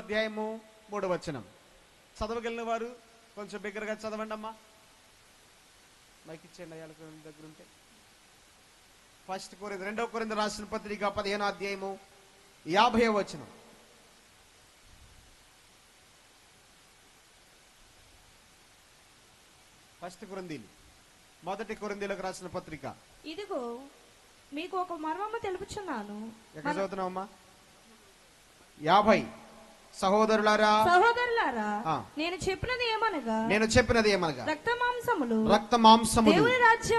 అధ్యాయము 3వ వచనం. చదవగలిగిన వారు కొంచెం బిగ్గరగా చదవండి అమ్మా. మైక్ ఇచ్చేయండి అయ్యాల దగ్గర ఉంటే. 2 కొరింథీ రాసిన పత్రిక 15వ అధ్యాయము 50వ వచనం. 1 కొరింథీలకు రాసిన పత్రిక. ఇదిగో మీకు ఒక మర్మము తెలుపుచున్నాను. ఎక్కడ చదువుతున్నావమ్మా? 50. సహోదరులారా నేను చెప్పినది ఏమనగా రక్త మాంసములు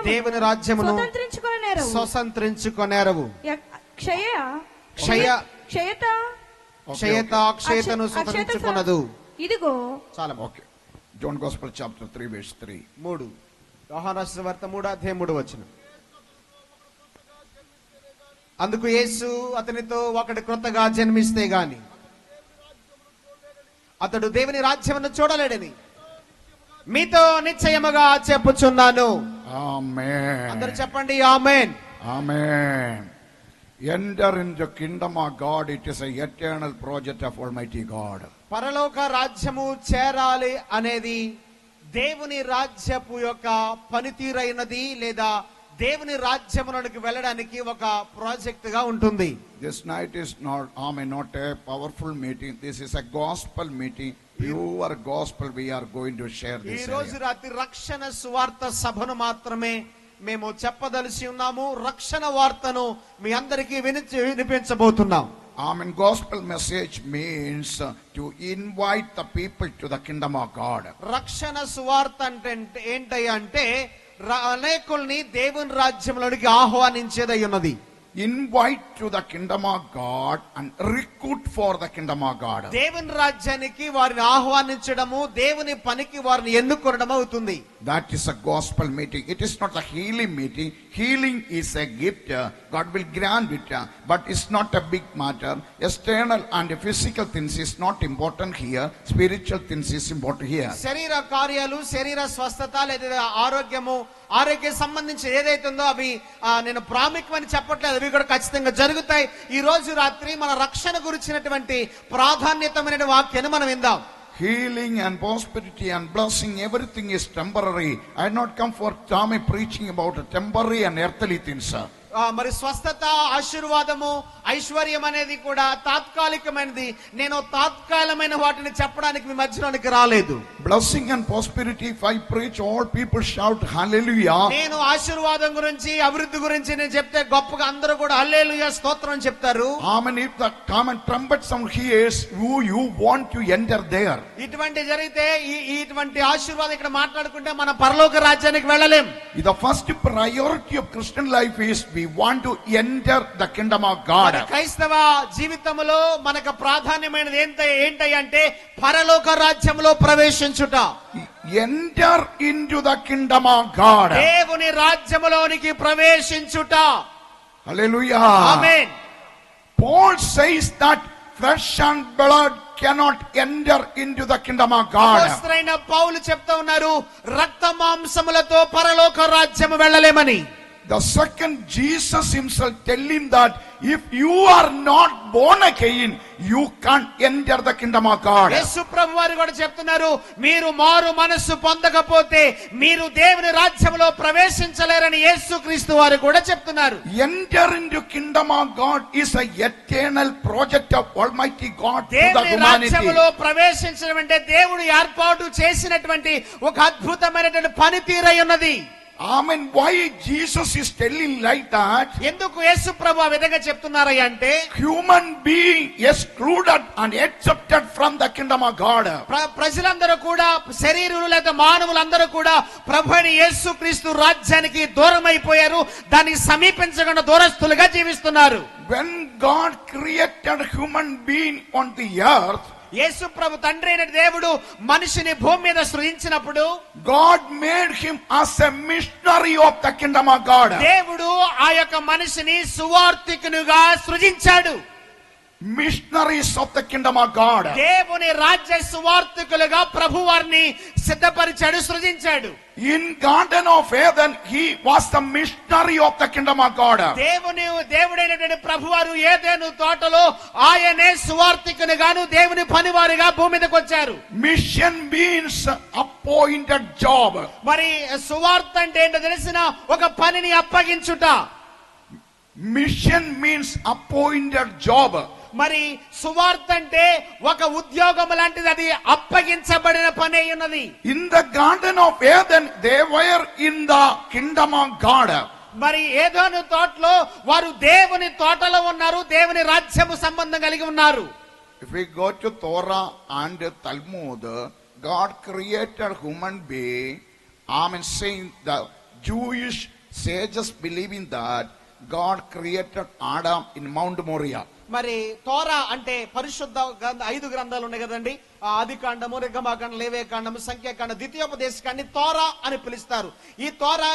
దేవుని రాజ్యమును స్వతంత్రించుకొనేరవు. క్షయతను స్వతంత్రించుకొనదు. ఇదిగో చాలా John Gospel chapter 3 verse 3. 3 యోహాను రాసిన వార్త 3వ అధ్యాయం 3వ వచనం. అందుకు యేసు అతనితో ఒకడు క్రొత్తగా జన్మిస్తే గాని అతడు దేవుని రాజ్యమును చూడలేడని మీతో నిశ్చయముగా చెప్పుచున్నాను. ఆమేన్. అందరూ చెప్పండి ఆమేన్. ఆమేన్. Enter into the kingdom of God. It is a eternal project of Almighty God. పరలోక రాజ్యము చేరాలి అనేది దేవుని రాజ్యపు యొక్క పనితీరైనది, లేదా దేవుని రాజ్యములోకి వెళ్ళడానికి ఒక ప్రాజెక్ట్ గా ఉంటుంది. This night is not a powerful meeting. This is a gospel meeting. Pure gospel we are going to share this. ఈ రోజు రాత్రి రక్షణ సువార్త సభను మాత్రమే మేము చెప్పదలిసి ఉన్నాము. రక్షణ వార్తను మీ అందరికీ వినిపించబోతున్నాం. Amen. Gospel message means to invite the people to the kingdom of God. రక్షణ సువార్త అంటే ఏంటంటే అనేకుల్ని దేవుని రాజ్యంలోనికి ఆహ్వానించేదై ఉన్నది. Invite to the kingdom of God and recruit for the kingdom of God. దేవుని రాజ్యానికి వారిని ఆహ్వానించడము, దేవుని పనికి వారిని ఎన్నుకోవడం అవుతుంది. That is a gospel meeting. It is not a healing meeting. Healing is a gift. God will grant it, but it's not a big matter. External and physical things is not important here. Spiritual things is important here. శరీర కార్యాలు, శరీర స్వస్థత లేదా ఆరోగ్య సంబంధించి ఏదైతే ఉందో అవి నేను ప్రాముఖ్యమని చెప్పట్లేదు. అవి కూడా ఖచ్చితంగా జరుగుతాయి. ఈ రోజు రాత్రి మన రక్షణ గురించినటువంటి ప్రాధాన్యతమైన వాక్యాన్ని మనం విందాం. Healing and prosperity and blessing, everything is temporary. I did not come for Tommy preaching about temporary and earthly things. మరి స్వస్థత, ఆశీర్వాదము, ఐశ్వర్యం అనేది కూడా తాత్కాలికమైనది. నేను తాత్కాలికమైన వాటిని చెప్పడానికి మీ మధ్యలోనికి రాలేదు. Blessing and prosperity, if I preach, all people shout hallelujah. నేను ఆశీర్వాదం గురించి, అభివృద్ధి గురించి నేను చెప్తే గొప్పగా అందరూ కూడా హల్లెలూయా స్తోత్రం చెప్తారు. Amen. If the common trumpet sound hears, you want to enter there. ఇటువంటి జరిగితే ఇటువంటి ఆశీర్వాదం ఇక్కడ మాట్లాడుకుంటే మన పరలోక రాజ్యానికి వెళ్ళలేం. The first priority of Christian life is we want to enter the kingdom of God. క్రైస్తవ జీవితంలో మనకు ప్రాధాన్యమైనది ఏంటంటే పరలోక రాజ్యంలో ప్రవేశించుట. Enter into the kingdom of God. దేవుని రాజ్యములోనికి ప్రవేశించుట. Hallelujah. Amen. Paul says that flesh and blood cannot enter into the kingdom of God. అపోస్తలుడైన పౌలు చెప్తా ఉన్నారు, రక్త మాంసములతో పరలోక రాజ్యము వెళ్ళలేమని. The second, Jesus himself tell him that if you are not born again, you can't enter the kingdom of God. యేసు ప్రభువు వారు కూడా చెప్తున్నారు, మీరు మారు మనస్సు పొందకపోతే మీరు దేవుని రాజ్యములో ప్రవేశించలేరని యేసుక్రీస్తు వారు కూడా చెప్తున్నారు. Enter into kingdom of God is a eternal project of Almighty God to the దేవుని humanity. రాజ్యములో ప్రవేశించడం అంటే దేవుడు ఏర్పాటు చేసినటువంటి ఒక అద్భుతమైనటువంటి పనితీరై ఉన్నది. Amen. Why Jesus is telling like that? ఎందుకు యేసు ప్రభు ఆ విధంగా చెప్తున్నారంటే Human being excluded and accepted from the kingdom of God. ప్రజలందరూ కూడా, శరీరులు లేదా మానవులందరూ కూడా ప్రభువైన యేసుక్రీస్తు రాజ్యానికి దూరం అయిపోయారు. దానికి సమీపించకుండా దూరస్తులుగా జీవిస్తున్నారు. When God created human being on the earth, యేసు ప్రభు తండ్రి అయిన దేవుడు మనిషిని భూమి మీద సృజించినప్పుడు God made him as a missionary of the kingdom of God. దేవుడు ఆ యొక్క మనిషిని సువార్తికునిగా సృజించాడు. Missionaries of the kingdom of God. దేవుని రాజ్య సువార్తికులుగా ప్రభు వారిని సిద్ధపరిచాడు, సృజించాడు. In Garden of Eden, he was the missionary of the kingdom of God. దేవుడైనటువంటి ప్రభువారు ఏదెను తోటలో ఆయనే సువార్తికుని గాను దేవుని పనివారిగా భూమి మీదకి వచ్చారు. Mission means appointed job. మరి సువార్త అంటే ఏంటో తెలిసిన ఒక పనిని అప్పగించుట. Mission means appointed job. మరి సువార్త అంటే ఒక ఉద్యోగం లాంటిది, అది అప్పగించబడిన పని అయి ఉన్నది. In the Garden of Eden, they were in the kingdom of God. మరి ఏదోను తోటలో వారు దేవుని తోటలో ఉన్నారు, దేవుని రాజ్యము సంబంధం కలిగి ఉన్నారు. If we go to Torah and Talmud, God created human being. Saying the Jewish sages believing that God created Adam in Mount Moriah. మరి తోరా అంటే పరిశుద్ధ 5 గ్రంథాలు ఉన్నాయి కదండి. ఆది కాండము, నిర్గమాకాండం, లేవేకాండము, సంఖ్యాకాండం, ద్వితీయోపదేశకాండాన్ని తోరా అని పిలుస్తారు. ఈ తోరా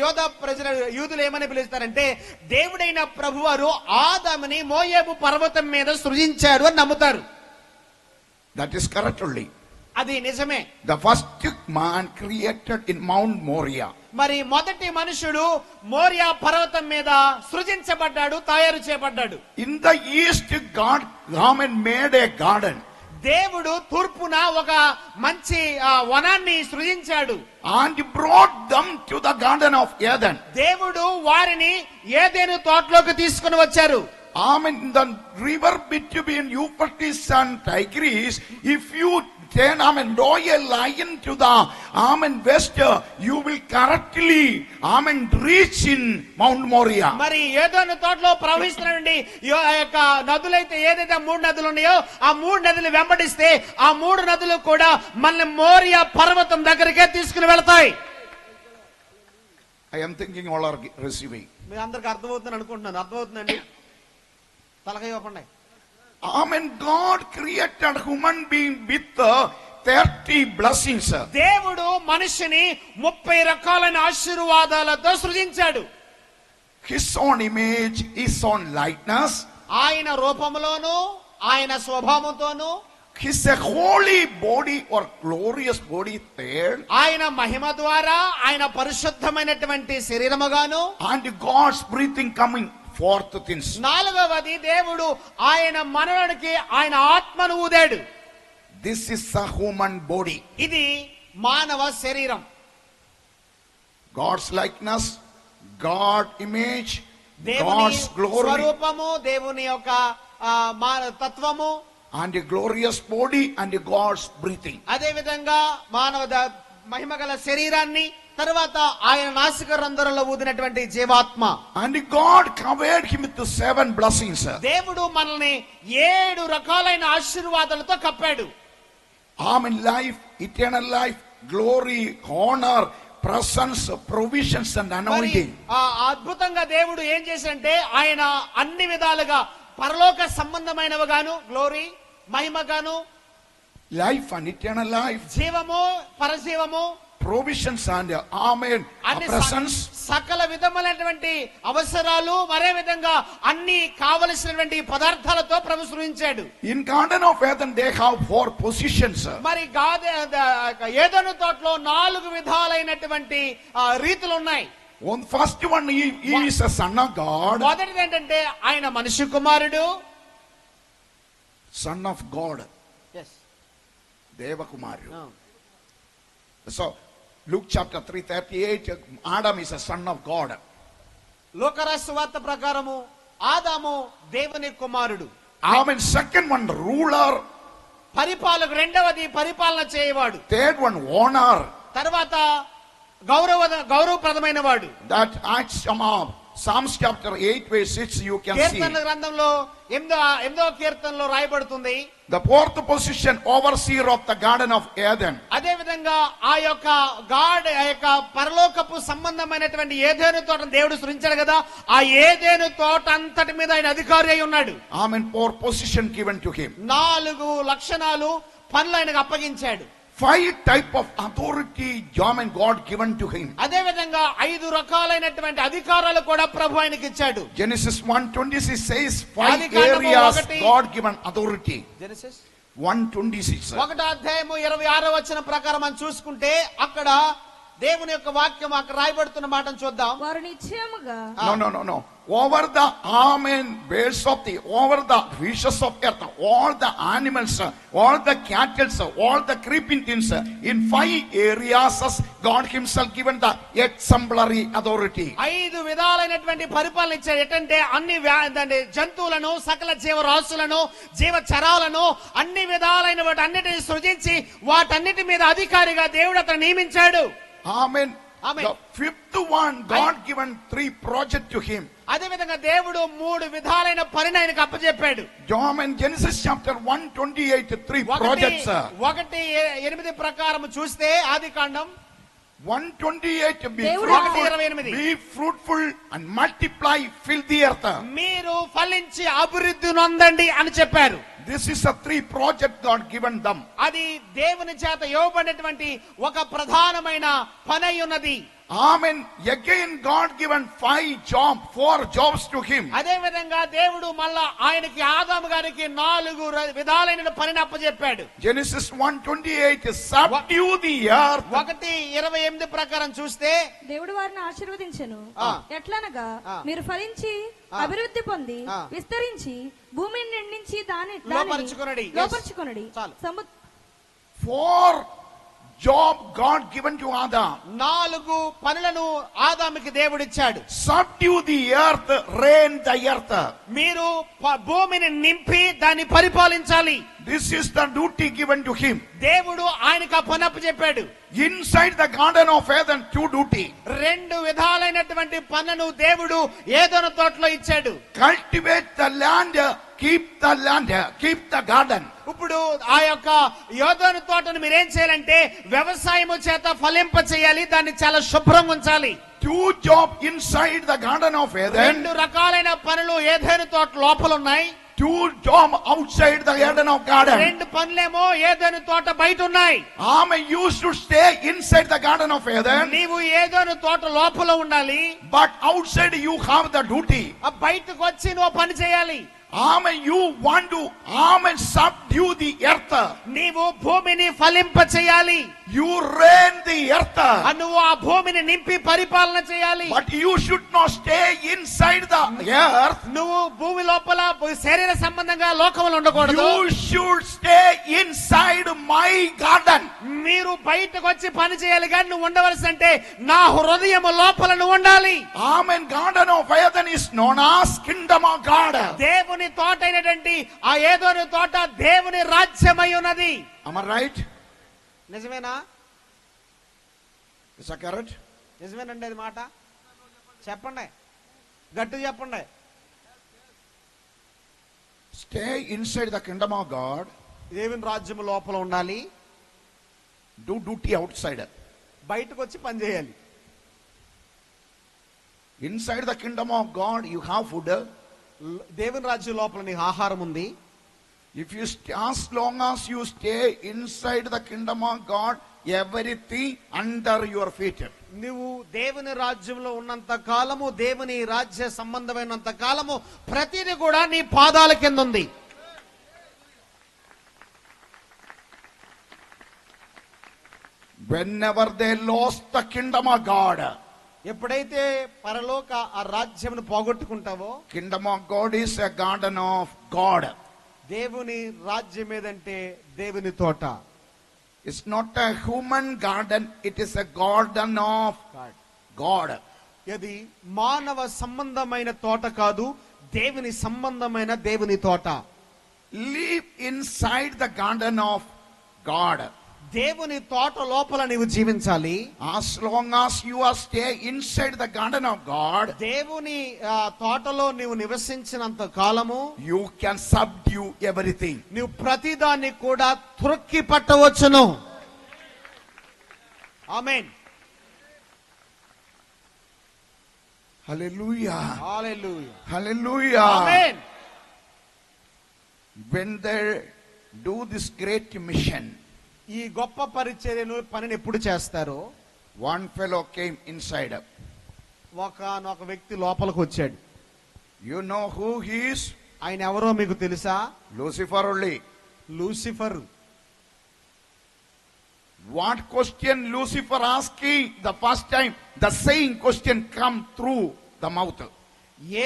యోధ ప్రజల యూదులు ఏమని పిలుస్తారంటే దేవుడైన ప్రభువారు ఆదాముని మోయేబు పర్వతం మీద సృజించారు అని నమ్ముతారు. That is correct only. అది నిజమే. The first man created in Mount Moriah. మరి మొదటి మనుషుడు మోరియా పర్వతం మీద సృజించబడ్డాడు, తయారు చేయబడ్డాడు. In the east, God made a garden. దేవుడు తూర్పున ఒక మంచి వనాన్ని సృజించాడు. And brought them to the Garden of Eden. దేవుడు వారిని ఏదెను తోటలోకి తీసుకుని వచ్చారు. In the river between Euphrates and Tigris, if you turn draw a line to the west, you will correctly reach in Mount Moriah. మరి ఏదోను తోటలో ప్రవహిస్తున్నటువంటి యొక్క నదులైతే ఏదైతే 3 నదులు ఉన్నాయో ఆ 3 నదులు వెంబడిస్తే ఆ 3 నదులు కూడా మన మోరియా పర్వతం దగ్గరికే తీసుకుని వెళ్తాయి. I am thinking all are receiving. మీ అందరికి అర్థమవుతుందని అనుకుంటున్నాను. అర్థమవుతుందండి? తలకాయ ఇవ్వకండి. God created human being with 30 blessings. దేవుడు మనిషిని 30 రకాలైన ఆశీర్వాదాలతో సృజించాడు. His own image, his own likeness. ఆయన రూపంలోను, ఆయన స్వభావంతోను, his holy body or glorious body there. ఆయన మహిమ ద్వారా ఆయన పరిశుద్ధమైనటువంటి శరీరముగాను, and God's breathing coming forth things. 4వది దేవుడు ఆయన మనలోనికి ఆయన ఆత్మను ఊదాడు. This is a human body. ఇది మానవ శరీరం. God's likeness, God image, దేవుని God's glory, స్వరూపము, దేవుని యొక్క తత్వము, and a glorious body and God's breathing. అదే విధంగా మానవ మహిమగల శరీరాన్ని, తర్వాత ఆయన నాసిక రంధ్రంలో ఊదినటువంటి జీవాత్మ. And God covered him with 7 blessings. దేవుడు మనల్ని 7 రకాలైన ఆశీర్వాదాలతో కప్పాడు. Life, eternal life, glory, honor, presence, provisions and anointing. అద్భుతంగా దేవుడు ఏం చేశాడంటే ఆయన అన్ని విధాలుగా పరలోక సంబంధమైనవి గాను, గ్లోరీ, మహిమ గాను, life and eternal life, జీవము, పరజీవము, provisions and presence, సకల విధములైనటువంటి అవసరాలు, మరే విధంగా అన్ని కావలసినటువంటి పదార్థాలతో ప్రభు సృజించాడు. In Garden of Eden they have 4 positions. మరి ఏదోను తోటలో 4 విధాలైనటువంటి రీతులు ఉన్నాయి. First one, he is a son of God. మొదటిది ఏంటంటే ఆయన మనిషి కుమారుడు, son of God. yes, Deva Kumaru. So Luke chapter 3:38, Adam is a son of God. లోకరాసు వార్త ప్రకారము ఆదాము దేవుని కుమారుడు. Second one, ruler. పరిపాలకు, రెండవది పరిపాలన చేయవాడు. Third one, honor. తర్వాత గౌరవప్రదమైన వాడు. That acts Psalms chapter 8 verse 6 you can see. కీర్తనల గ్రంథంలో 8వ కీర్తనలో రాయబడుతుంది. The 4th position, overseer of the Garden of Eden. అదే విధంగా ఆ యొక్క పరలోకపు సంబంధమైనటువంటి ఏదెను తోటను దేవుడు సృజించాడు కదా, ఆ ఏదెను తోట అంతటి మీద ఆయన అధికారి అయి ఉన్నాడు. 4 position given to him. 4 లక్షణాలు, పనులు ఆయనకు అప్పగించాడు. 5 type of authority God given to him. అదే విధంగా 5 రకాలైనటువంటి అధికారాలు కూడా ప్రభు ఆయనకి ఇచ్చాడు. Genesis 1:26 says 5 areas God given authority. Genesis 1:26. 1వ అధ్యాయము 26వ వచనం ప్రకారం మనం చూసుకుంటే అక్కడ దేవుని యొక్క వాక్యం అక్కడ రాయబడుతున్న మాటను చూద్దాం. వారు నిశ్చయముగా No. Over the birds of the, over the fishes of earth, all the animals, all the cattle, all the creeping things, in 5 areas has God himself given the exemplary authority. 5 విధాలైనటువంటి పరిపాలన ఇచ్చాడు. ఏంటంటే అన్ని జంతువులను, సకల జీవరాశులను, జీవచరాలను, అన్ని విధాలైన వాటి అన్నిటిని సృజించి వాటన్నిటి మీద అధికారిగా దేవుడు అతను నియమించాడు. Amen. Amen. The 5th one, God given 3 projects to him. అదే విధంగా దేవుడు 3 విధాలైన పనిని ఆయనకు అప్పచెప్పాడు. Genesis chapter 1:28, 3 projects. 1:8 ప్రకారం చూస్తే ఆదికాండం 1:28, దేవుడు be fruitful and multiply, fill the earth. మీరు ఫలించి అభివృద్ధి నొందండి అని చెప్పారు. This is a 3 project God given them. అది దేవుని చేత ఇవ్వబడినటువంటి ఒక ప్రధానమైన పని అయి ఉన్నది. Amen. Again God given 4 jobs to him. అదే విధంగా దేవుడు మళ్ళా ఆయనకి ఆదాము గారికి 4 విధాలైన పనిని అప్పచెప్పాడు. Genesis 1:28, subdue the earth. 1:28 ప్రకారం చూస్తే దేవుడు వారిని ఆశీర్వదించెను. ఆ. ఎట్లనగా ఆ. మీరు ఫలించి అభివృద్ధి పొంది ఆ. విస్తరించి భూమిని నిండించి లోపరుచుకొనుడి. లోపరుచుకొనుడి. చాలు. 4 job God given to Adam. 4 పనులను ఆదాముకి దేవుడిచ్చాడు. Subdue the earth, reign the earth. మీరు భూమిని నింపి దాన్ని పరిపాలించాలి. This is the duty given to him. దేవుడు ఆయనకు ఆ పని అప్పచెప్పాడు. Inside the garden of Eden, 2 duty. 2 విధాలైనటువంటి పనులను దేవుడు ఏదోను తోటలో ఇచ్చాడు. Cultivate the land, keep the garden. ఇప్పుడు ఆ యొక్క యోధోను తోటను మీరేం చేయాలంటే వ్యవసాయము చేత ఫలింప చేయాలి, దాన్ని చాలా శుభ్రంగా ఉంచాలి. 2 job inside the garden of Eden. 2 రకాలైన పనులు ఏదైనా తోట లోపల ఉన్నాయి. 2 job outside the Eden of garden. 2 పనులేమో ఏదైనా తోట బయట ఉన్నాయి. Amen. You should stay inside the garden of Eden. నీవు ఏదైనా తోట లోపల ఉండాలి. But outside you have the duty. బయటకు వచ్చి నువ్వు పని చేయాలి. Amen. You want to, amen, subdue the earth. నీవు భూమిని ఫలింప చేయాలి. You reign the earth. నువ్వు ఆ భూమిని నింపి పరిపాలన చేయాలి. But you should not stay inside the earth. నువ్వు భూమి లోపల శరీర సంబంధంగా లోకంలో ఉండకూడదు. You should stay inside my garden. మీరు బయటకు వచ్చి పని చేయాలి కానీ నువ్వు ఉండవలసి అంటే నా హృదయం లోపల నువ్వు ఉండాలి. Amen. Garden of Eden is known as kingdom of God. దేవుని తోట అయినటువంటి ఆ ఏదోని తోట దేవుని రాజ్యమై ఉన్నది. Am I right? నిజమేనా? Is that correct? నిజమేనండి అది మాట? చెప్పండి, గట్టిగా చెప్పండి. Stay inside the kingdom of God. దేవుని రాజ్యం లోపల ఉండాలి. Do duty outside. బయటకు వచ్చి పని చేయాలి. Inside the kingdom of God you have food. దేవుని రాజ్యం లోపల నీకు ఆహారం ఉంది. If you as long as you stay inside the kingdom of God, everything under your feet. నువ్వు దేవుని రాజ్యంలో ఉన్నంత కాలము, దేవుని రాజ్య సంబంధమైనంత కాలము ప్రతిదీ కూడా నీ పాదాల కింద ఉంది. Whenever they lost the kingdom of God, ఎప్పుడైతే పరలోక ఆ రాజ్యమును పోగొట్టుకుంటావో, kingdom of God is a garden of God. దేవుని రాజ్యం ఏదంటే దేవుని తోట. It's not a human garden, it is a garden of God. ఇది మానవ సంబంధమైన తోట కాదు, దేవుని సంబంధమైన దేవుని తోట. Live inside the garden of God. దేవుని తోట లోపల నీవు జీవించాలి. As long as you are stay inside the garden of God, దేవుని తోటలో నీవు నివసించినంత కాలము you can subdue everything. నీవు ప్రతిదాన్ని కూడా త్రొక్కి పట్టవచ్చును. ఆమేన్. Hallelujah. Hallelujah. Hallelujah. Amen. When they do this great mission, ఈ గొప్ప పరిచర్యను పనిని ఎప్పుడు చేస్తారో, one fellow came inside. ఒక వ్యక్తి లోపలికి వచ్చాడు. You know who he is? ఆయన ఎవరో మీకు తెలుసా? Lucifer only. Lucifer. What question Lucifer asking the first time? The same question come through the mouth.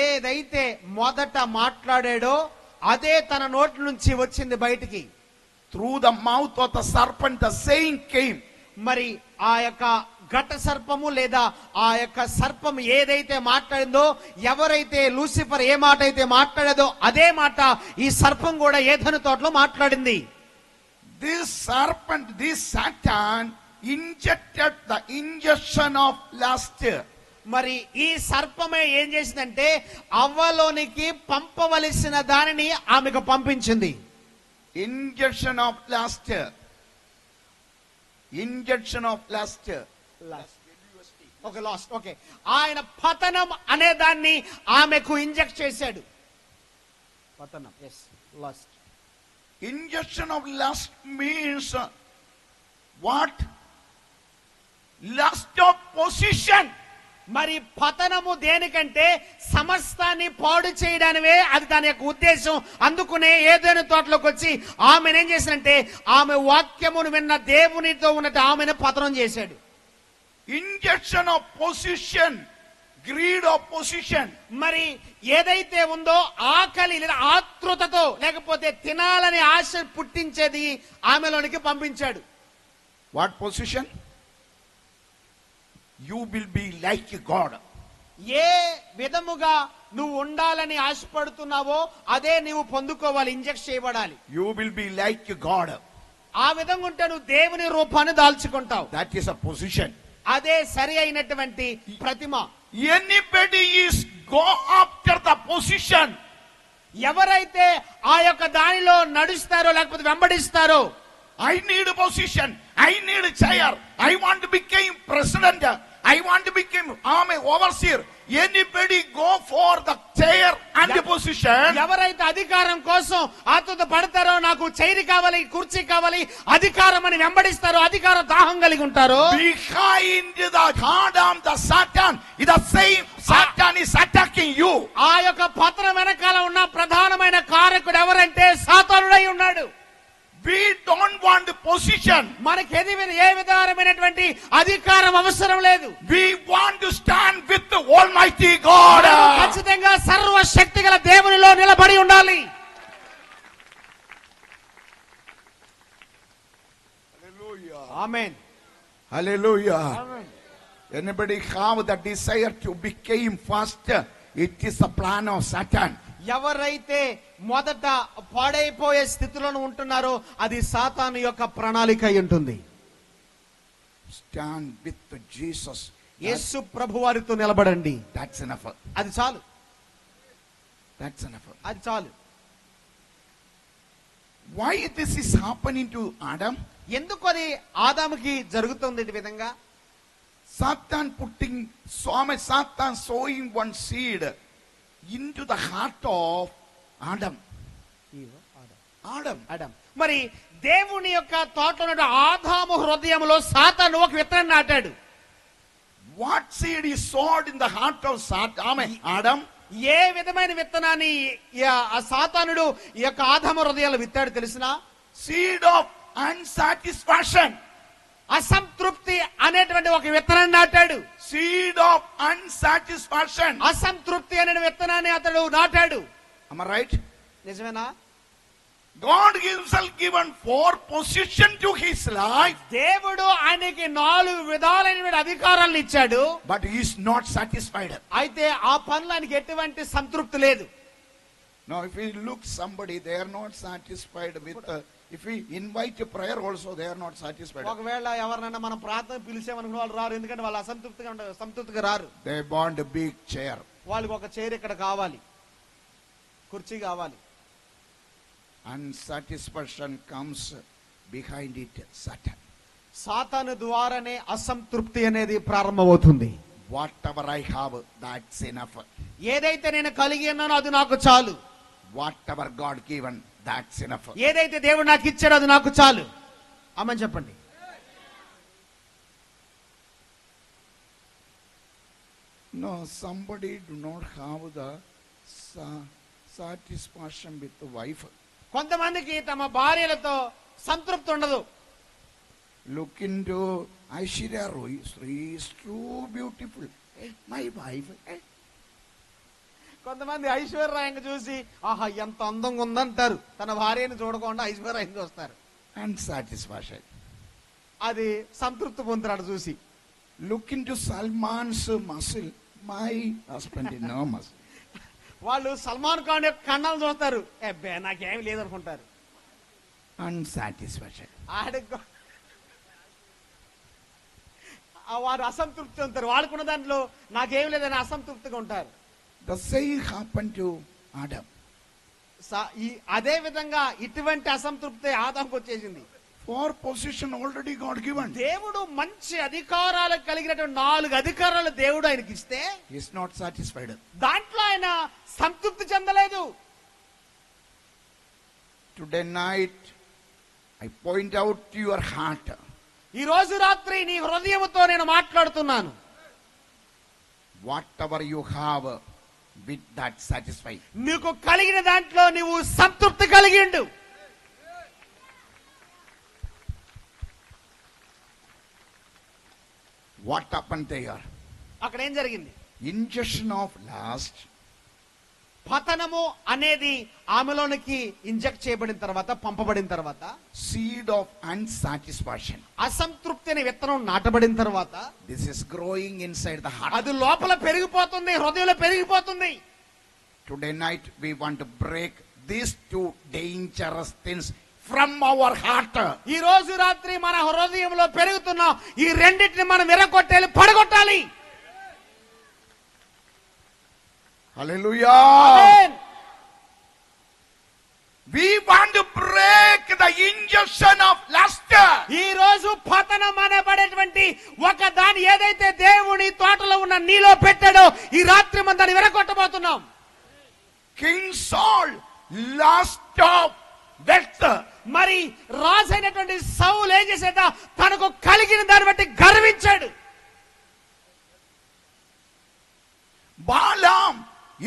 ఏదైతే మొదట మాట్లాడాడో అదే తన నోటి నుంచి వచ్చింది బయటికి. Through the mouth of the serpent, the saying came. మరి ఆ యొక్క ఘట సర్పము లేదా ఆ యొక్క సర్పం ఏదైతే మాట్లాడిందో, ఎవరైతే లూసిఫర్ ఏ మాట అయితే మాట్లాడేదో అదే మాట ఈ సర్పం కూడా ఏదెను తోటలో మాట్లాడింది. This serpent, this Satan injected the injection of lust. మరి ఈ సర్పమే ఏం చేసిందంటే అవ్వలోనికి పంపవలసిన దానిని ఆమెకు పంపించింది. Injection of lust. Injection of lust. Okay, lust. Okay, ఆయన పతనం అనే దాన్ని ఆమెకు ఇంజెక్ట్ చేశాడు. పతనం, yes, lust. Injection of lust means what? Lust of possession. మరి పతనము దేనికంటే సమస్తాన్ని పాడు చేయడానివే అది దాని యొక్క ఉద్దేశం. అందుకునే ఏదైనా తోటలోకి వచ్చి ఆమెను ఏం చేశాడంటే ఆమె వాక్యమును విన్న దేవునితో ఉన్నట్టు ఆమెను పతనం చేశాడు. Injection of possession, greed of possession. మరి ఏదైతే ఉందో ఆకలి లేదా ఆతృతతో లేకపోతే తినాలని ఆశ పుట్టించేది ఆమెలోనికి పంపించాడు. What possession? You will be like God. ఏ విధముగా నువ్వు ఉండాలని ఆశపడుతున్నావో అదే నీవు పొందుకోవాలి, ఇంజెక్ట్ చేయబడాలి. You will be like God. ఆ విధంగా ఉంటే నువ్వు దేవుని రూపాన్ని దాల్చుకుంటావు. That is a position. అదే సరి అయినటువంటి ప్రతిమ. Anybody is go after the position. ఎవరైతే ఆ యొక్క దానిలో నడుస్తారో లేకపోతే వెంబడిస్తారో, I need a position. I need a chair. I want to become president. I want to become army overseer. Anybody go for the chair and the position. ఎవరైతే అధికారం కోసం ఆతుత పడతారో, నాకు chair కావాలి, కుర్చీ కావాలి, అధికారం అని వెంబడిస్తారో, అధికార దాహం కలిగి ఉంటారో, Behind the Adam, the Satan, the same Satan is attacking you. ఆ యొక్క పతనం వెనకాల ఉన్న ప్రధానమైన కారకుడు ఎవరంటే సాతానుడై ఉన్నాడు. We don't want the position. మనకి ఏ విధమైనటువంటి అధికారం అవసరం లేదు. We want to stand with the Almighty God. ఖచ్చితంగా సర్వశక్తి గల దేవునిలో నిలబడి ఉండాలి. Hallelujah. Amen. Hallelujah. Amen. Anybody have the desire to become first? It is a plan of Satan. ఎవరైతే మొదట పాడైపోయే స్థితిలో ఉంటున్నారో అది సాతాను యొక్క ప్రణాళిక అయి ఉంటుంది. Stand with Jesus. యేసు ప్రభు వారితో నిలబడండి. That's enough. అది చాలు, That's enough. అది చాలు. Why this is happening to Adam? ఎందుకు అది ఆదాముకి జరుగుతుంది ఈ విధంగా? Satan sowing one seed into the heart of Adam. Adam. మరి దేవుని యొక్క తోటలో ఆదాము హృదయంలో సాతాను ఒక విత్తనం నాటాడు. What seed is sowed in the heart of Adam? ఏ విధమైన విత్తనాన్ని ఆ సాతానుడు ఈ యొక్క ఆదాము హృదయాలు విత్తాడు తెలిసినా? Seed of unsatisfaction. అసంతృప్తి అనేటువంటి ఒక విత్తనాన్ని నాటాడు. Seed of unsatisfaction. అసంతృప్తి అనే విత్తనాన్ని అతడు నాటాడు. Am I right? నిజమేనా? God himself given 4 position to his life. దేవుడు ఆయనకి 4 విధాలైన అధికారాలను ఇచ్చాడు. But he is not satisfied. అయితే ఆ పనులు ఆయనకి ఎటువంటి సంతృప్తి లేదు. Now if we look somebody, they are not satisfied with if we invite a prayer also, they are not satisfied. ఒకవేళ ఎవరినైనా మనం ప్రార్థన పిలిచామనుకున్న వాళ్ళు రారు, ఎందుకంటే వాళ్ళు సంతృప్తిగా రారు. They want a big chair. వాళ్ళకి ఒక చైర్ ఇక్కడ కావాలి, కుర్చీ కావాలి. Unsatisfaction comes behind it, Satan. సాతాను ద్వారానే అసంతృప్తి అనేది ప్రారంభమవుతుంది. Whatever I have, that's enough. ఏదైతే నేను కలిగి ఉన్నానో అది నాకు చాలు. Whatever God given, that's enough. ఏదైతే దేవుడు నాకు ఇచ్చాడో అది నాకు చాలు. అమ్మని చెప్పండి. No, somebody do not have the satisfaction with the wife. కొంతమందికి తమ భార్యలతో సంతృప్తి ఉండదు. Look into Aishwarya Roy. She is too beautiful. My wife. కొంతమంది ఐశ్వర్యాన్ని చూసి ఆహా ఎంత అందంగా ఉందంటారు, తన భార్యను చూడకుండా ఐశ్వర్యాన్ని చూస్తారు. And satisfaction. అది సంతృప్తి పొందుతాడు చూసి. Look into Salman's muscle. My husband is no muscle. వాళ్ళు సల్మాన్ ఖాన్ యొక్క కండలు చూస్తారు, అబ్బే నాకేమి లేదనుకుంటారు. Unsatisfaction. ఆడికి వారు అసంతృప్తి చెందుతారు. వాళ్ళకున్న దాంట్లో నాకేం లేదని అసంతృప్తిగా ఉంటారు. The same happened to Adam. అదే విధంగా ఇటువంటి అసంతృప్తి ఆదాంకు వచ్చేసింది. For position already God given. దేవుడు మంచి అధికారాలు కలిగినటువంటి 4 అధికారాలు దేవుడు ఆయనకి ఇస్తే He is not satisfied. దాంట్లో ఆయన సంతృప్తి చెందలేదు. Today night, I point out to your heart. ఈ రోజు రాత్రి నీ హృదయముతో నేను మాట్లాడుతున్నాను. Whatever you have, with that satisfy. నీకు కలిగిన దాంట్లో నీవు సంతృప్తి కలిగి ఉండు. What happened there? అక్కడ ఏం జరిగింది? Injection of lust. పతనము అనేది ఆమెలోనికి ఇంజెక్ట్ చేయబడిన తర్వాత, పంపబడిన తర్వాత, Seed of unsatisfaction. అసంతృప్తి అనే విత్తనం నాటబడిన తర్వాత, This is growing inside the heart. అది లోపల పెరిగిపోతుంది, హృదయంలో పెరిగిపోతుంది. Today night we want to break these 2 dangerous things from our heart. ఈ రోజు రాత్రి మన హృదయంలో పెరుగుతున్న ఈ రెండింటిని మనం విరగొట్టాలి, పడగొట్టాలి. Hallelujah. Amen. We want to break the injection of lust. ఈ రోజు పతనం అనబడేటువంటి ఒక దాని ఏదైతే దేవుని తోటలో ఉన్న నీలో పెట్టాడో ఈ రాత్రి మనం దాన్ని విరగొట్టబోతున్నాం. King Saul, lust of wealth. మరి రాజు అయినటువంటి సౌలు ఏం చేసేట, తనకు కలిగిన దాన్ని బట్టి గర్వించాడు. Balaam,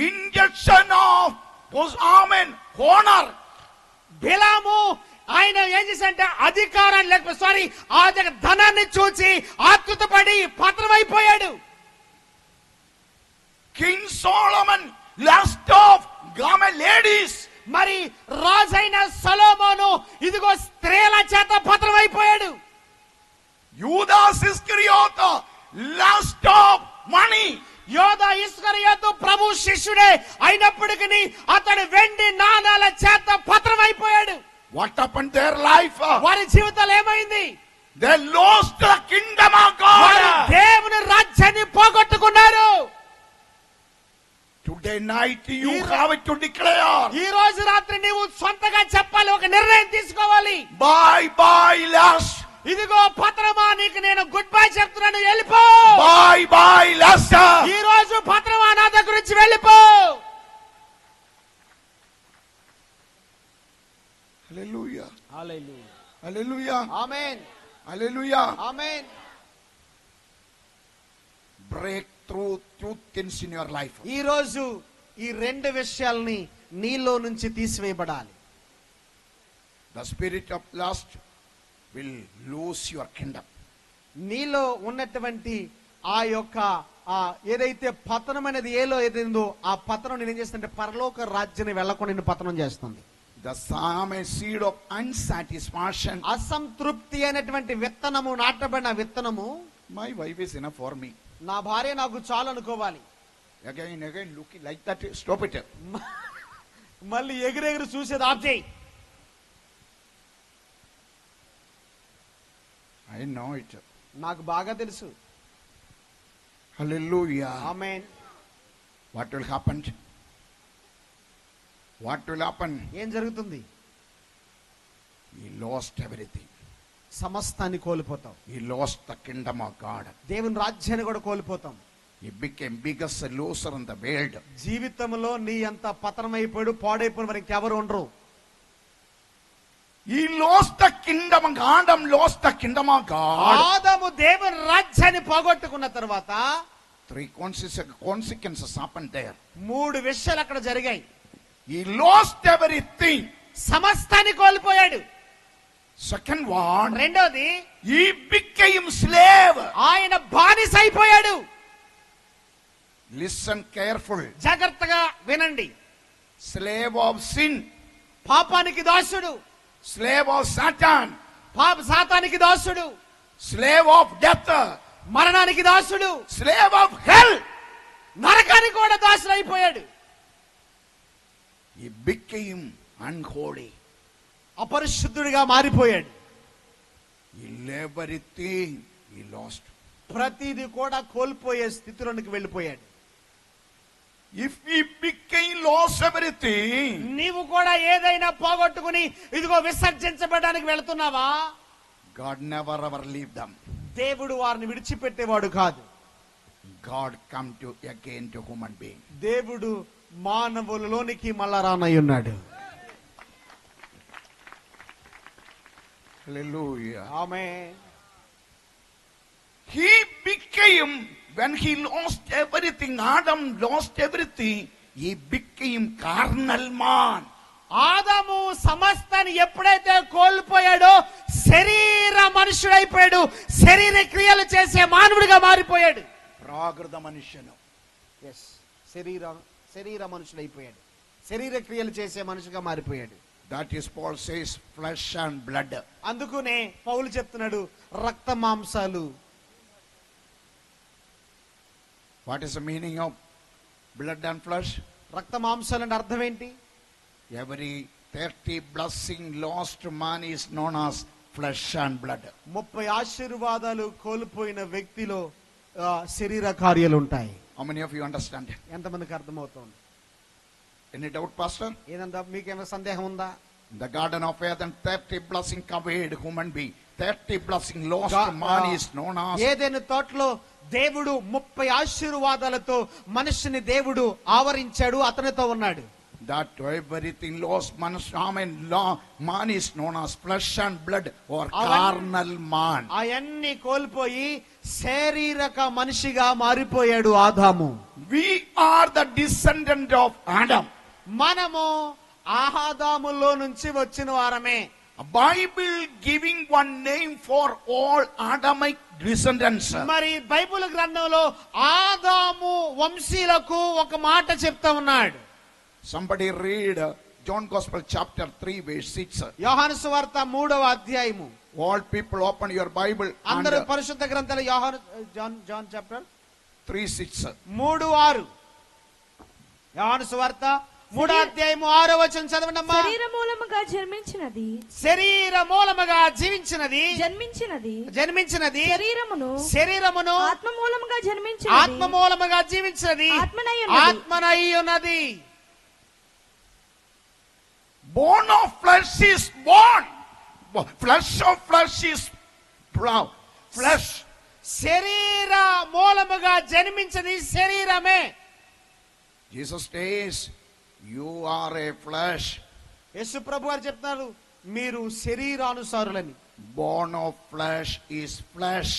injection of honor. బిలాము ఆయన ఏం చేశాడంటే అధికారాన్ని లేకపోతే ఆ ధనాన్ని చూసి ఆకృతపడి పత్రమైపోయాడు. King Solomon, lust of ladies. మరి రాజైన సొలొమోను ఇదిగో స్త్రీల చేత పత్రమైపోయాడు. Judas Iscariot, lust of money. యోధా ఇస్కరియోతు ప్రభు శిష్యుడే అయినప్పటికీ అతడు వెండి నాణాల చేత పత్రమైపోయాడు. What happened to their life? వారి జీవితాలు ఏమైంది? They lost the kingdom of వారు God. దేవుని రాజ్యాన్ని పోగొట్టుకున్నారు. Today night you have to declare. ఈ రోజు రాత్రి నీవు సొంతగా చెప్పాలి, ఒక నిర్ణయం తీసుకోవాలి. Bye bye lust. ఇదిగో పత్రమా, నీకు నేను గుడ్ బై చెప్తున్నాను, వెళ్ళిపో. Bye bye lust. ఈ రోజు పత్రమా నా దగ్గర నుంచి వెళ్ళిపో. Hallelujah. Hallelujah. Hallelujah. Amen. Hallelujah. Amen. Break through 2 things in your life. ఈ రోజు ఈ 2 విషయాల్ని నీలో నుంచి తీసివేయబడాలి. The spirit of lust will lose your kingdom. నీలో ఉన్నటువంటి ఆ యొక్క ఏదైతే పతనం అనేది ఏదైందో ఆ పతనం నేను ఏం చేస్తుంటే పరలోక రాజ్యాన్ని వెళ్ళకుండా నేను పతనం చేస్తుంది. The same seed of unsatisfaction. అసంతృప్తి అనేటువంటి విత్తనము నాటబడిన విత్తనము, My wife is enough for me. నా భార్య నాకు చాలు అనుకోవాలి. Again looking like that, stop it. మళ్ళీ ఎగిరెగిరి చూసేది ఆఫ్ చేయి. I know it. నాకు బాగా తెలుసు. Hallelujah. Amen. What will happen? What will happen? ఏం జరుగుతుంది? He lost everything. సమస్తాన్ని కోల్పోతాం. He lost the kingdom of God. దేవుని రాజ్యాన్ని కూడా కోల్పోతాం. He became biggest loser in the world. జీవితంలో నీ అంత పతనమైపోయాడు, పాడైపోయిన మరి ఇంకెవరు ఉండరు. He lost the kingdom of God. Adam lost the kingdom of God. ఆదాము దేవుని రాజ్యాన్ని పోగొట్టుకున్న తర్వాత 3 consequences happened there. 3 విషయాలు అక్కడ జరిగాయి. He lost everything. సమస్తాన్ని కోల్పోయాడు. Second one, రెండోది, he became slave. ఆయన బానిస అయిపోయాడు. Listen careful. జాగ్రత్తగా వినండి. Slave of sin, పాపానికి దాసుడు, slave of Satan, సాతానికి దాసుడు, slave of death, మరణానికి దాసుడు, slave of hell. నరకానికి కూడా దాసుడు అయిపోయాడు. He became unholy. అపరిశుద్ధుడిగా మారిపోయాడు. Everything he lost. ప్రతిది కూడా కోల్పోయే స్థితిలోనికి వెళ్ళిపోయాడు. If he became lost everything, నీవు కూడా ఏదైనా పోగొట్టుకుని ఇదిగో విసర్జించబడడానికి వెళుతున్నావా? God never ever leave them. దేవుడు వారిని విడిచిపెట్టేవాడు కాదు. God come to again to human being. దేవుడు మానవులలోనికి మళ్ళా రానయ్యున్నాడు. Hallelujah. Amen. He became, when he lost everything, Adam lost everything, he became carnal man. ఆదాము సమస్తాన్ని ఎప్పుడైతే కోల్పోయాడో శరీర మనుషుడైపోయాడు. శరీర క్రియలు చేసే మానవుడిగా మారిపోయాడు. ప్రాకృత మనుష్యను. శరీర మనుషుడైపోయాడు. శరీర క్రియలు చేసే మనిషిగా మారిపోయాడు. That is Paul says flesh and blood. అందుకునే పౌలు చెప్తున్నాడు రక్త మాంసాలు. What is the meaning of blood and flesh? రక్త మాంసాలు అంటే అర్థం ఏంటి? Every 30 blessing lost man is known as flesh and blood. 30 ఆశీర్వాదాలు కోల్పోయిన వ్యక్తిలో శరీర కార్యాలు ఉంటాయి. How many of you understand? ఎంతమందికి అర్థమవుతుంది? Any doubt, pastor? ఏదంతా మీకేమైనా సందేహం ఉందా? In the garden of Eden, 30 blessing covered human being. 30 blessing lost man is known as. ఏదైనా తోటలో దేవుడు 30 ఆశీర్వాదాలతో మనిషిని దేవుడు ఆవరించాడు, అతనితో ఉన్నాడు. That everything lost man is known as flesh and blood or carnal man. అవన్నీ కోల్పోయి శారీరక మనిషిగా మారిపోయాడు ఆదాము. We are the descendant of Adam. మనము ఆదాములో నుంచి వచ్చిన వారమే. A Bible giving one name for all Adamic descendants. మరి బైబిల్ గ్రంథంలో ఆదాము వంశీలకు ఒక మాట చెప్తా ఉన్నాడు. Somebody read John Gospel chapter 3 verse 6. యోహాను సువార్త 3వ అధ్యాయము. All people open your Bible. అందరూ పరిశుద్ధ గ్రంథాలు యోహాను జాన్ చాప్టర్ 3:6. 3:6. యోహాను సువార్త 3వ అధ్యాయము 6వ వచనం చదవండి అమ్మా. శరీర మూలముగా జన్మించినది, శరీర మూలముగా జీవించినది, జన్మించినది శరీరమును ఆత్మ మూలముగా జన్మించినది, ఆత్మ మూలముగా జీవించినది, ఆత్మనై ఉన్నది. Bone of flesh is born. Flesh of flesh is flesh. శరీర మూలముగా జన్మించది శరీరమే. Jesus says, you are a flesh. యేసు ప్రభు వారు చెప్తున్నారు మీరు శరీరానుసారులని. Bone of flesh is flesh.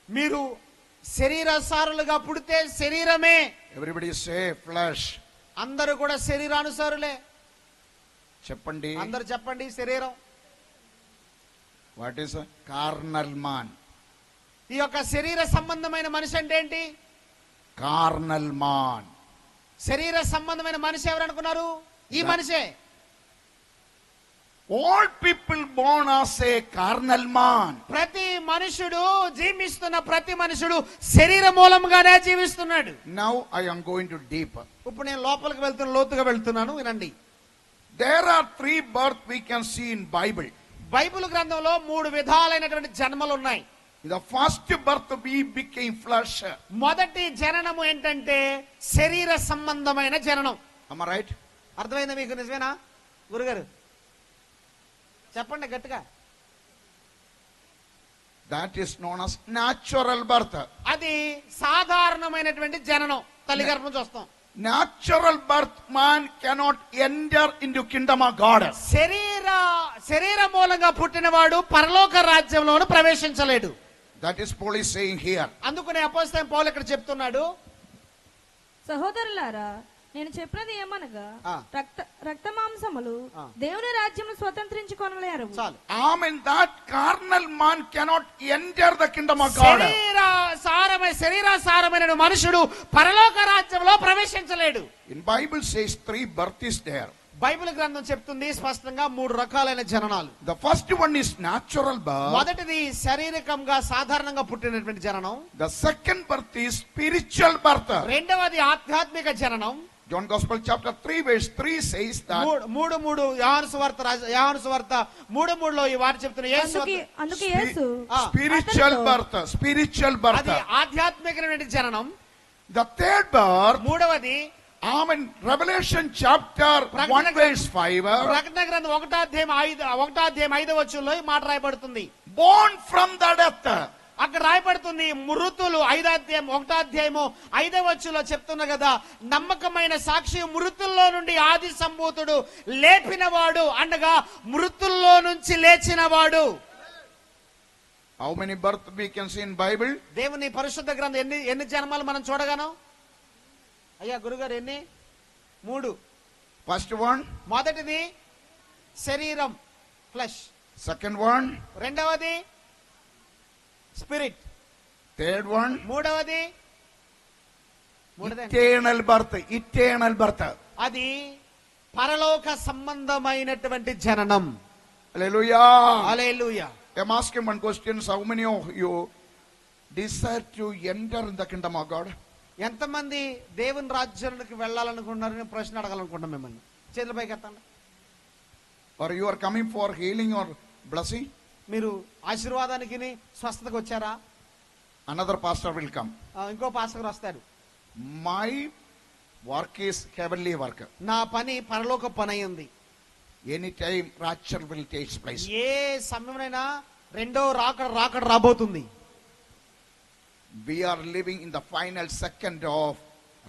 మీరు శరీరానుసారులుగా పుడితే శరీరమే. Everybody say flesh. అందరూ కూడా శరీరానుసారులే. చెప్పండి. అందరూ చెప్పండి శరీరం. What is a carnal man? ఈ యొక్క శరీర సంబంధమైన మనిషి అంటే ఏంటి? Carnal man. శరీర సంబంధమైన మనిషి ఎవరు అనుకున్నారు? ఈ మనిషే. All people born as a carnal man. ప్రతి మనుషుడు జీవిస్తున్న ప్రతి మనుషుడు శరీర మూలంగానే జీవిస్తున్నాడు. Now I am going to deep. ఇప్పుడు నేను లోపలికి వెళ్తున్నా, లోతుగా వెళ్తున్నాను, వినండి. There are 3 births we can see in Bible. Bible గ్రంథంలో 3 విధాలైనటువంటి జన్మలు ఉన్నాయి. The first birth we became flesh. మొదటి జననము ఏంటంటే శరీర సంబంధమైన జననం. Am I right? అర్థమైందా మీకు? నిజమేనా గురుగారు? చెప్పండి గట్టిగా. That is known as natural birth. అది సాధారణమైనటువంటి జననం, తల్లి గర్భం నుంచి వస్తాం. Natural birth man cannot enter into kingdom of God. శరీర మూలంగా పుట్టినవాడు పరలోక రాజ్యంలోను ప్రవేశించలేడు. That is Paul is saying here. అందుకనే అపోస్తలుడైన పౌలు ఇక్కడ చెప్తున్నాడు, సహోదరులారా నేను చెప్పినది ఏమనగా ఆ. రక్త మాంసములు ఆ. దేవుని రాజ్యం స్వతంత్రించుకొనలేరు. చాలు. Amen. That carnal man cannot enter the kingdom of God. శరీరాసారమైన మనుషుడు పరలోక రాజ్యంలో ప్రవేశించలేడు. In Bible says 3 birth is there. Bible గ్రంథం చెప్తుంది స్పష్టంగా 3 రకాలైన జననాలు. The first one is natural birth. మొదటిది శారీరకంగా సాధారణంగా పుట్టినటువంటి జననం. The second birth is spiritual birth. రెండవది ఆధ్యాత్మిక జననం. John Gospel chapter 3 verse 3 says that యోహాను సువార్త 3:3లో ఈ వారు చెప్తున్న యేసు అందుకే యేసు spiritual birth. అది ఆధ్యాత్మికమైన జననం. The third birth, మూడవది Amen. Revelation chapter 1 verse 5. ప్రకటన గ్రంథం 1వ అధ్యాయం 5వ వచనంలో ఈ మాట రాయబడుతుంది. Born from the death. అక్కడ రాయబడుతుంది మృతులు 1వ అధ్యాయము 5వ వచనంలో చెప్తున్నా కదా, నమ్మకమైన సాక్షి మృతుల్లో నుండి ఆది సంభూతుడు లేపినవాడు అనగా మృతుల్లో నుంచి లేచినవాడు. How many birth we can see in Bible? దేవుని పరిశుద్ధ గ్రంథం ఎన్ని జన్మలు మనం చూడగాను? అయ్యా గురుగారు ఎన్ని? 3. First one. మొదటిది శరీరం, ఫ్లెష్. Second one. రెండవది స్పిరిట్. Third one. మూడవది eternal birth. అది పరలోక సంబంధమైనటువంటి జననం. Hallelujah. Hallelujah. I'm asking one question. How many of you desire to enter in the kingdom of God? ఎంతమంది దేవుని రాజ్యానికి వెళ్ళాలనుకుంటున్నారని ప్రశ్న అడగాలనుకుంటున్నాం మిమ్మల్ని. చేతుల పైకి ఎత్తండి. Or you are coming for healing or blessing? మీరు ఆశీర్వాదానికి స్వస్థతకు వచ్చారా? Another pastor will come. ఇంకో పాస్టర్ వస్తాడు. My work is heavenly work. నా పని పరలోక పని అయింది. Anytime rapture will take place. ఏ సమయమైనా రెండో రాకడ రాబోతుంది. We are living in the final second of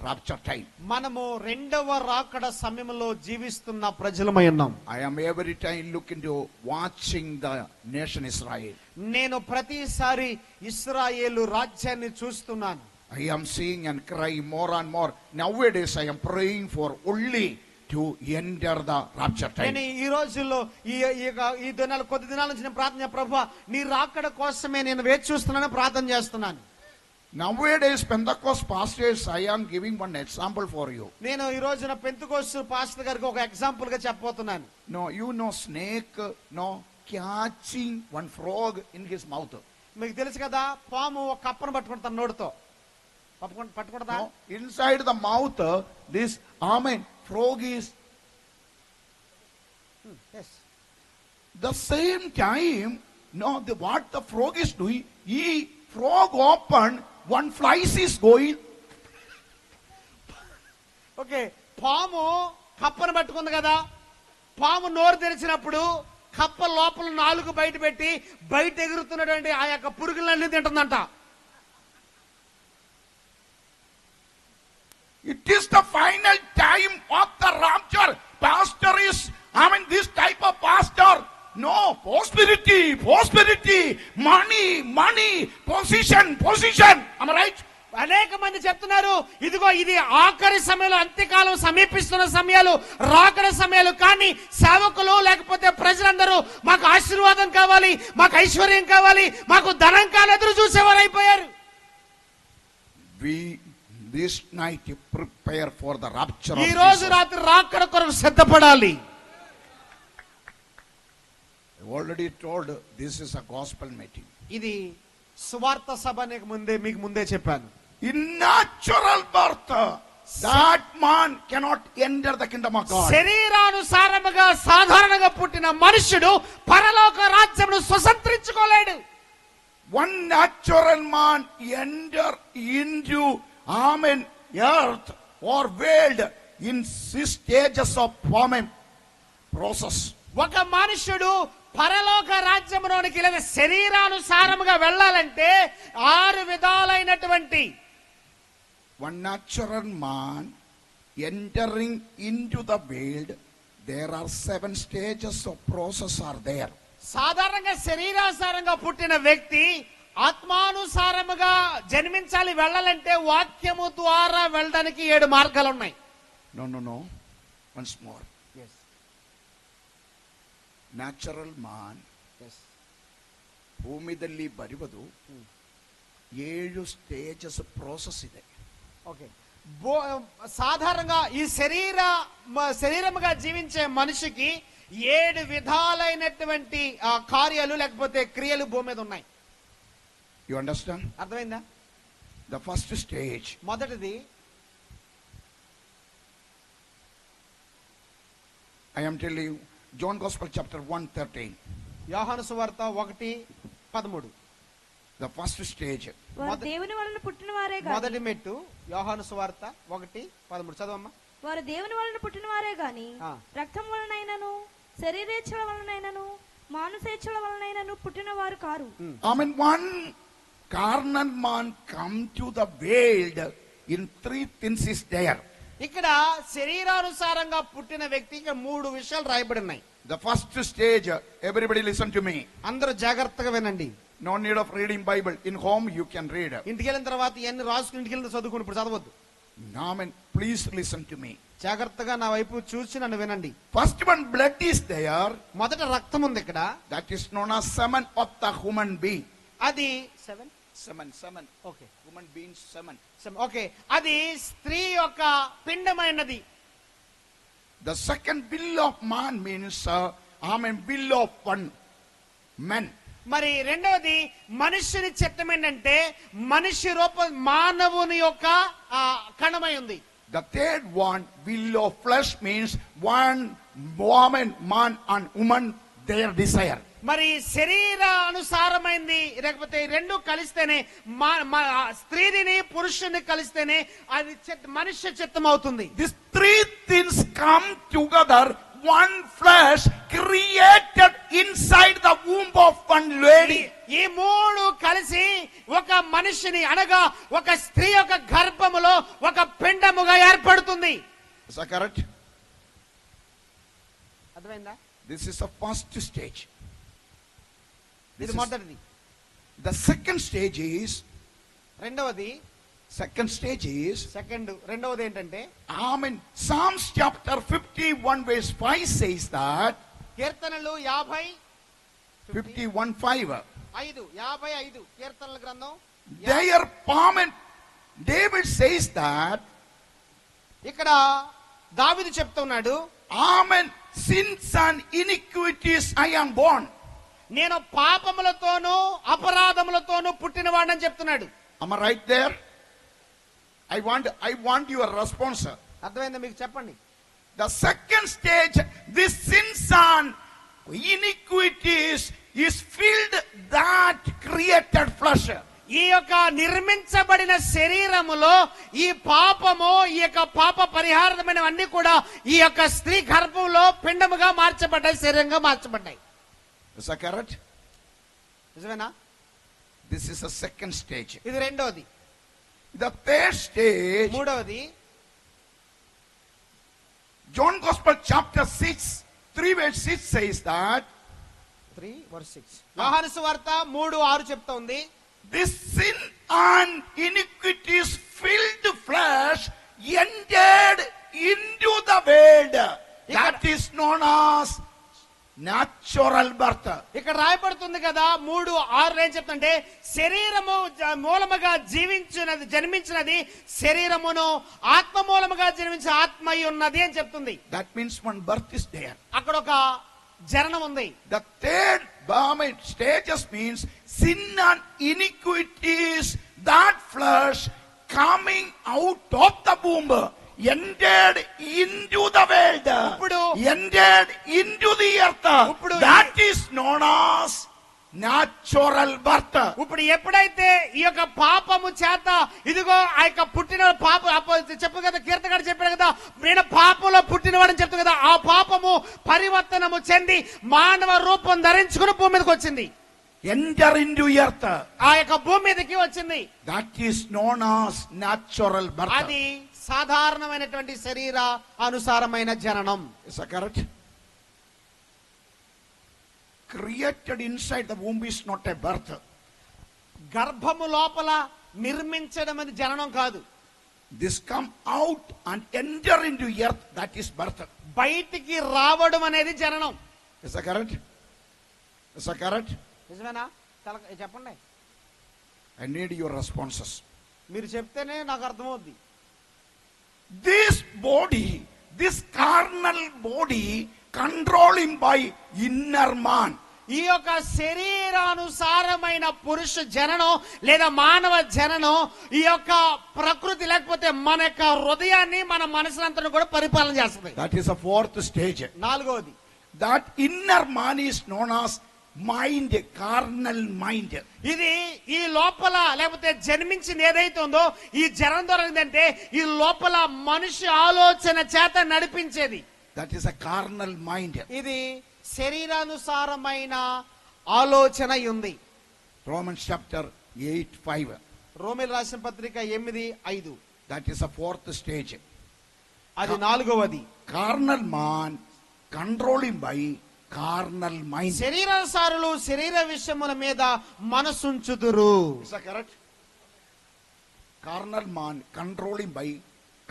rapture time. మనము రెండవ రాకడ సమయంలో జీవిస్తున్న ప్రజలమై ఉన్నాం. I am every time looking to watching the nation Israel. నేను ప్రతిసారి ఇశ్రాయేలు రాజ్యాన్ని చూస్తున్నాను. I am seeing and crying more and more. Nowadays I am praying for only to enter the rapture time. నేను ఈ రోజుల్లో ఈ దినాలు కొద్ది దినాల నుంచి నేను ప్రార్థన, ప్రభువా నీ రాకడ కోసమే నేను వేచి చూస్తున్నాను, ప్రార్థన చేస్తున్నాను. Nowadays Pentecost pastors, I am giving one example for you. నేను ఈ రోజున పెంతెకోస్తు పాస్టర్ గారికి ఒక ఎగ్జాంపుల్ గా చెప్పబోతున్నాను. No, you know snake, no, catching one frog in his mouth. మీకు తెలుసు కదా, పాము ఒక కప్పను పట్టుకుంటా నోటితో పట్టుకుంటా. No, inside the mouth, this amen frog is. Yes. The same time, no, what the frog is doing, frog open, one flies is going. Okay, పాము కప్పను పట్టుకుంది కదా, పాము నోరు తెరిచినప్పుడు కప్ప లోపల నాలుగు బయట పెట్టి బయట ఎగురుతున్నటువంటి ఆ యొక్క పురుగులన్నీ తింటుందంట. It is the final time of the rapture. Pastor is, this type of pastor. No, prosperity, money, position. Am I right? అనేక మంది చెప్తున్నారు, ఇదిగో ఇది ఆఖరి సమయంలో, అంత్యకాలం సమీపిస్తున్న సమయాలు, రాకడ సమయాలు. కానీ సేవకులు లేకపోతే ప్రజలందరూ మాకు ఆశీర్వాదం కావాలి, మాకు ఐశ్వర్యం కావాలి, మాకు ధనం కావాలి ఎదురు చూసేవారు అయిపోయారు. This night prepare for the rapture of ఈ రోజు రాత్రి రాకడ కొరకు సిద్ధపడాలి. I already told this is a gospel meeting. ఇది సువార్త సభ మీకు ముందే చెప్పాను. In natural birth, that man cannot enter the kingdom of God. శరీరానుసారముగా సాధారణంగా పుట్టిన మనుషుడు పరలోక రాజ్యమును స్వతంత్రించుకోలేడు. One natural man enter into earth or world in 6 stages of forming process. ఒక మనుషుడు పరలోక రాజ్యములోనికి లేదా శరీరానుసారముగా వెళ్ళాలంటే 6 విధాలైనటువంటి one natural man entering into the world, there are 7 stages of process are there. సాధారణంగా శరీరానుసారంగా పుట్టిన వ్యక్తి ఆత్మానుసారముగా జన్మించాలి, వెళ్ళాలంటే వాక్యము ద్వారా వెళ్ళడానికి 7 మార్గాలు ఉన్నాయి. No. Once more. ನ್ಯಾಚುರಲ್ ಮಾನ್ ಭೂಮಿದಲ್ಲಿ ಬರುವುದು 7 ಸ್ಟೇಜಸ್ ಪ್ರೋಸೆಸ್ ಇದೆ. ఓకే, సాధారణంగా ఈ శరీరముగా జీవించే మనిషికి 7 విధాలైనటువంటి కార్యాలు లేకపోతే క్రియలు భూమి మీద ఉన్నాయి. You understand? అర్థమైందా? ద ఫస్ట్ స్టేజ్, మొదటిది I am telling you, John Gospel chapter 1:13. యోహాను సువార్త 1:13. The first stage. వారు దేవుని వలన పుట్టిన వారే గాని, మొదటి మెట్టు యోహాను సువార్త 1:13. చదవమ్మా. వారు దేవుని వలన పుట్టిన వారే గాని రక్తం వలనైనను శరీరేచ్ఛల వలనైనను మానుసేచ్ఛల వలనైనను పుట్టిన వారు car. I mean, one carnal man come to the world in 3 things is there. ఇక్కడ శరీరానుసారంగా పుట్టిన వ్యక్తికి 3 విషయాలు రాయబడి ఉన్నాయి. The first stage, everybody listen to me. అందరూ జాగ్రత్తగా వినండి. No need of reading Bible. In home you can read. ఇంటికి వెళ్ళిన తర్వాత ఇవన్నీ రాసుకుని ఇంటికి వెళ్ళిన చదువుకుని ఇప్పుడు చదవద్దు. Amen. Please listen to me. జాగ్రత్తగా నా వైపు చూసి నన్ను వినండి. First one, blood is there. మొదట రక్తం ఉంది ఇక్కడ. That is known as semen of the human being. అది Semen. Okay, Human beings semen. Okay, అది స్త్రీ యొక్క పిండమైనది. The second will of man means, will of one man. మరి రెండవది మనుష్యుని చిత్తం ఏంటంటే మనిషి రూపం మానవుని యొక్క కణమై ఉంది. The third one, will of flesh, means one woman, man and woman, their desire. మరి శరీర అనుసారమైంది లేకపోతే రెండు కలిస్తేనే స్త్రీని పురుషుని కలిస్తేనే అది మనుష్య చిత్తం అవుతుంది. These 3 things come together, one flesh created inside the womb of one lady. ఈ 3 కలిసి ఒక మనిషిని అనగా ఒక స్త్రీ యొక్క గర్భములో ఒక పిండముగా ఏర్పడుతుంది. Is that correct? అర్థమైందా? This is the first stage. ఇది మొదటిది. The second stage is, రెండవది రెండవది ఏంటంటే Psalms chapter 51 verse 5 says that, కీర్తనలు 55 కీర్తనల గ్రంథం their palm, David says that, ఇక్కడ దావీదు చెప్తున్నాడు, sins and iniquities I am born. నేను పాపములతోనూ అపరాధములతోనూ పుట్టినవాడని చెప్తున్నాడు. Am I right there? I want your response. అర్థమైందా మీకు? చెప్పండి. The second stage, this sins and iniquities is filled that created flesh. ఈ యొక్క నిర్మించబడిన శరీరములో ఈ పాపము ఈ యొక్క పాప పరిహారమైనవన్నీ కూడా ఈ యొక్క స్త్రీ గర్భంలో పిండముగా మార్చబడ్డాయి, శరీరంగా మార్చబడ్డాయి. Is that correct? నిజమేనా? This is the second stage. ఇది రెండోది. The third stage, మూడవది John Gospel chapter 6, 3 verse 6 says that, 3:6 యోహాను సువార్త 3:6 చెప్తా ఉంది, this sin and iniquities filled flesh entered into the world. That is known as natural birth. ఇక్కడ రాయబడుతుంది కదా 3:6 ఏం చెప్తుంటే శరీరము మూలముగా జన్మించినది శరీరమును ఆత్మ మూలముగా జన్మించిన ఆత్మ అయి ఉన్నది అని చెప్తుంది. That means one birth is there. అక్కడ ఒక జననం ఉంది. The third stages means sin and iniquities, that flesh coming out of the womb, entered into the world, entered into the earth. That is known as natural birth. ఇప్పుడు ఎప్పుడైతే ఈ యొక్క పాపము చేత ఇదిగో ఆ యొక్క పుట్టిన పాప చెప్పు కదా, కీర్తగాడు చెప్పాడు కదా, నేను పాపంలో పుట్టినవాడని చెప్తాను కదా, ఆ పాపము పరివర్తనము చెంది మానవ రూపం ధరించుకుని భూమి మీదకి వచ్చింది. Enter into earth. ఆ యొక్క భూమి మీదకి వచ్చింది. That is known as natural birth. అది సాధారణమైనటువంటి శరీర అనుసారమైన జననం. Is that correct? Created inside the womb is not a birth. గర్భము లోపల నిర్మించడం అది జననం కాదు. This come out and enter into earth, that is birth. బయటికి రావడం అనేది జననం. Is that correct? Is that correct? నిజమేనా? చెప్పండి. I need your responses. మీరు చెప్తేనే నాకు అర్థమవుద్ది. This body, this carnal body, controlling by inner man. ఈ యొక్క శరీరానుసారమైన పురుష జననం లేదా మానవ జననం ఈ యొక్క ప్రకృతి లేకపోతే మన యొక్క హృదయాన్ని మన మనసునంతను కూడా పరిపాలన చేస్తుంది. That is a fourth stage. నాలుగోది, That inner man is known as mind, carnal mind. ఇది ఈ లోపల లేకపోతే జన్మించింది ఏదైతే ఉందో ఈ జనం ద్వారా ఏంటంటే ఈ లోపల మనిషి ఆలోచన చేత నడిపించేది. That is a carnal mind. ఇది శరీరానుసారమైన ఆలోచన ఉంది. Romans chapter 8:5. రోమీయులకు రాసిన పత్రిక 8:5. That is a fourth stage. అది నాలుగవది. Carnal man controlling by carnal mind. శరీరానుసారులు శరీర విషయముల మీద మనసుంచుదురు. Is that correct? Carnal man controlling by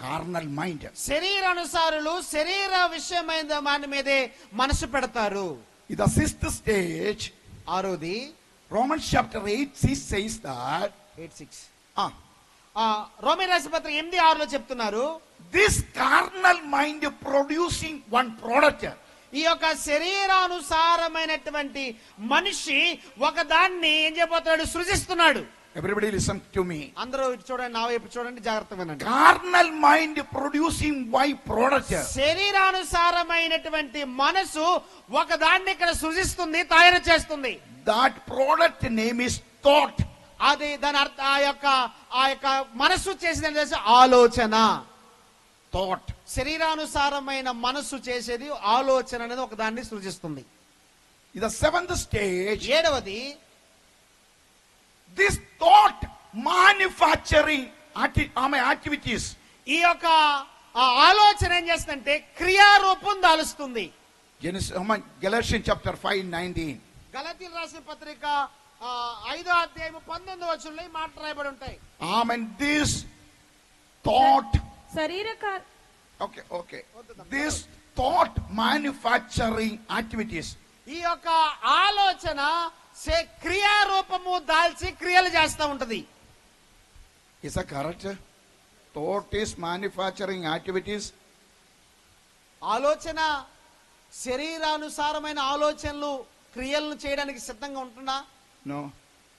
carnal mind. శరీరానుసారులు శరీర విషయమైన దాని మీదే మనసు పెడతారు. In the sixth stage, ఆరోది Romans chapter 8 says that 8:6. ah, రోమీయులకు రాసిన పత్రిక 8:6 చెప్తున్నారు, this carnal mind producing one product. ఈ యొక్క శరీరానుసారమైనటువంటి మనిషి ఒక దాన్ని ఏం చేయబోతున్నాడు, సృజిస్తున్నాడు. Everybody listen to me. అందరూ ఇటు చూడండి, నా వైపు చూడండి, జాగ్రత్తగా వినండి. Carnal mind producing by product. శరీరానుసారమైనటువంటి మనసు ఒక దాన్ని ఇక్కడ సృజిస్తుంది, తయారు చేస్తుంది. That product name is thought. అది దాని అర్థం ఆ యొక్క మనసు చేసేది ఆలోచన. Thought. శరీరానుసారమైన మనసు చేసేది ఆలోచన అనేది ఒక దాన్ని సృజిస్తుంది. In the seventh stage, ఏడవది, this thought manufacturing activities. ఈ యొక్క ఆలోచన ఏం చేస్తుందంటే క్రియారూపం దాలుస్తుంది. Galatians chapter 5:19. గలతీయులకు రాసిన పత్రిక 5వ అధ్యాయం 19వ వచనంలో ఈ మాట రాయబడి ఉంటాయి. This thought. Okay. This thought manufacturing activities. ఈ యొక్క ఆలోచన క్రియారూపము దాల్చి క్రియలు చేస్తూ ఉంటది. Is that correct? Thought is manufacturing activities. ఆలోచన శరీరానుసారమైన ఆలోచనలు క్రియలను చేయడానికి సిద్ధంగా ఉంటున్నా? No.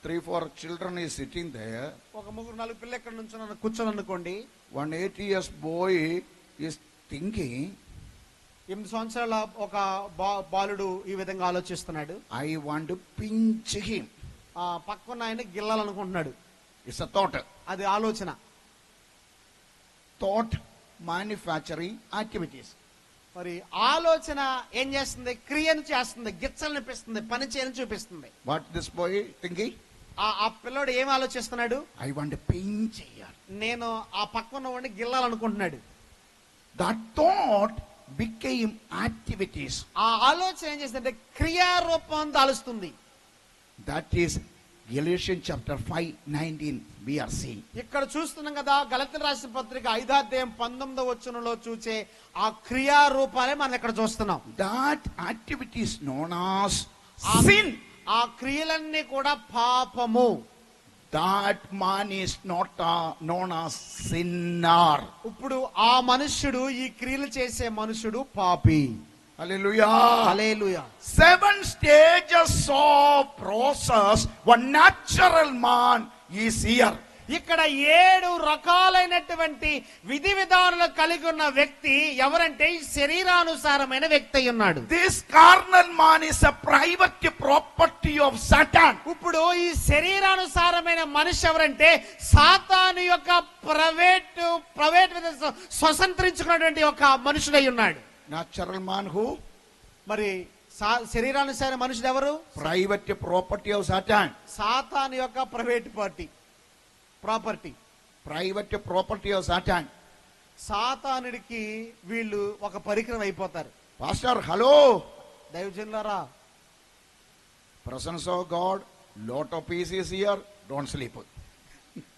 3-4 children is sitting there. ఒక 3-4 పిల్లలు ఎక్కడ నుంచి కూర్చొని అనుకోండి. 1 8 years boy is thinking. 8 సంవత్సరాల ఒక బాలుడు ఈ విధంగా ఆలోచిస్తున్నాడు. I want to pinch him. పక్కన ఆయన గిల్లాలనుకుంటున్నాడు. It's a thought. అది ఆలోచన. Thought manufacturing activities. మరి ఆలోచన ఏం చేస్తుంది? క్రియను చేస్తుంది, గిచ్చలనిపిస్తుంది, పని చేయని చూపిస్తుంది. What this boy thinking? ఆ పిల్లోడు ఏం ఆలోచిస్తున్నాడు? I want to pinch here. నేను ఆ పక్కన వాడిని గిల్లాలనుకుంటున్నాడు. That thought became activities. ఆ ఆలోచన ఏం చేస్తుందంటే క్రియారూపం దాలుస్తుంది. That is Galatians chapter 5:19 we are seeing. ఇక్కడ చూస్తున్నాం కదా, గలతీయులకు రాసిన పత్రిక 5వ అధ్యాయం 19వ వచనంలో చూచే ఆ క్రియారూపాలే మనం ఇక్కడ చూస్తున్నాం. That activity is known as sin. ఆ క్రియలన్నీ కూడా పాపము. That man is not known as sinner. ఇప్పుడు ఆ మనుష్యుడు, ఈ క్రియలు చేసే మనుషుడు పాపి. Hallelujah. Hallelujah. 7 stages of process. One natural man is here. ఇక్కడ 7 రకాలైనటువంటి విధి విధానాలు కలిగి ఉన్న వ్యక్తి ఎవరంటే ఈ శరీరానుసారమైన వ్యక్తి అయి ఉన్నాడు. This carnal man is a private property of Satan. ఇప్పుడు ఈ శరీరానుసారమైన మనిషి ఎవరంటే సాతాను యొక్క ప్రైవేట్ స్వతంత్రించుకున్నటువంటి ఒక మనుషుడై ఉన్నాడు. Natural man who? మరి శరీరానుసార మనుషుడు ఎవరు? Private property of Satan. సాతాను యొక్క private property. Private property of Satan. సాతానుడికి వీళ్ళు ఒక పరికరం అయిపోతారు. Pastor, hello. దైవజనులారా, Presence of God, lot of peace is here. Don't sleep.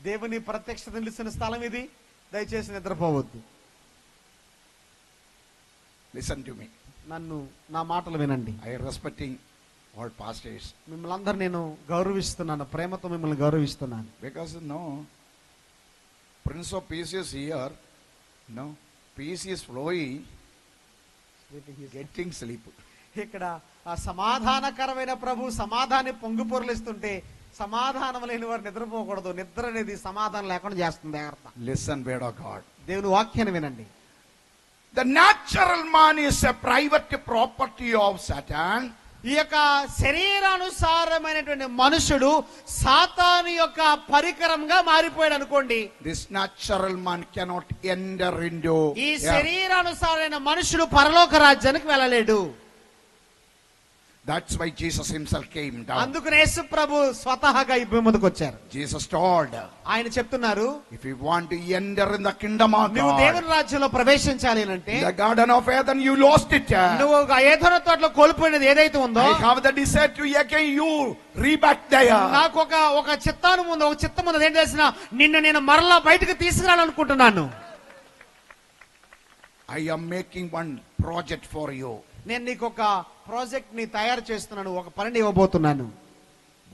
దేవుని ప్రత్యక్షత నిలిచిన స్థలం ఇది. దయచేసి నిద్రపోవద్దు. Listen to me. నా మాటలు వినండి. I am respecting all pastors. మిమ్మల్ని అందరు నేను గౌరవిస్తున్నాను, ప్రేమతో మిమ్మల్ని గౌరవిస్తున్నాను. Because no, Prince of Peace is here. No, peace is flowing. Getting sleep. ఇక్కడ ఆ సమాధానకరమైన ప్రభు సమాధాన్ని పొంగు పొరలిస్తుంటే సమాధానం లేని వారు నిద్రపోకూడదు. నిద్ర అనేది సమాధానం లేకుండా చేస్తుంది. జాగ్రత్త. Listen, word of God. దేవుని వాక్యాన్ని వినండి. The natural man is a private property of Satan. ఈ యొక్క శరీరానుసారమైనటువంటి మనుషుడు సాతాను యొక్క పరికరంగా మారిపోయాడు అనుకోండి. This natural man cannot enter into. ఈ శరీరానుసారమైన మనుషుడు పరలోక రాజ్యానికి వెళ్ళలేడు. That's why Jesus himself came down. అందుకనే యేసు ప్రభు స్వతహాగా ఈ భూమి మీదకి వచ్చారు. Jesus told, ఆయన చెప్తున్నారు, if you want to enter in the kingdom of నువ్వు God, దేవుని రాజ్యంలో ప్రవేశించాలి అంటే the garden of Eden you lost it. నువ్వు ఏదైనా తోటలో కోల్పోయినది ఏదైతే ఉందో, I have the desire to again you reback there. నాకు ఒక చిత్తాను ముందు, ఒక చిత్తం ముందు ఏం చేసినా నిన్ను నేను మరలా బయటకు తీసుకురావాలనుకుంటున్నాను. I am making one project for you. నేను నీకు ఒక ప్రాజెక్ట్ ని తయారు చేస్తున్నాను, ఒక పనిని ఇవ్వబోతున్నాను.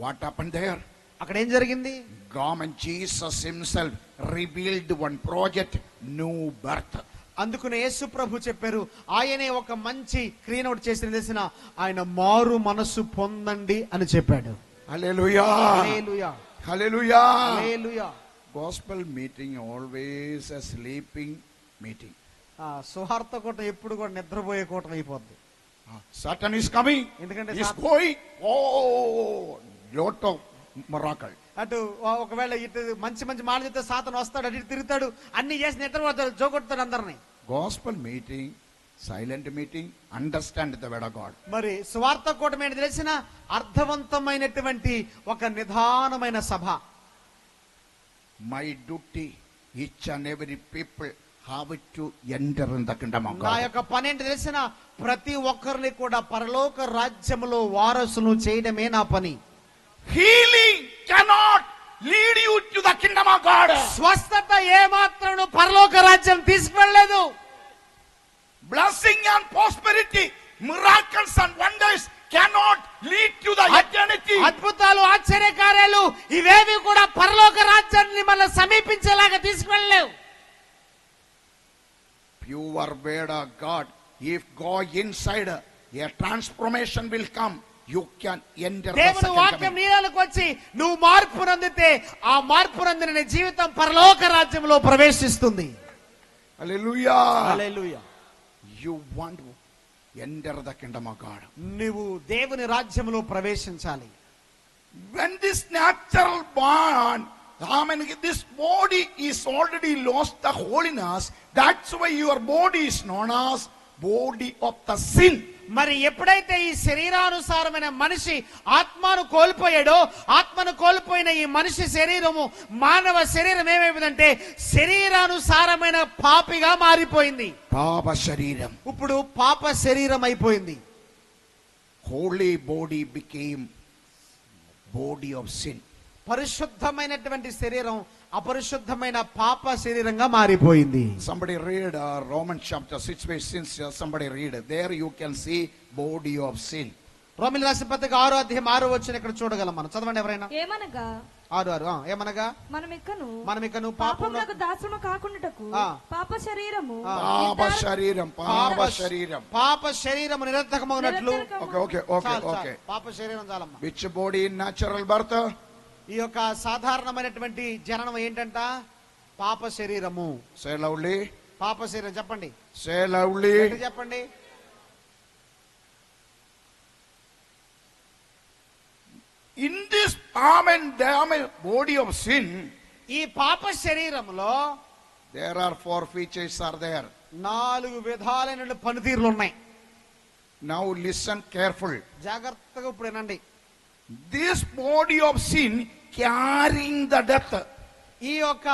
What happened there? అక్కడ ఏం జరిగింది? God and Jesus himself revealed one project, new birth. అందుకునే యేసు ప్రభు చెప్పారు, ఆయనే ఒక మంచి క్రియను ఒకటి చేసిన ఆయన మారు మనస్సు పొందండి అని చెప్పాడు. Hallelujah. Hallelujah. Hallelujah. Hallelujah. Gospel meeting always a sleeping meeting. సువార్త కూటం ఎప్పుడు కూడా నిద్రపోయే కూటం అయిపోద్ది. Satan is coming. ఎందుకంటే He is going. Oh, lot of miracle. అటు ఒకవేళ ఇటు మంచి మంచి మాట చెప్తే సాతాను వస్తాడు, అటు ఇటు తిరుగుతాడు, అన్ని చేసి నిద్రపోతాడు, జోగొడతాడు అందరినీ. Gospel meeting, silent meeting, understand the word of God. మరి సువార్త కూటం ఏంటి తెలిసిన అర్థవంతమైనటువంటి ఒక నిదానమైన సభ. My duty, each and every people have to enter in the kingdom of నా God. యొక్క పని ఏంటి తెలిసిన ప్రతి ఒక్కరిని కూడా పరలోక రాజ్యములో వారసును చేయడమే నా పని. Healing cannot lead you to the kingdom of God. స్వస్థత ఏ మాత్రం పరలోక రాజ్యం తీసుకువెళ్ళలేదు. Blessing and prosperity, miracles and wonders cannot lead to the eternity. అద్భుతాలు, ఆశ్చర్యకార్యాలు ఇవేవి కూడా పరలోక రాజ్యాన్ని మన సమీపించేలాగా తీసుకువెళ్ళలేవు. Pure word of God, if go inside, a transformation will come. You can enter the దేవుని second వాక్యం coming. నీలోకి వచ్చి నువ్వు మార్పు నందితే ఆ మార్పు నందిన నీ జీవితం పరలోక రాజ్యంలో ప్రవేశిస్తుంది. Hallelujah. Hallelujah. You want to enter the kingdom of God. నువ్వు దేవుని రాజ్యంలో ప్రవేశించాలి. When this natural born, I mean, this body is already lost the holiness. That's why your body is known as body of the sin. మరి ఎప్పుడైతే ఈ శరీరానుసారమైన మనిషి ఆత్మను కోల్పోయాడో, ఆత్మను కోల్పోయిన ఈ మనిషి శరీరము, మానవ శరీరం ఏమైందంటే శరీరానుసారమైన పాపిగా మారిపోయింది. Papa Shariram. ఇప్పుడు పాప శరీరం అయిపోయింది. Holy body became body of sin. పరిశుద్ధమైనటువంటి శరీరం అపరిశుద్ధమైన పాప శరీరంగా మారిపోయింది. Somebody read Romans chapter 6 verse 6. Somebody read. There you can see body of sin. రోమీయుల రాసిన పత్రిక 6వ అధ్యాయం 6వ వచనం ఇక్కడ చూడగలం మనం. చదవండి ఎవరైనా. ఏమనగా 6:6 ఏమనగా మనమిక్కను పాపమునకు దాసము కాకుండాటకు పాప శరీరము పాప శరీరము నిరర్థకమగునట్లు. Okay. పాప శరీరం చాలమ్మా. Which body in natural birth? ఈ యొక్క సాధారణమైనటువంటి జననం ఏంటంట? పాప శరీరము. Say loudly. పాప శరీరం చెప్పండి. Say loudly. చెప్పండి. In this body of sin, ఈ పాప శరీరంలో there are 4 features are there. 4 విధాలైన పనితీరులు ఉన్నాయి. Now listen careful. జాగ్రత్తగా ఇప్పుడు వినండి. This body of sin carrying the death. ఈ యొక్క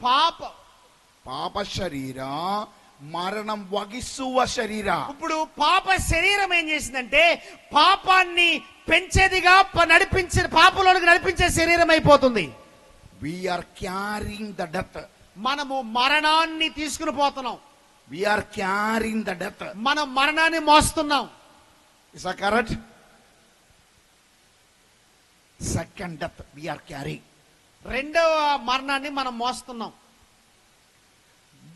పాప శరీర మరణం వగిసువ శరీర. ఇప్పుడు పాప శరీరం ఏం చేసిందంటే పాపాన్ని పెంచేదిగా పాపంలోనికి నడిపించే శరీరం అయిపోతుంది. We are carrying the death. మనము మరణాన్ని తీసుకుని పోతున్నాం. We are carrying the death. మనం మరణాన్ని మోస్తున్నాం. Is that correct? Second death we are carrying. రెండవ మరణాన్ని మనం మోస్తున్నాం.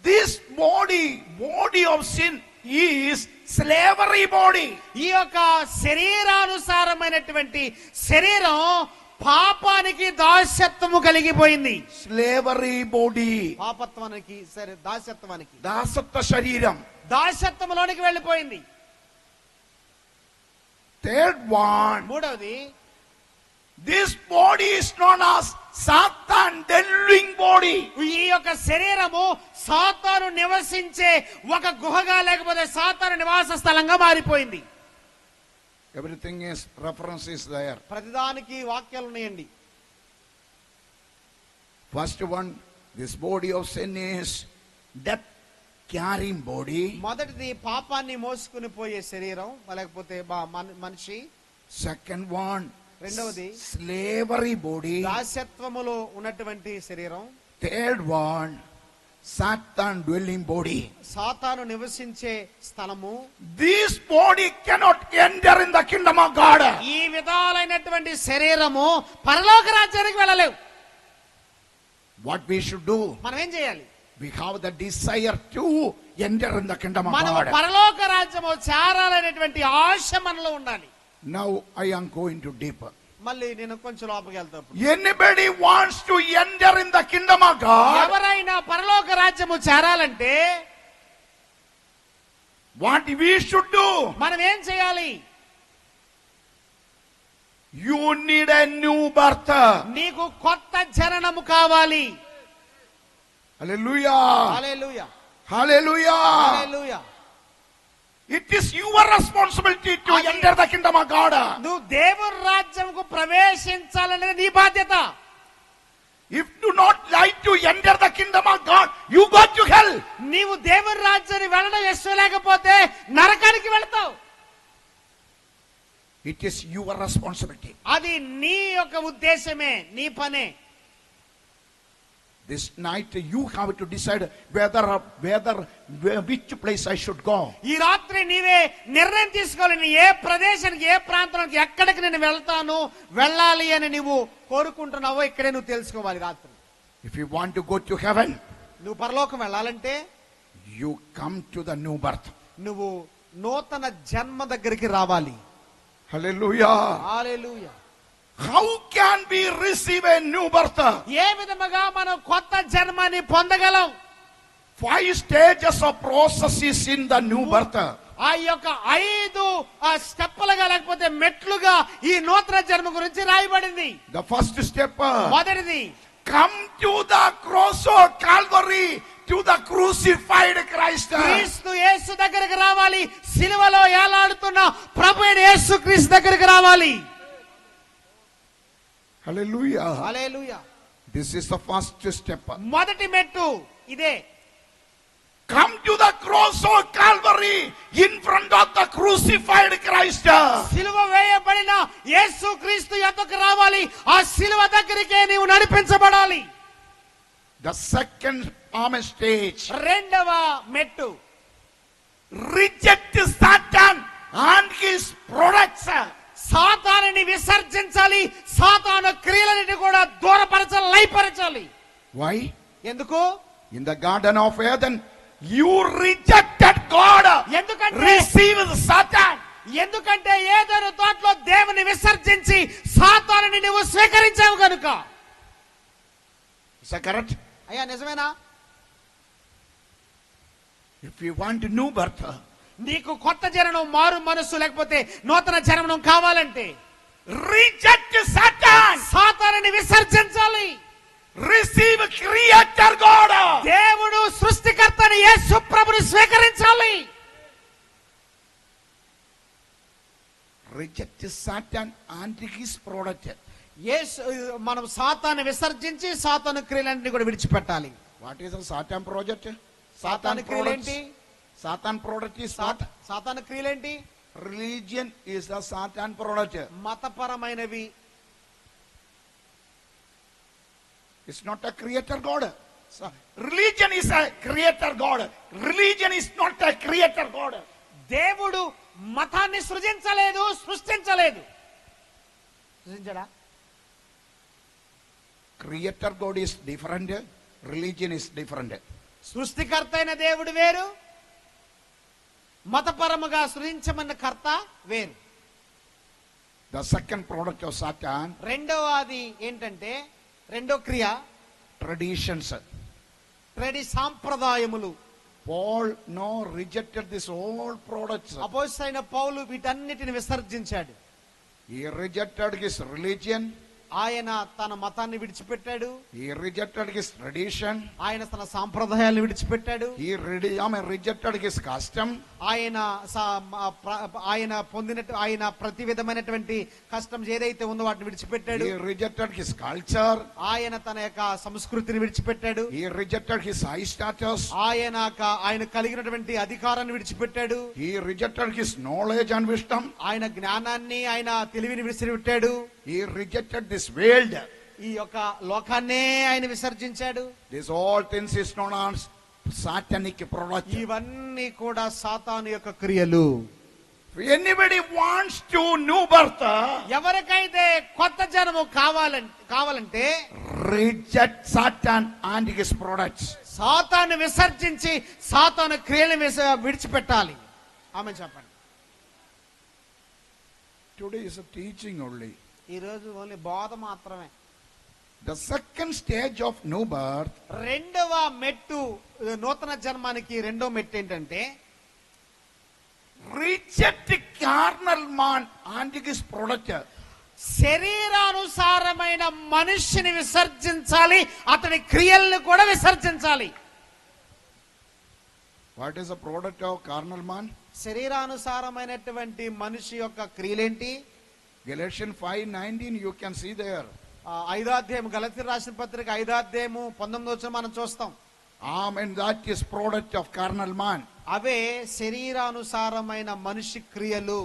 This body of sin is slavery body. ఈ యొక్క శరీరానుసారమైనటువంటి శరీరం పాపానికి దాస్యత్వము కలిగిపోయింది. Slavery body. పాపత్వానికి సరే దాస్యత్వానికి దాసత్వ శరీరం. దాస్యత్వంలోనికి వెళ్ళిపోయింది. Third one, మూడవది, this body is known as Satan dwelling body. ఈ యొక్క శరీరము సాతాను నివసించే ఒక గుహగా లేకపోతే సాతాను నివాస స్థలంగా మారిపోయింది. Everything is reference is there. ప్రతిదానికి వాక్యాలు ఉన్నాయండి. First one, this body of sin is death carrying body. మొదటిది పాపాన్ని మోసుకుని పోయే శరీరం లేకపోతే మనిషి. Second one, రెండవది slavery body. దాస్యత్వములో ఉన్నటువంటి శరీరం. Third one, Satan dwelling body. సాతాను నివసించే స్థలము. This body cannot enter in the kingdom of God. ఈ విధాలైనటువంటి శరీరము పరలోక రాజ్యానికి వెళ్ళలేవు. What we should do? మనం ఏం చేయాలి? We have the desire to enter in the kingdom of మనము God. పరలోక రాజ్యము చేరాలనేటువంటి ఆశ మనలో ఉండాలి. Now I am going to deeper. మళ్ళీ నేను కొంచెం లోపలికి వెళ్తా. Anybody wants to enter in the kingdom of God? ఎవరైనా పరలోక రాజ్యము చేరాలంటే What we should do? మనం ఏం చేయాలి? You need a new birth. నీకు కొత్త జననము కావాలి. Hallelujah. Hallelujah, Hallelujah. Hallelujah. It is your responsibility to enter the kingdom of God. నువ్వు దేవుని రాజ్యముకు ప్రవేశించాలనేది నీ బాధ్యత. If you not like to enter the kingdom of God, you go to hell. నీవు దేవుని రాజ్యాన్ని వెళ్ళడం ఇష్టం లేకపోతే నరకానికి వెళ్తావు. It is your responsibility. అది నీ యొక్క ఉద్దేశమే, నీ పనే. This night you have to decide which place I should go. ఈ రాత్రి నీవే నిర్ణయం తీసుకోవాలి. నీ ఏ ప్రదేశానికి, ఏ ప్రాంతానికి, ఎక్కడికి నేను వెళ్ళాలి అని నువ్వు కోరుకుంటున్నావో ఇక్కడే నువ్వు తెలుసుకోవాలి. రాత్రి If you want to go to heaven, నువ్వు పరలోకం వెళ్ళాలంటే you come to the new birth. నువ్వు నూతన జన్మ దగ్గరికి రావాలి. Hallelujah. Hallelujah. How can we receive a new birth? ఏ విధముగా మనం కొత్త జన్మని పొందగలం? 5 stages of process is in the new birth. ఆ యొక్క 5 స్టెప్పులుగా లేకపోతే మెట్లుగా ఈ నూతన జన్మ గురించి రాయబడింది. The first step, మొదటిది, come to the cross of Calvary, to the crucified Christ. క్రీస్తు యేసు దగ్గరికి రావాలి. సిలువలో ఏలాడుతున్న ప్రభు అయిన యేసు క్రీస్తు దగ్గరికి రావాలి. Hallelujah. Hallelujah. This is the first step. మొదటి మెట్టు ఇదే. Come to the cross of Calvary, in front of the crucified Christ. సిలువ వేయబడిన యేసు క్రీస్తు యొద్దకు రావాలి. ఆ సిలువ దగ్గరికే నీవు నడిపించబడాలి. The second stage, రెండవ మెట్టు, reject Satan and his products. సాతానుని విసర్జించాలి. సాతాను క్రియలని కూడా దూరపరచాలి, లయపరచాలి. Why? ఎందుకు? In the Garden of Eden, you rejected God, ఎందుకంటే received Satan. ఎందుకంటే ఏదైనా తోటలో దేవుని విసర్జించి సాతానుని నువ్వు స్వీకరించావు కనుక. Is that correct? అయ్యా నిజమేనా? If you want new birth, నీకు కొత్త జననం, మారు మనస్సు లేకపోతే నూతన జననం కావాలంటే reject Satan, సాతానుని విసర్జించాలి. receive Creator God. దేవుడు సృష్టికర్తని యేసు ప్రభుని స్వీకరించాలి. Reject Satan and his product. మనం సాతాను విసర్జించి సాతాను క్రియలన్నీ కూడా విడిచిపెట్టాలి. What is the Satan project? సాతాను క్రియలేంటి? Satan product is what? సాతాను క్రియలేంటి? Religion is the Satan product. మతపరమైనవి. It's not a creator God. So, religion is a creator God. Religion is not a creator God. దేవుడు మతాన్ని సృజించలేదు, సృష్టించలేదు. సృజించడా? Creator God is different. Religion is different. సృష్టికర్త అయిన దేవుడు వేరు, మతపరముగా సృజించమన్న కర్త వేరు. The second product of Satan, రెండవది ఏంటంటే, రెండో క్రియ traditions. సాంప్రదాయములు. Paul rejected this all products. అపోస్తలుడైన పౌలు వీటన్నిటిని విసర్జించాడు. He rejected his religion. ఆయన తన మతాన్ని విడిచిపెట్టాడు. He rejected his tradition. ఆయన తన సాంప్రదాయాలను విడిచిపెట్టాడు. He rejected his custom. ఆయన పొందినట్టు ఆయన ప్రతి విధమైనటువంటి కష్టం ఏదైతే ఉందో వాటిని విడిచిపెట్టాడు. He rejected his culture. ఆయన తన యొక్క సంస్కృతిని విడిచిపెట్టాడు. He rejected his high status. ఆయన కలిగినటువంటి అధికారాన్ని విడిచిపెట్టాడు. He rejected his knowledge and wisdom. ఆయన జ్ఞానాన్ని, ఆయన తెలివిని విసిరిపెట్టాడు. He rejected this world. ఈ యొక్క లోకాన్నే ఆయన విసర్జించాడు. This all things is known as satanic product. ఇవన్నీ కూడా సాతాను యొక్క క్రియలు. If anybody wants to new birth, ఎవరికైతే కొత్త జన్మ కావాలంటే reject Satan and his products. సాతాను విసర్జించి సాతాను క్రియలను విడిచిపెట్టాలి. ఆమె చెప్పండి. Today is a teaching only. ఈ రోజు ఓన్లీ బోధ మాత్రమే. The second stage of new birth, రెండవ మెట్టు నూతన జన్మానికి రెండో మెట్టు ఏంటంటే, reject carnal man and his product. శరీరానుసారమైన మనిషిని విసర్జించాలి, అతని క్రియలను కూడా విసర్జించాలి. What is the product of carnal man? శరీరానుసారమైనటువంటి మనిషి యొక్క క్రియలేంటి? Galatians 5:19 you can see there. 5వ అధ్యాయం, గలతీయులకు రాసిన పత్రిక 5వ అధ్యాయము 19వ వచనం మనం చూస్తాం. Amen. That is product of carnal man. అవే శరీరానుసారమైన మనిషి క్రియలు.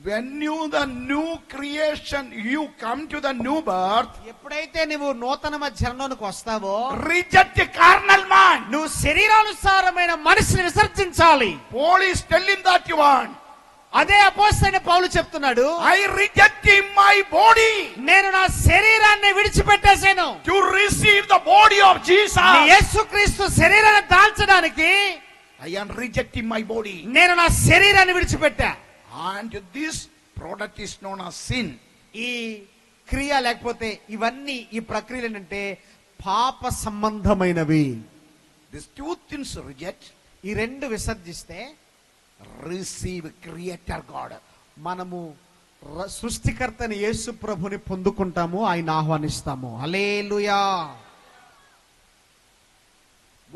When you the new creation, you come to the new birth. ఎప్పుడైతే నువ్వు నూతన జన్మలోకి వస్తావో, Reject the carnal man. నువ్వు శరీరానుసారమైన మనిషిని విసర్జించాలి. Paul is telling that you want. అదే అపోస్తలుడైన పౌలు చెప్తున్నాడు, I reject in my body నేను నా శరీరాన్ని విడిచిపెట్టేశాను. to receive the body of Jesus. యేసుక్రీస్తు శరీరాన్ని దాల్చడానికి I am rejecting my body. నేను నా శరీరాన్ని విడిచిపెట్టా. And this product is known as sin. ఈ క్రియ లేకపోతే ఇవన్నీ ఈ ప్రక్రియలు ఏంటంటే పాప సంబంధమైనవి. These two things reject, ఈ రెండు విసర్జిస్తే receive creator God. మనము సృష్టికర్తని యేసు ప్రభుని పొందుకుంటాము, ఆయన ఆహ్వానిస్తాము. హల్లెలూయా.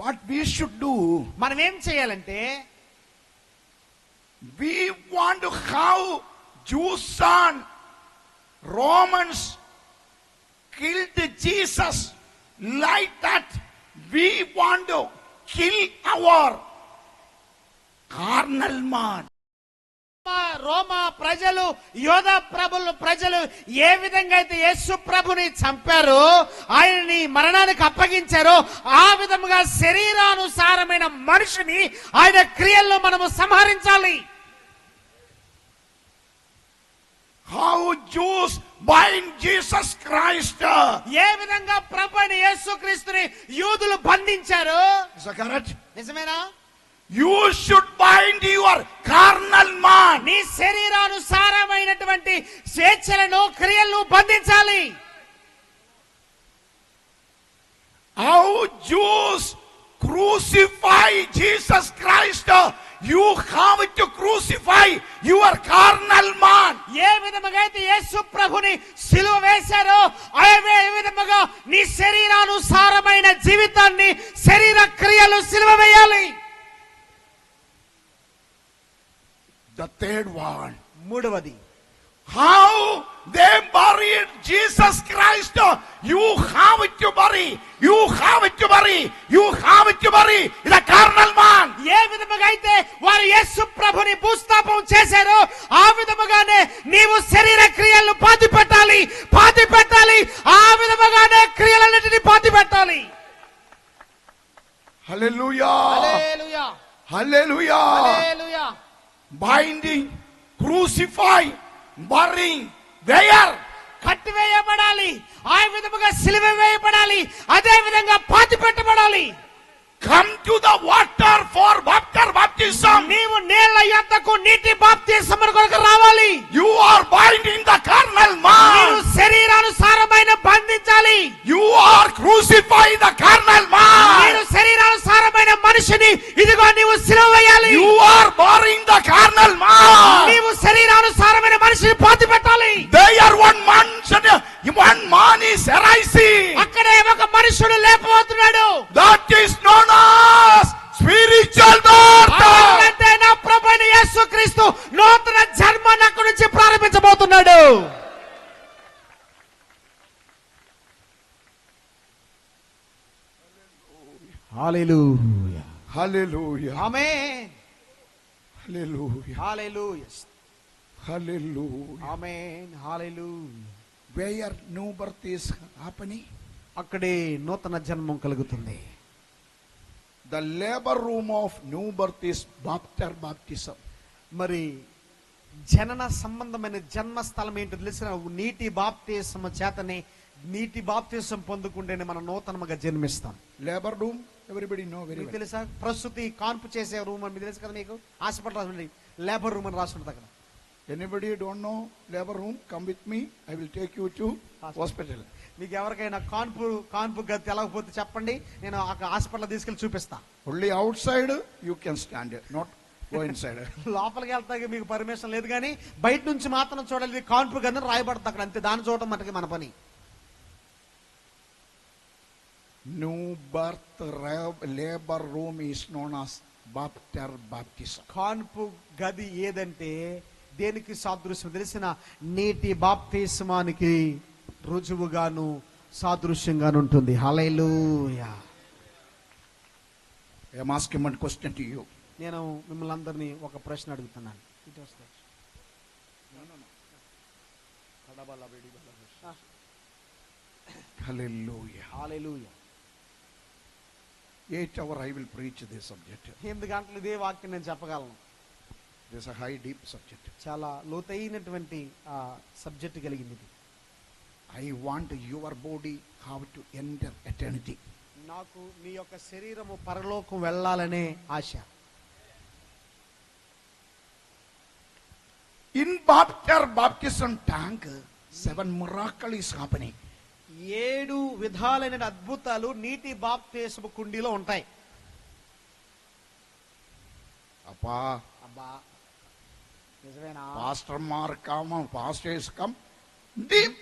What we should do, మనం ఏం చేయాలంటే, we want to have Jews and Romans killed Jesus like that. We want to kill our carnal man. రోమా ప్రజలు, యోధ ప్రజలు ఏ విధంగా అయితే యేసు ప్రభుని చంపారో, ఆయనని మరణానికి అప్పగించారో, ఆ విధముగా శరీరానుసారమైన మనిషిని ఆయన క్రియల్లో మనము సంహరించాలి. How Jews bind Jesus Christ. ఏ విధంగా ప్రభుని యేసుక్రీస్తుని యూదులు బంధించారు. Is that correct? నిజమేనా? You should bind your carnal man. నీ శరీరానుసారమైనటువంటి స్వేచ్ఛలను, క్రియలను బంధించాలి. How Jews crucify Jesus Christ, you have to crucify your carnal man. ఏ విధముగా అయితే యేసు ప్రభుని సిలువ వేశారో, అవే విధముగా నీ శరీరానుసారమైన జీవితాన్ని, శరీర క్రియలు సిలువ వేయాలి. The third one, మూడవది, how they buried Jesus Christ, you have to bury, you have to bury, you have to bury the carnal man. ఏ విధముగా అయితే వారు యేసు ప్రభుని భూస్థాపం చేశారో, ఆ విధముగానే నీవు శరీర క్రియలను పాతి పెట్టాలి. ఆ విధముగానే క్రియలన్నిటిని పాతి పెట్టాలి. Hallelujah. Hallelujah Hallelujah. Hallelujah. Binding, crucify, burying, where? కట్టివేయబడాలి, ఆ విధముగా సిలువ వేయబడాలి, అదే విధంగా పాతి పెట్టబడాలి. Come to the water for water baptism. నీవు నీళ్ల యొద్దకు నీటి బాప్తిస్మము కొరకు రావాలి. You are binding the carnal నీవు man. శరీరానుసారమైన బంధించాలి. You are crucifying the carnal నీవు man. శరీరానుసారమైన మనిషిని ఇదిగో నీవు సిలువ వేయాలి. You are burying the carnal man. నీవు శరీరానుసారమైన మనిషిని పాతి పెట్టాలి. There one man is arising. అక్కడే ఒక మనుషుడు లేపబోతున్నాడు. That is known as spiritual birth. అంటే నా ప్రభువైన యేసుక్రీస్తు నూతన జన్మను అక్కడి నుంచి ప్రారంభించబోతున్నాడు. హల్లెలూయా Hallelujah. Amen Hallelujah. Hallelujah Hallelujah. Amen hallelujah. Where new birth is happening? అక్కడే నూతన జన్మం కలుగుతుంది. The labor room of new birth is baptism. మరి జనన సంబంధమైన జన్మ స్థలం ఏంటో తెలిసిన నీటి బాప్తిస్మ చేతనే నీటి బాప్తిస్మ పొందుకుంటేనే మనం నూతనముగా జన్మిస్తాం. Labor room, everybody know very మీకు well. తెలుసా ప్రస్తుతి కాన్పు చేసే రూమ్ అని మీకు తెలుసు కదా. మీకు హాస్పిటల్ రాసుంది లేబర్ రూమ్ అని రాసుంటుంది అక్కడ. Anybody don't know labor room? Come with me. I will take you to hospital. మీకు ఎవరికైనా కాన్పు గది తెలవకపోతే చెప్పండి, నేను అక్కడ హాస్పిటల్ తీసుకెళ్లి చూపిస్తా. Only outside you can stand, not go inside. లోపలికి వెళ్తాకి మీకు పర్మిషన్ లేదు, కానీ బయట నుంచి మాత్రం చూడాలి. కాన్పు గది రాయబడుతుంది అక్కడ, అంతే. దాన్ని చూడటం మనకి మన పని. New birth labor room is known as baptism. కాన్పు గది ఏదంటే దేనికి సాదృశ్యం తెలిసిన నీటి బాప్తిస్మానికి రుజువుగాను సాదృశ్యంగాను ఉంటుంది. హల్లెలూయా. I am asking one question to you. నేను మిమ్మల్ని అందరినీ ఒక ప్రశ్న అడుగుతున్నాను. Hallelujah. Hallelujah. 8 hours I will preach this subject. 8 గంటలు ఇదే వాక్యం నేను చెప్పగలను. This is a high deep subject. చాలా లోతైనటువంటి సబ్జెక్ట్ కలిగింది ఇది. I want your body how to enter eternity. నాకు నీ యొక్క శరీరము పరలోకం వెళ్ళాలనే ఆశ. In baptism tank, 7 miracles is happening. 7 విధాలైన అద్భుతాలు నీటి బాప్తిస్మ కుండీలో ఉంటాయి. Appa, అబ్బా నిజమేనా? Pastor Mark come, pastors come. Deep.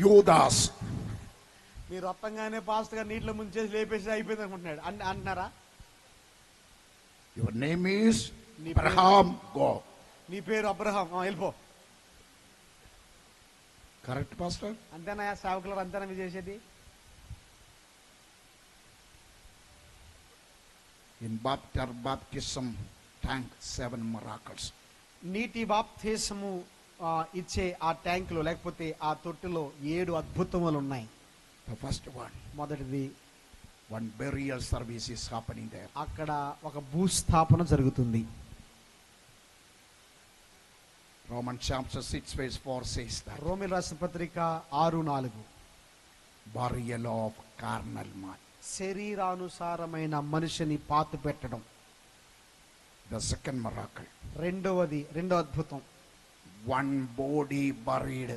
Judas. మీరు రొత్తంగానే పాస్ట్ గా నీటిలో ముంచేసి లేపేసి అయిపోయింది అనుకుంటున్నాడు అంటున్నారా? Your name is Abraham. Go. నీ పేరు అబ్రహాం, వెళ్ళిపో. Correct, Pastor? అంతేనా సేవకులు అంతేనా మీరు చేసేది? In baptism tank, 7 miracles. నీటి బాప్తిస్మము ఇచ్చే ఆ ట్యాంకులో లేకపోతే ఆ తొట్టిలో 7 అద్భుతములు ఉన్నాయి. The first one, మొదటిది, one burial service is happening there. అక్కడ ఒక భూస్థాపన జరుగుతుంది. Romans chapter 6 verse 4 says that. రోమీయుల రాసిన పత్రిక 6:4. Burial of carnal man. శరీరానుసారమైన మనిషిని పాతి పెట్టడం. The second miracle. రెండో అద్భుతం. One body buried,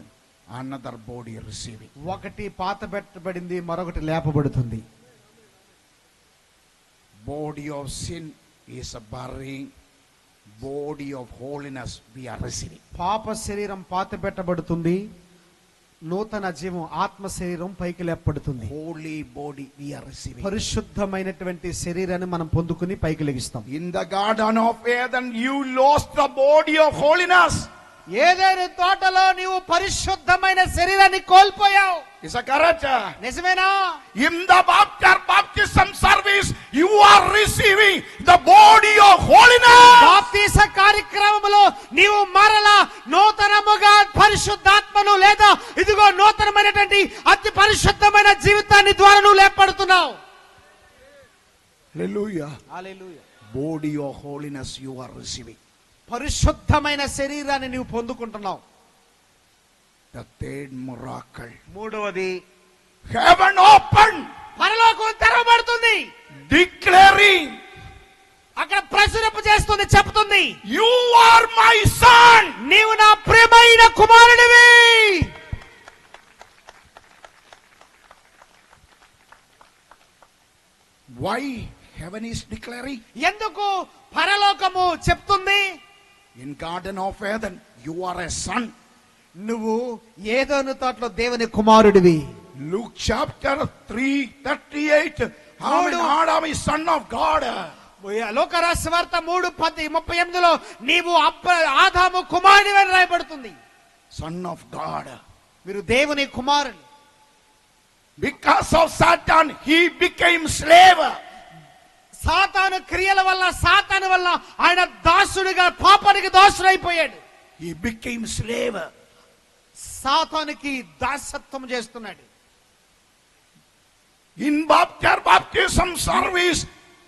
another body receiving. ఒకటి పాత పెట్టబడింది, మరొకటి లేపబడుతుంది. Body of sin is a burying, body of holiness we are receiving. పాప శరీరం పాత పెట్టబడుతుంది, నూతన జీవం ఆత్మ శరీరం పైకి లేపబడుతుంది. Holy body we are receiving. పరిశుద్ధమైనటువంటి శరీరాన్ని మనం పొందుకుని పైకి లెగిస్తాం. In the garden of Eden you lost the body of holiness. ఏదైనా తోటలో నీవు పరిశుద్ధమైన శరీరాన్ని కోల్పోయావు. Is that correct? నిజమేనా? In the baptism service you are receiving the body of holiness. బాప్తిస కార్యక్రమములో నీవు మరలా నూతనముగా పరిశుద్ధాత్మను లేదా ఇదిగో నూతనమైనటువంటి అతి పరిశుద్ధమైన జీవితాన్ని ద్వారా నువ్వు లేపడుతున్నావు. Hallelujah. Hallelujah. Body of holiness you are receiving. పరిశుద్ధమైన శరీరాన్ని నీవు పొందుకుంటున్నావు. The third miracle. మూడవది, Heaven opened. పరలోకం తెరవబడుతుంది. Declaring, అక్కడ ప్రచురింప చేస్తుంది, చెప్తుంది, you are my son. నీవు నా ప్రియమైన కుమారుడివి. Why heaven is declaring? ఎందుకు పరలోకము చెప్తుంది? In Garden of Eden, you are a son. నువ్వు ఏదోను తోటలో దేవుని కుమారుడివి. Luke chapter 3:38. Adam is son of God. లోకరాశి వార్త 3:38లో నీవు ఆదాము కుమారుడివి అని రాయబడుతుంది. Son of God. మీరు దేవుని కుమారులు. Because of Satan, he became slave. సాతాను క్రియల వల్ల, సాతాను వల్ల ఆయన దాసుడిగా, పాపానికి దాసుడైపోయాడు. He became slave. సాతానుకి దాసత్వం చేస్తున్నాడు. In baptism service,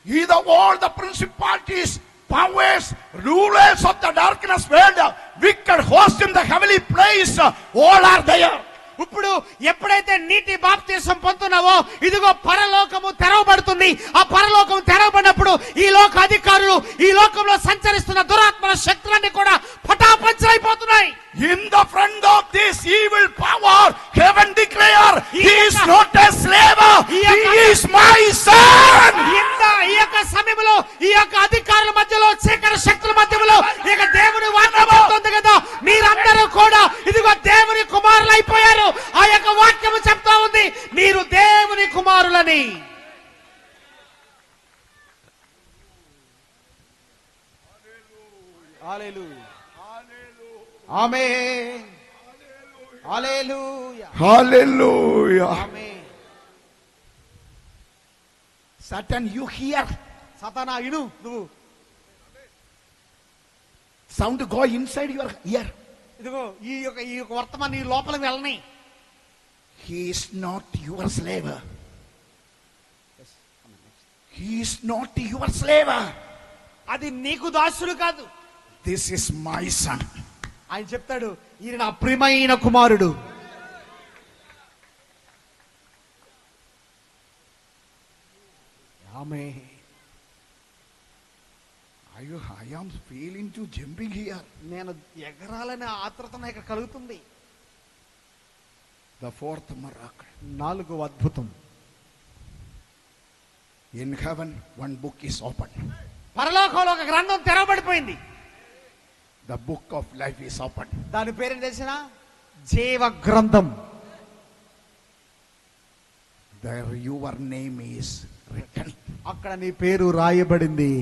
either all the principalities, powers, rulers of the darkness world, wicked hosts in the heavenly place, all are there. ఇప్పుడు ఎప్పుడైతే నీటి బాప్తిసం పొందుతున్నావో, ఇదిగో పరలోకము తెరవబడుతుంది. ఆ పరలోకం తెరవబడినప్పుడు ఈ లోక అధికారులు, ఈ లోకంలో సంచరిస్తున్న దురాత్మల శక్తులన్నీ కూడా పటాపంచలైపోతున్నాయి. In the front of this evil power, heaven declare, he is not a slave, he is my son. ఈ యొక్క సమయంలో, ఈ యొక్క అధికారుల మధ్యలో, చీకటి శక్తుల మధ్యలో ఇక దేవుని వాక్యం చెప్తుంది కదా, మీరందరూ కూడా ఇదిగో దేవుని కుమారులు అయిపోయారు. ఆ యొక్క వాక్యం చెప్తా ఉంది, మీరు దేవుని కుమారులని. హల్లెలూయా. ఆమేన్. హల్లెలూయా. Hallelujah. Amen. Satan, you hear సాతానా ఇను, నువ్వు sound go inside your ear. ఇదిగో ఈ యొక్క వర్తమానం నీ లోపలికి వెళ్ళని. He is not your slave. He is not your slave. అది నీకు దాసుడు కాదు. This is my son. ఆయన చెప్తాడు, ఈయన నా ప్రియమైన కుమారుడు. ఆమేన్. I am feeling to jumping here. నేను ఎగరాలనే ఆత్రత నాకు కలుగుతుంది. The fourth miracle. 4వ అద్భుతం. In heaven, one book is open. పరలోకంలో ఒక గ్రంథం తెరవబడిపోయింది. The book of life is open. దాని పేరు తెలిసిన జీవ గ్రంథం. There your name is written. అక్కడ నీ పేరు రాయబడింది.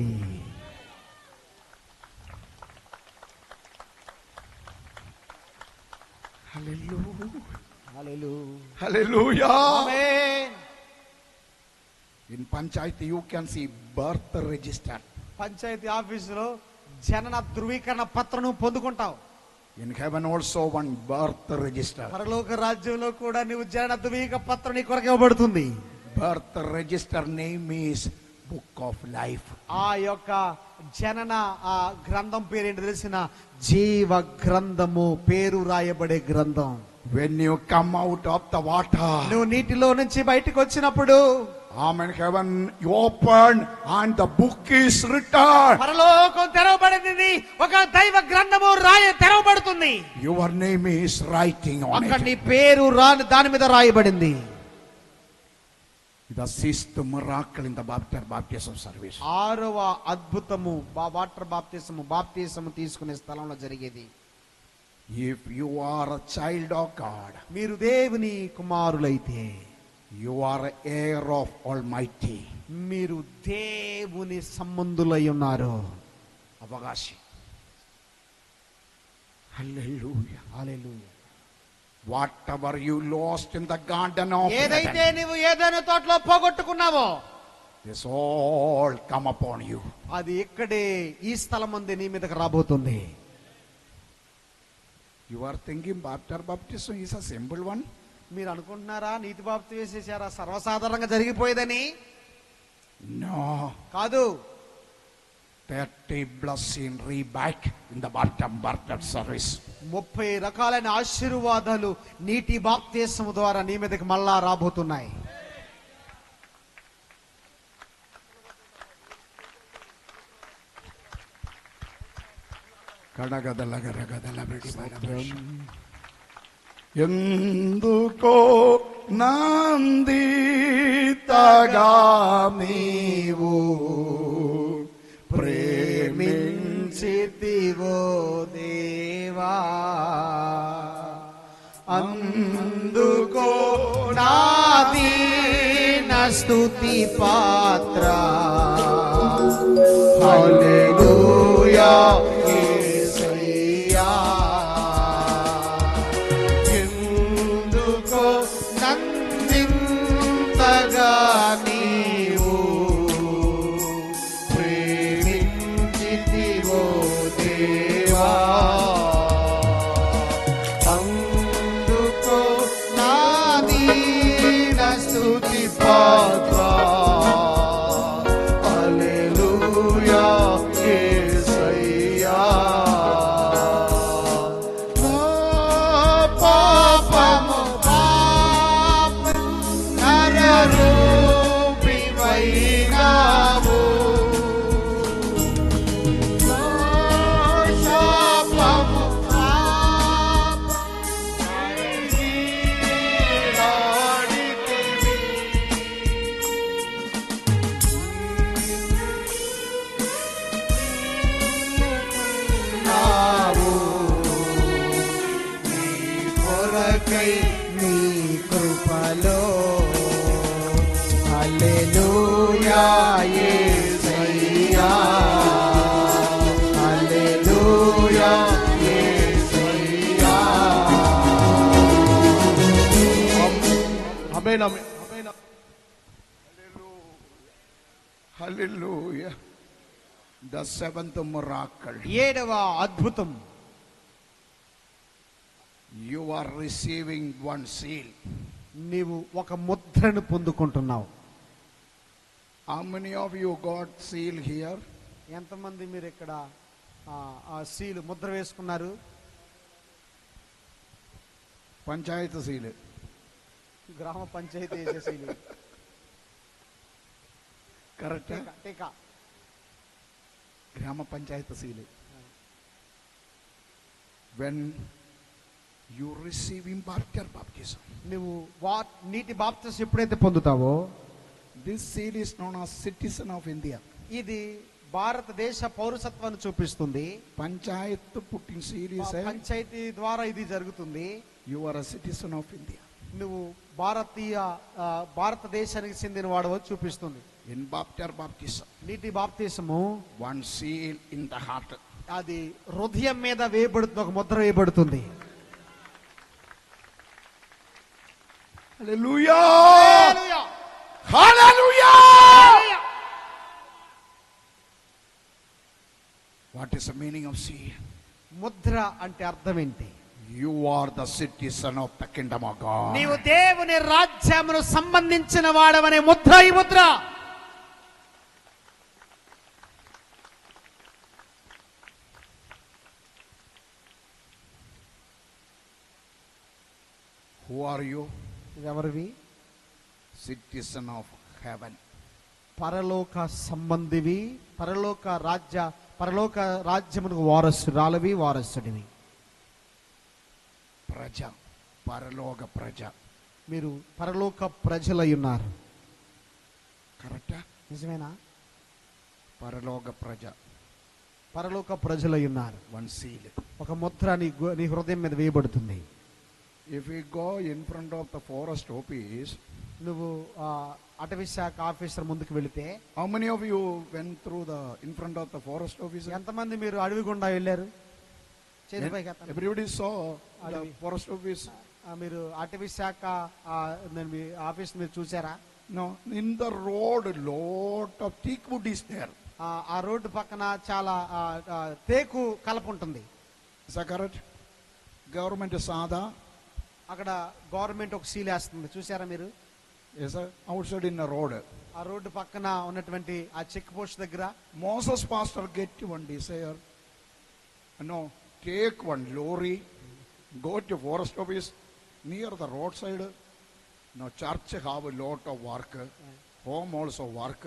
Hallelujah. Hallelujah. Hallelujah. Amen. In Panchayat you can see birth register. Panchayat ఆఫీసులో జనన ధృవీకరణ పత్రం పొందుకుంటావు. In heaven also one birth register. పరలోక రాజ్యంలో కూడా నీవు జనన ధృవీకరణ పత్రం నీ కొరకు ఇవ్వబడుతుంది. Birth register name is book of life. ఆ యొక్క జనన ఆ గ్రంథం పేరు ఏంటి తెలిసిన జీవ గ్రంథము, పేరు రాయబడే గ్రంథం. When you come out of the water, నువ్వు నీటిలో నుంచి బయటకు వచ్చినప్పుడు, amen, heaven you open and the book is written. పరలోకం తెరవబడింది, ఒక దైవ గ్రంథము తెరవబడుతుంది. Your name is writing on అక్కడ it. నీ పేరు దాని మీద రాయబడింది. The sixth miracle in the baptism service. 6వ అద్భుతము వాటర్ బాప్తిసము తీసుకునే స్థలంలో జరిగేది. If you are a child of God, మీరు దేవుని కుమారులైతే, you are heir of Almighty. మీరు దేవుని సంబంధులై ఉన్నారు. అవకాశి. Hallelujah. Hallelujah. Whatever you lost in the garden of ఏదైతే Eden, నీవు ఏదైనా తోటలో పోగొట్టుకున్నావో, this all come upon you. అది ఇక్కడే ఈ స్థలం ముందే నీ మీదకి రాబోతుంది. You are thinking baptism is a simple one? మీరు అనుకుంటున్నారా నీతి బాప్తి వేసేసారా సర్వసాధారణంగా జరిగిపోయేదని? No. కాదు, 30 blessing back in the bottom birthday service. 30 రకాలైన ఆశీర్వాదాలు నీటి బాప్తిస్మము ద్వారా నీ మీదకి మళ్ళా రాబోతున్నాయి. ఎందుకో నందితగా నీవు ప్రేమించితివో దేవా, అందుకో నాదీన స్తుతి పాత్ర. హల్లెలూయా యేసయ్యా. ఎందుకో నందింతగా నీవు ప్రేమించితివో దేవా, అందుకో నాదీన స్తుతి పాత్ర. హల్లెలూయా యేసయ్యా. నా పాపము నరరూపివైనావు, నా శాపము పాపమైనాడితివి. నావు నీ కొరకై నీ కృపలో. హల్లెలూయా యేసయ్యా. హల్లెలూయా యేసయ్యా. ఆమేన్, ఆమేన్, ఆమేన్. Hallelujah. The seventh miracle. 7వ అద్భుతం. You are receiving one seal. నీవు ఒక ముద్రను పొందుకుంటున్నావు. How many of you got seal here? ఎంతమంది మీరు ఇక్కడ ఆ సీలు ముద్ర వేసుకున్నారు? పంచాయతీ సీల్. గ్రామ పంచాయతీ వేసే సీలు. కరెక్ట్. టీకా. గ్రామ panchayat seal. When you receive impartial baptism, నువ్వు నీటి బాప్తిసం ఎప్పుడైతే పొందుతావో, this seal is known as citizen of India. ఇది భారతదేశ పౌరసత్వాన్ని చూపిస్తుంది. పంచాయత్ పుట్టిన seal is a పంచాయతీ ద్వారా ఇది జరుగుతుంది. you are a citizen of India. నువ్వు భారతదేశానికి చెందిన వాడవో చూపిస్తుంది. In baptism, నీటి బాప్తిసము one seal in the heart. అది హృదయం మీద వేయబడుతుంది, ఒక ముద్ర వేయబడుతుంది. Hallelujah! Hallelujah! What is the meaning of seal? Mudra అంటే అర్థం ఏంటి? You are the citizen of the kingdom of God. నీవు దేవుని రాజ్యమును సంబంధించిన వాడవనే ముద్ర ఈ ముద్ర. Who are you? ఎవరివి? Citizen of heaven. పరలోక సంబంధివి, పరలోక రాజ్యమునకు వారసురాలవి, వారసుడివి. ప్రజ, పరలోక ప్రజ. మీరు పరలోక ప్రజలై ఉన్నారు. కరెక్టా? నిజమేనా? పరలోక ప్రజ. పరలోక ప్రజలై ఉన్నారు. One seal. ఒక ముద్ర నీ హృదయం మీద వేయబడుతుంది. If we go in front of the forest office, నువ్వు అటవీ శాఖ ఆఫీసర్ ముందుకు వెళితే, how many of you went through the in front of the forest office? ఎంతమంది మీరు అడవి గుండా వెళ్ళారు? Everybody saw the అడవి. forest office. మీరు అటవీ శాఖ మీ ఆఫీస్ మీరు చూసారా? No, in the road lot of teak wood is there. ఆ రోడ్డు పక్కన చాలా తేకు కలప ఉంటుంది. Is that correct? Government సాదా అక్కడ గవర్నమెంట్ ఒక సీల్ వేస్తుంది, చూసారా మీరు? Yes, sir. Outside in the road. ఆ రోడ్డు పక్కన ఉన్నటువంటి ఆ చెక్ పోస్ట్ దగ్గర Moses pastor get one desire. No, take one lorry, go to forest office near the roadside. Now church have a lot of work, home also work.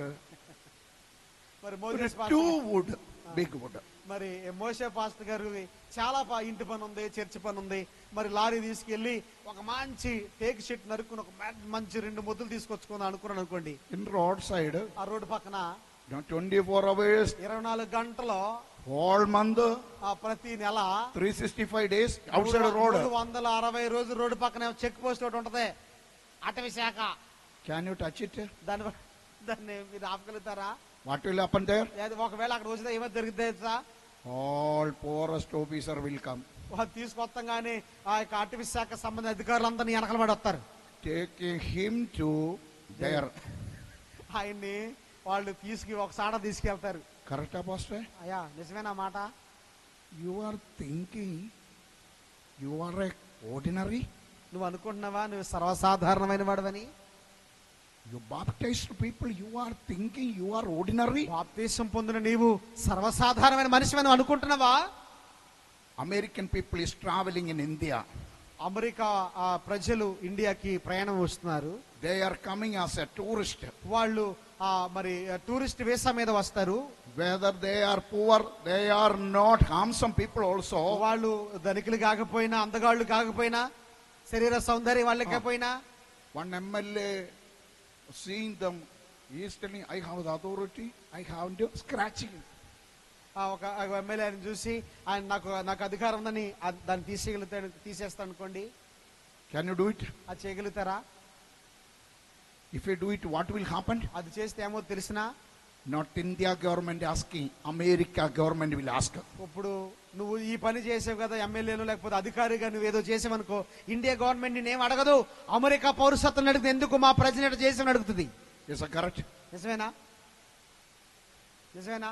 మరి Moses Two pastor wood, big wood. మరి మోసే pastor గారు చాలా ఇంటి పని ఉంది, church పని ఉంది. మరి లారీ తీసుకెళ్లి ఒక మంచి టేక్ షీట్ నరుక్కుని ఒక మంచి 2 ముద్దలు తీసుకొచ్చుకుందాం అనుకున్నాను అనుకోండి. In roadside, ఆ రోడ్డు పక్కన 24 hours, 24 గంటలు all month, ప్రతి నెల 365 days outside the road. 360 రోజులు రోడ్డు పక్కన చెక్ పోస్ట్ ఒకటి ఉంటది, అటవీ శాఖ. Can you touch it? దాన్ని మీరు ఆపగలుగుతారా? What will happen there? ఒకవేళ అక్కడ వచ్చినా ఏమో జరుగుతుంది? All forest officer will come. వాళ్ళు తీసుకొస్తాగానే ఆ యొక్క అటవీ శాఖ సంబంధించిన అధికారులందరినీ వెనకల పడి వస్తారు. Taking him to there. ఆయన్ని వాళ్ళు ఒక సాడ తీసుకెళ్తారు. Correct, Pastor? అయ్యా నిజమేనా మాట? You are thinking you are a ordinary? నువ్వు అనుకుంటున్నావా నువ్వు సర్వసాధారణమైన వాడవని? You baptized people, you are thinking you are ordinary? Baptism పొందిన నీవు సర్వసాధారణమైన మనిషివని నువ్వు అనుకుంటున్నావా? American people is traveling in India. America ప్రజలు ఇండియాకి ప్రయాణం వస్తున్నారు. They are coming as a tourist. వాళ్ళు మరి టూరిస్ట్ వీసా మీద వస్తారు. Whether they are poor, they are not handsome people also. వాళ్ళు ధనికులు కాకపోయినా, అందగాళ్ళు కాకపోయినా, శరీర సౌందర్యం వాళ్ళకి కాకపోయినా. One MLA seeing them, he is telling, I have the authority, I have to scratching. ఒక ఎమ్మెల్యేని చూసి ఆయన నాకు అధికారం ఉందని దాన్ని తీసేస్తాను అనుకోండి. Can you do it? అది చేయగలుగుతారా? If you do it, what will happen? అది చేస్తే ఏమో తెలిసినా Not India government asking, America government will ask. ఇప్పుడు నువ్వు ఈ పని చేసావు కదా, ఎమ్మెల్యేను లేకపోతే అధికారిగా నువ్వు ఏదో చేసావనుకో, ఇండియా గవర్నమెంట్ నేనేం అడగదు. అమెరికా పౌరసత్వం అడుగుతుంది, ఎందుకు మా ప్రజలు చేసామని అడుగుతుంది. Is that correct? నిజమేనా? నిజమేనా?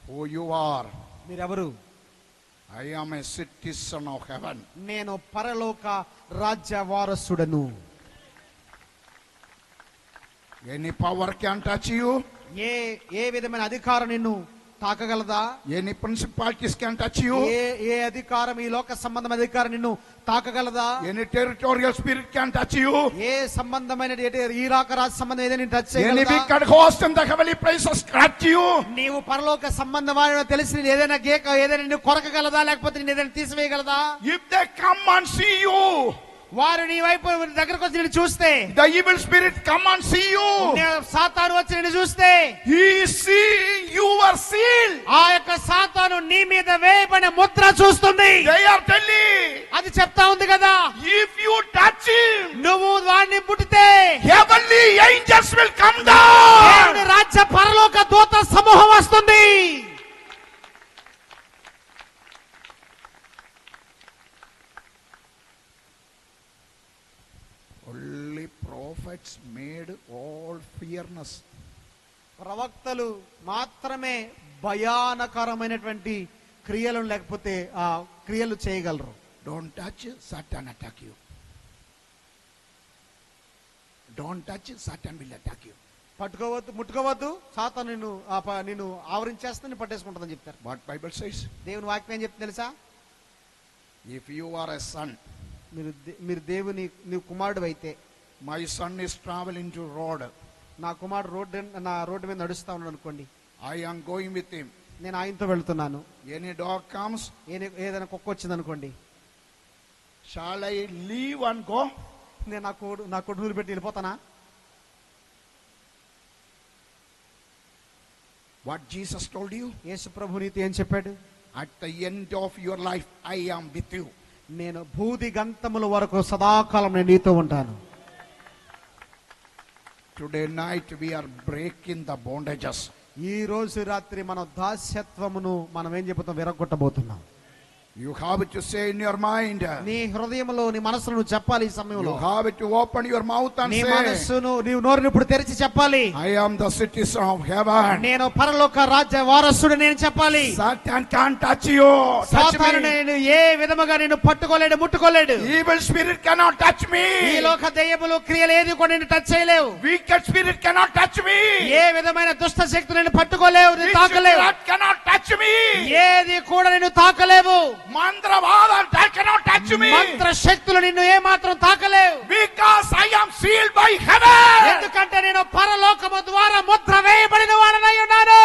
Who you are? మీరెవరు? I am a citizen of heaven. నేను పరలోక రాజ్య వారసుడను. Any power can touch you. ఏ విధమైన అధికారం నిన్ను తాకగలదా? Any principalities can touch you. ఏ అధికారం, ఈ లోక సంబంధమైన అధికారం నిన్ను తాకగలదా? Any territorial spirit can touch you. ఏ సంబంధమైన ఈ లోక రాజ సంబంధం ఏదైనా టచ్ Any చేయగలదా? wicked host in the heavenly places scratch you. నీవు పరలోక సంబంధమైన తెలిసి ఏదైనా ఏదైనా నిన్ను కొరకగలదా, లేకపోతే నేను ఏదైనా తీసివేయగలదా? If they come and see you, వారు నీ వైపు దగ్గరకు వచ్చి నిన్ను చూస్తే, the evil spirit come and see you, సాతాను వచ్చి నిన్ను చూస్తే, he is seeing your seal. ఆ యొక్క సాతాను నీ మీద వేయబడిన ముద్ర చూస్తుంది. They are telling, అది చెప్తా ఉంది కదా, if you touch him, నువ్వు వాడిని ముట్టితే heavenly angels will come down. దేవుని రాజ్య పరలోక దూత సమూహం వస్తుంది. Only prophets made all fearness. ప్రవక్తలు మాత్రమే భయానకరమైనటువంటి క్రియలను లేకపోతే ఆ క్రియలు చేయగలరు. Don't touch, Satan attack you. Don't touch, Satan will attack you. పట్టుకోవద్దు, ముట్టుకోవద్దు, సాతాను నిన్ను ఆవరించేస్తే పట్టేసుకుంటుందని చెప్తారు. What Bible says? దేవుని వాక్యం ఏం చెప్తుంది తెలుసా? If you are a son, మీరు దేవుని నీ కుమారుడు అయితే, my son is traveling to road, నా కుమారుడు నా రోడ్డు మీద నడుస్తా ఉన్నాడు అనుకోండి, I am going with him. నేను ఆయనతో వెళ్తున్నాను. Any dog comes, ఏదైనా కుక్క వచ్చింది అనుకోండి, shall I leave and go? నేను నా కొడుకులు పెట్టి వెళ్ళిపోతానా? What Jesus told you? యేసు ప్రభు నీతో ఏం చెప్పాడు? At the end of your life, I am with you. నేను భూది గంతముల వరకు సదాకాలం నేను నీతో ఉంటాను. Today night we are breaking the bondages. ఈ రోజు రాత్రి మన దాస్యత్వమును మనం ఏం చెబుతాం, విరగొట్టబోతున్నాం. You have to say in your mind. నీ హృదయంలో నీ మనసులో నువ్వు చెప్పాలి ఈ సమయంలో. You have to open your mouth and నీ say, మనస్సును నీవు నోరుని ఇప్పుడు తెరిచి చెప్పాలి. I am the citizen of heaven. నేను పరలోక రాజ్య వారసుడు నేను చెప్పాలి. Satan can't touch you. Touch సాతాను me. నేను ఏ విధముగా నిన్ను పట్టుకోలేడు, ముట్టుకోలేడు. Evil spirit cannot touch me. ఈ లోక దయ్యములు క్రియలు ఏది కూడా నిన్ను టచ్ చేయలేవు. Wicked spirit cannot touch me. ఏ విధమైన దుష్ట శక్తులు నిన్ను పట్టుకోలేవు, నిన్ను తాకలేవు. Witchcraft cannot touch me. ఏది కూడా నిన్ను తాకలేవు. Mantravaadam cannot touch me. మంత్ర శక్తులు నిన్ను ఏ మాత్రం తాకలేవు. Because I am sealed by heaven. ఎందుకంటే నేను పరలోకము ద్వారా ముద్ర వేయబడిన వాడనై ఉన్నాను.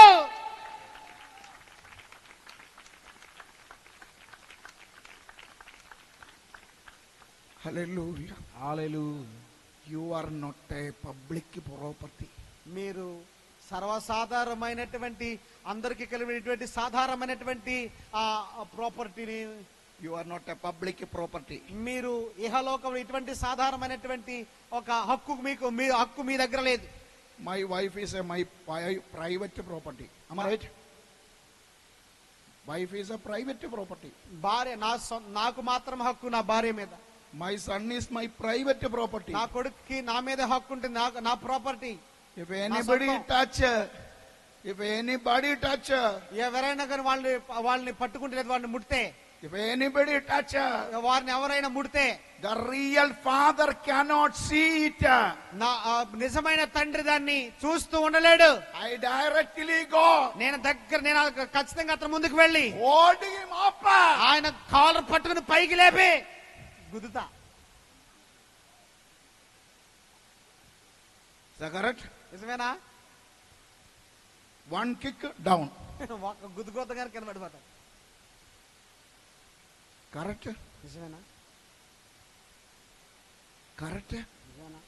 Hallelujah. Hallelujah. You are not a public property. మీరు సర్వసాధారణమైనటువంటి అందరికీ కలిగినటువంటి సాధారణమైనటువంటి ఆ ప్రాపర్టీని, You are not a public property. మీరు ఇహలోకంలో ఇటువంటి సాధారణమైనటువంటి ఒక హక్కు మీ హక్కు మీ దగ్గర లేదు. My wife is my private property. Am I right? Wife is a private property. భార్య నాకు మాత్రం హక్కు నా భార్య మీద. My son is my private property. నా కొడుకుకి నా మీద హక్కు ఉంటుంది, నా ప్రాపర్టీ. If anybody touch, ఎవరైనా కానీ వాళ్ళని పట్టుకుంటే లేదా వాళ్ళని ముడితే, if anybody touch, వారిని ఎవరైనా ముడితే, the real father cannot see it. నిజమైన తండ్రి దాన్ని చూస్తూ ఉండలేడు. I directly go. నేను ఖచ్చితంగా అతను ముందుకు వెళ్ళి Hold him up. ఆయన కాలర్ పట్టుకుని పైకి లేపి గుద్దుతా. Is that correct? నిజమేనా? One kick down. ఒక గుద్దుకోతగానే కింద పడిపోతా. Correct? నిజమేనా? Correct? నిజమేనా?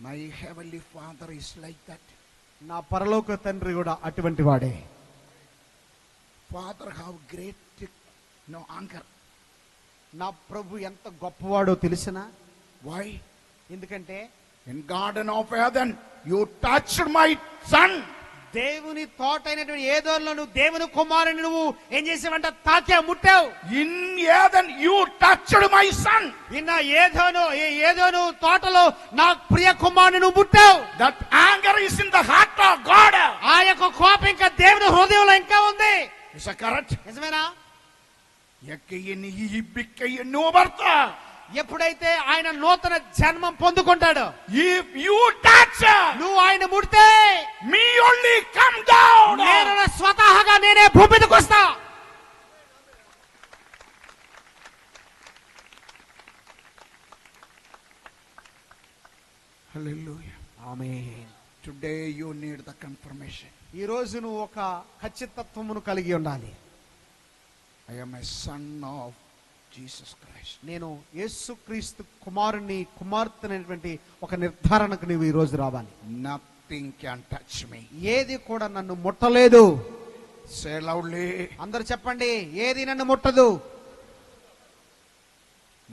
My heavenly father is like that. నా పరలోక తండ్రి కూడా అటువంటి వాడే. Father have great anger. నా ప్రభు ఎంత గొప్పవాడో తెలిసినా. Why? ఎందుకంటే In Garden of Eden, you touched my son. దేవుని తోట అయినటువంటి ఏదోలో నువ్వు దేవుని కుమారుని నువ్వు ఏం చేసావంట? తాకావు, ముట్టావు. In Eden, you touched my son. ఏదోను తోటలో నా ప్రియ కుమారుని నువ్వు ముట్టావు. That anger is in the heart of God. ఆ యొక్క కోపం ఇంకా దేవుని హృదయంలో ఇంకా ఉంది. Is that correct? నిజమేనా? ఎప్పుడైతే ఆయన నూతన జన్మం పొందుకుంటాడో, If you touch, నువ్వు ఆయన ముడితే me only come down. నేను స్వతహాగా నేనే భూమి మీదకి వస్తా. Hallelujah. Amen. Today you need the confirmation. ఈ రోజు నువ్వు ఒక ఖచ్చితత్వమును కలిగి ఉండాలి. I am a son of Jesus Christ. నేను యేసుక్రీస్తు కుమార్తెనటువంటి ఒక నిర్ధారణకు నువ్వు ఈ రోజు రావాలి. Nothing can touch me. ఏది కూడా నన్ను ముట్టలేదు. Say loudly. అందరూ చెప్పండి, ఏది నన్ను ముట్టదు.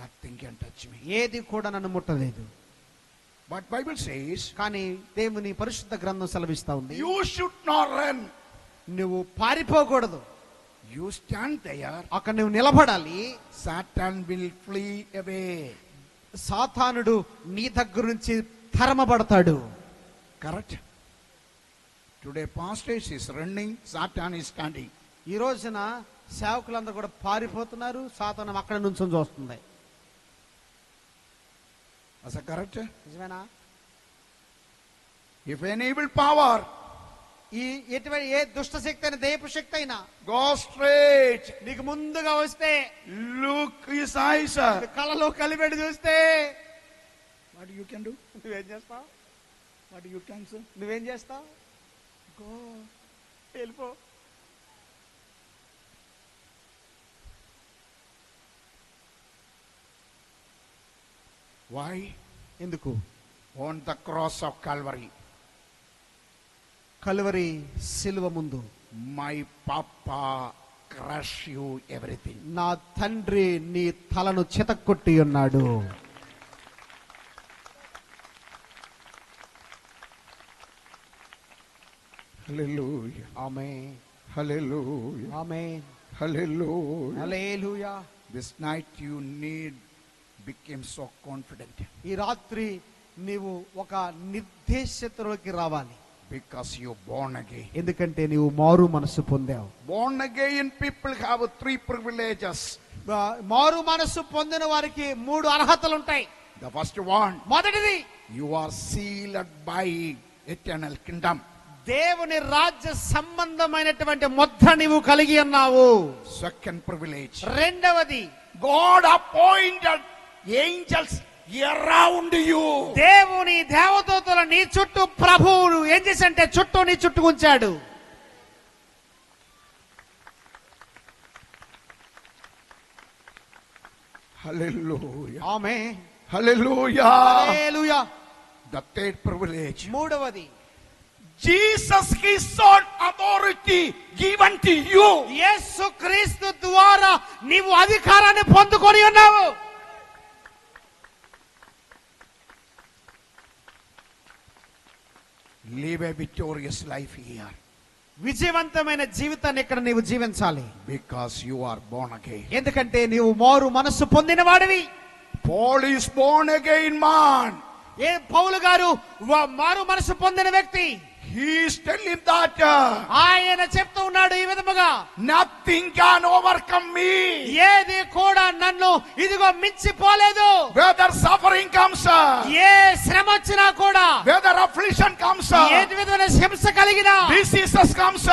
Nothing can touch me. ఏది కూడా నన్ను ముట్టలేదు. But Bible says, కానీ దేవుని పరిశుద్ధ గ్రంథం సెలవిస్తా ఉంది, you should not run. నువ్వు పారిపోకూడదు. You stand there. అక్కడ నువ్వు నిలబడాలి. Satan will flee away. సాతానుడు నీ దగ్గర నుంచి తరమబడతాడు. Correct? Today pastors is running, Satan is standing. ఈ రోజున సేవకులందరూ కూడా పారిపోతున్నారు, సాతాను అక్కడ నుంచి చూస్తుంది. Is that correct? నిజమేనా? If any evil power, ఎటువంటి ఏ దుష్ట శక్తి అయినా దయ్యపు శక్తి అయినా go straight. నీకు ముందుగా వస్తే, Look his eyes. కళ్ళలో కలిపెట్టి చూస్తే What you can do? నువ్వేం చేస్తావు? What you can do? నువ్వేం చేస్తావు? Go. వెళ్ళిపో. Why? ఎందుకు? On the cross of Calvary, Calvary సిలువ ముందు my papa crush you everything. నా తండ్రి నీ తలను చితక్కొట్టి ఉన్నాడు. Hallelujah. Amen. Hallelujah. Amen. Hallelujah. Hallelujah. This night you need become so confident ఈ రాత్రి నీవు ఒక నిర్దేశతలోకి రావాలి. because you born again. ఎందుకంటే నీవు మారు మనసు పొందావు. Born again people have 3 privileges. మారు మనసు పొందిన వారికి 3 అర్హతలు ఉంటాయి. The first one, మొదటిది, you are sealed by eternal kingdom. దేవుని రాజ్య సంబంధమైనటువంటి ముద్ర నీవు కలిగి ఉన్నావు. Second privilege, రెండవది, God appointed angels around you. దేవుని దేవదూతలు నీ చుట్టూ ప్రభువును ఏం చేశాడంటే చుట్టూ నీ చుట్టూ ఉంచాడు. Hallelujah. Amen. Hallelujah. Hallelujah. The third privilege, మూడవది, Jesus his own authority given to you. యేసుక్రీస్తు ద్వారా నీవు అధికారాన్ని పొందుకొని ఉన్నావు. Live a victorious life here విజయవంతమైన జీవితాన్ని ఇక్కడ నీవు జీవించాలి. because you are born again. ఎందుకంటే నీవు మారు మనస్సు పొందిన వాడివి. Paul is born again man. పౌలు గారు మారు మనసు పొందిన వ్యక్తి. He is telling that ఆయన చెప్తూ ఉన్నాడు ఈ విధముగా, nothing can overcome me. ఏది కూడా నన్ను ఇదిగో మించిపోలేదు. Whether suffering comes, ఏ శ్రమ వచ్చినా కూడా, whether affliction comes, ఏ విధమైన హింస కలిగినా, diseases comes,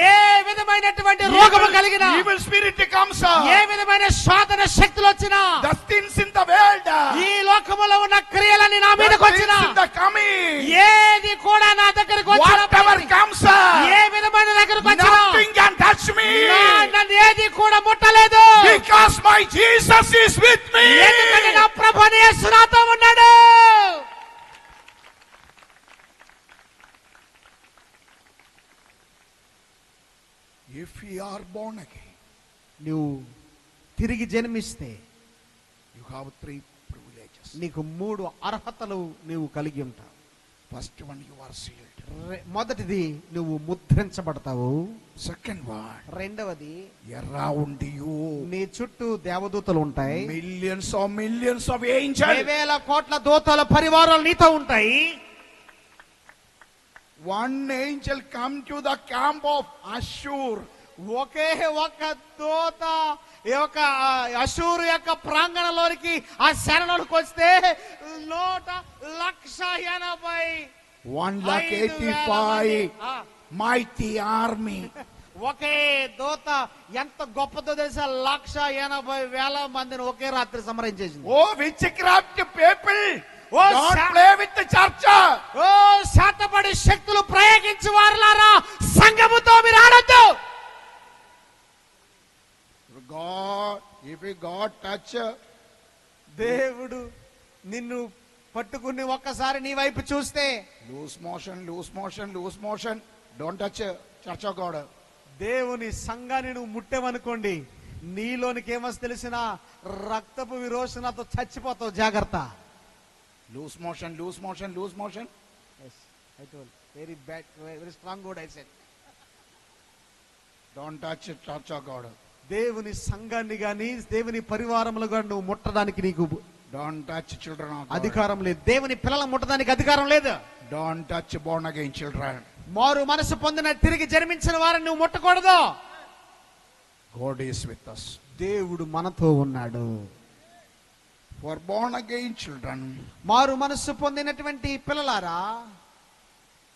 ఏ విధమైనటువంటి రోగము కలిగినా, evil spirit comes, ఏ విధమైన సాధన శక్తులు వచ్చినా, the things in the world, ఈ లోకములో ఉన్న క్రియలని నా the మీదకి things వచ్చినా, in the coming, ఏది కూడా నా దగ్గరకు whatever comes, ఏ విధమైన దగ్గరకు వచ్చినా nothing can touch me నన్ను ఏది కూడా ముట్టలేదు. because my Jesus is with me. ఎందుకంటే నా ప్రభువు యేసు నాతో ఉన్నాడు. If we are born again, నువ్వు తిరిగి జన్మిస్తే you have 3 privileges. నీకు 3 అర్హతలు నీవు కలిగి ఉంటావు. First one, you are sealed. మొదటిది, నువ్వు ముద్రించబడతావు. Second one, రెండవది, around you నీ చుట్టూ దేవదూతలు ఉంటాయి. millions of angels. వేల కోట్ల దూతల పరివారాలు నీతో ఉంటాయి. One angel come to the camp of Ashur. ఒకే ఒక దూత ఈ యొక్క అషూరు యొక్క ప్రాంగణంలోనికి ఆ శరణులకు వస్తే 1,80,000 185 mighty army. ఒకే దూత ఎంత గొప్పదో తెలుసా, 1,80,000 మందిని ఒకే రాత్రి సంహరించేసింది. Oh, witchcraft people, Oh, don't play with the church. ఓ శాతపడి శక్తులు ప్రయోగించి వారులారా, సంఘముతో మీరు ఆడొద్దు. God, if God touch, దేవుడు నిన్ను పట్టుకుని ఒక్కసారి నీ వైపు చూస్తే lose motion, don't touch church of God. దేవుని సంఘాన్ని నువ్వు ముట్టేవనుకోండి, నీలోనికి ఏమొస్తే తెలిసిన రక్తపు విరోచనతో చచ్చిపోతావు. జాగ్రత్త. Lose motion. Very bad, very strong word I said. Don't touch church of God. దేవుని సంఘాన్ని గాని దేవుని పరివారములు గాని నువ్వు ముట్టడానికి నీకు Don't touch children of God. అధికారం లేదు. దేవుని పిల్లలను ముట్టడానికి అధికారం లేదు. Don't touch born again children. మారు మనసు పొందిన తిరిగి జన్మించిన వారిని నువ్వు ముట్టకూడదు. God is with us. దేవుడు మనతో ఉన్నాడు. For born again children, మారు మనసు పొందినటువంటి పిల్లలారా,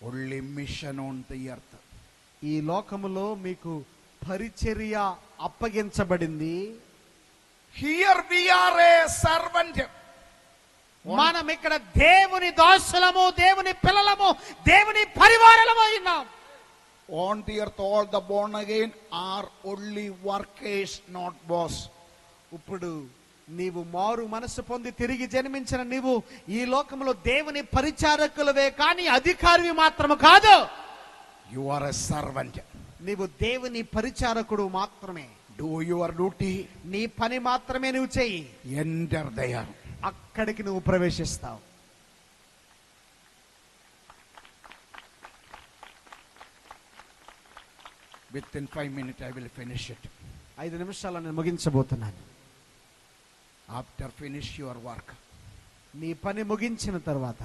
only mission on the earth. ఈ లోకములో మీకు పరిచర్య అప్పగించబడింది. Here we are a servant. మనం ఇక్కడ దేవుని దాసులము, దేవుని పిల్లలము, దేవుని పరివారము ఉన్నాం. On the earth, all the born again are only workers, not boss. ఇప్పుడు నీవు మారు మనసు పొంది తిరిగి జన్మించిన నీవు ఈ లోకంలో దేవుని పరిచారకులవే కానీ అధికారివి మాత్రము కాదు. You are a servant. నీవు దేవుని పరిచారకుడు మాత్రమే. Do your duty. నీ పని మాత్రమే నువ్వు చెయ్యి. Enter there. అక్కడికి నువ్వు ప్రవేశిస్తావు. Within 5 minutes I will finish it. 5 నిమిషాల్లో నేను ముగించబోతున్నాను. After finish your work, నీ పని ముగించిన తర్వాత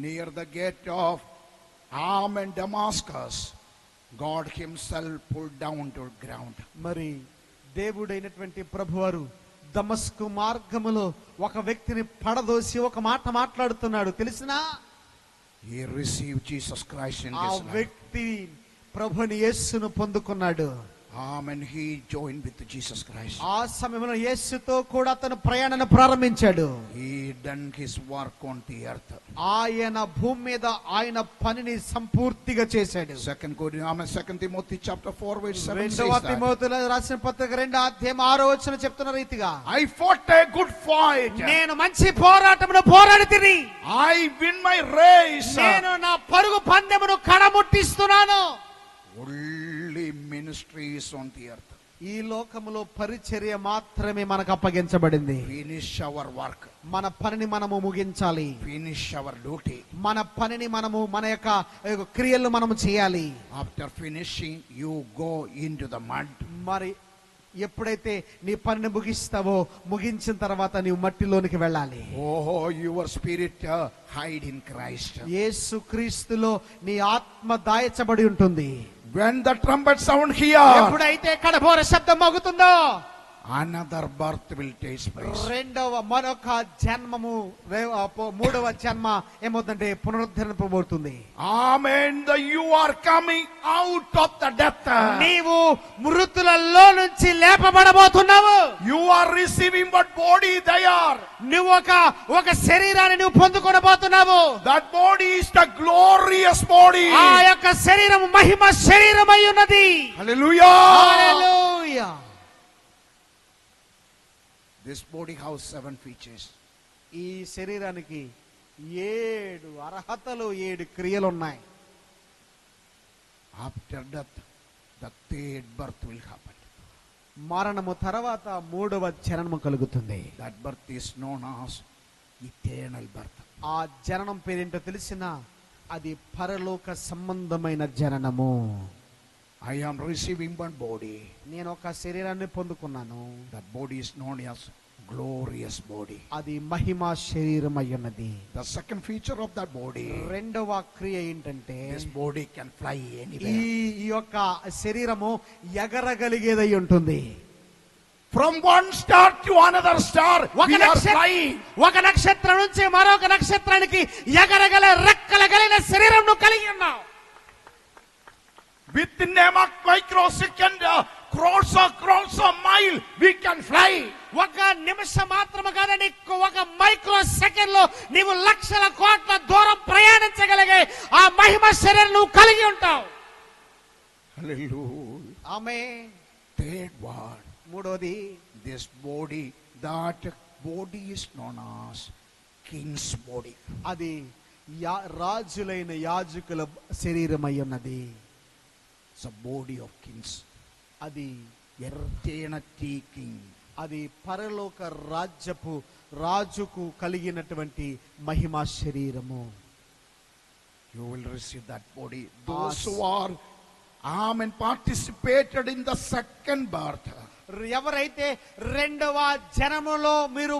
near the gate of Am and Damascus, God himself pulled down to ground. మరి దేవుడైనటువంటి ప్రభువారు దమస్కు మార్గములో ఒక వ్యక్తిని పడదోసి ఒక మాట మాట్లాడుతున్నాడు. తెలిసినా He received Jesus Christ in ఆ his life. వ్యక్తి ప్రభుని యేసును పొందుకున్నాడు. And he joined with Jesus Christ. ఆ సమయంలో యేసుతో కూడా అతను ప్రయాణాన్ని ప్రారంభించాడు. He done his work on the earth. ఆయన భూమి మీద ఆయన పనిని సంపూర్తిగా చేశాడు. 2 Timothy chapter 4 verse 7 రెండవ says that, తిమోతిలో రాసిన పత్రిక 2వ అధ్యాయం 6వ వచనం చెప్తున్న రీతిగా, I fought a good fight. నేను మంచి పోరాటమును పోరాడితిని, I win my race. నేను నా పరుగు పందెమును కడముట్టిస్తున్నాను. Only ministry is on the earth. ఈ లోకములో పరిచర్య మాత్రమే మనకు అప్పగించబడింది. Finish our work. మన పనిని మనము ముగించాలి. Finish our duty. మన పనిని మనము మన యొక్క క్రియలు మనము చేయాలి. After finishing, you go into the mud. మరి ఎప్పుడైతే నీ పనిని ముగిస్తావో ముగించిన తర్వాత నీవు మట్టిలోనికి వెళ్ళాలి. Oh, your spirit hide in Christ. యేసు క్రీస్తులో నీ ఆత్మ దాయచబడి ఉంటుంది. When the trumpet sound here, ఎప్పుడైతే కడబోర శబ్దం మోగుతుందో another birth will take place. రెండవ మరొక జన్మము మూడవ జన్మ ఏమవుతుందంటే పునరుద్ధరింపబడుతుంది. Amen. You are coming out of the death. నీవు మృతులలో నుంచి లేపబడబోతున్నావు. You are receiving what body they are. నువ్వు ఒక శరీరాన్ని నువ్వు పొందుకొనబోతున్నావు. That body is the glorious body. ఆ యొక్క శరీరం మహిమ శరీరమై ఉన్నది. Hallelujah. Hallelujah. This body has 7 features. ఈ శరీరానికి 7 అర్హతలు 7 క్రియలు ఉన్నాయి. After death, the third birth will happen. మరణము తర్వాత మూడవ జననము కలుగుతుంది. That birth is known as eternal birth. ఆ జననం పేరేంటో తెలిసిన అది పరలోక సంబంధమైన జననము. I am receiving one body. నేను ఒక శరీరాన్ని పొందుకున్నాను. That body is known as glorious body. అది మహిమ శరీరం అయ్యున్నది. The second feature of that body, రెండవ క్రియ ఏంటంటే this body can fly anywhere. ఈ యొక్క శరీరము ఎగరగలిగేదై ఉంటుంది. From one star to another star, we are flying. ఒక నక్షత్రం నుంచి మరొక నక్షత్రానికి ఎగరగల రెక్కల కలిగిన శరీరం నువ్వు కలిగి ఉన్నావు. Within a microsecond, across a mile, we can fly. ఒక నిమిషం మాత్రమే కాదని ఒక మైక్రో సెకండ్ లో నీవు లక్షల కోట్ల దూరం ప్రయాణించగలిగే ఆ మహిమ శరీరం నువ్వు కలిగి ఉంటావు. Hallelujah. ఆమేన్. Third one, మూడోది, this body, that body is known as king's body. అది రాజులైన యాజకుల శరీరం అయి ఉన్నది. It's a body of kings. అది Eternity king. అది పరలోక రాజ్యపు రాజుకు కలిగినటువంటి మహిమా శరీరము. You will receive that body. Those who are participated in the second birth, ఎవరైతే రెండవ జనములో మీరు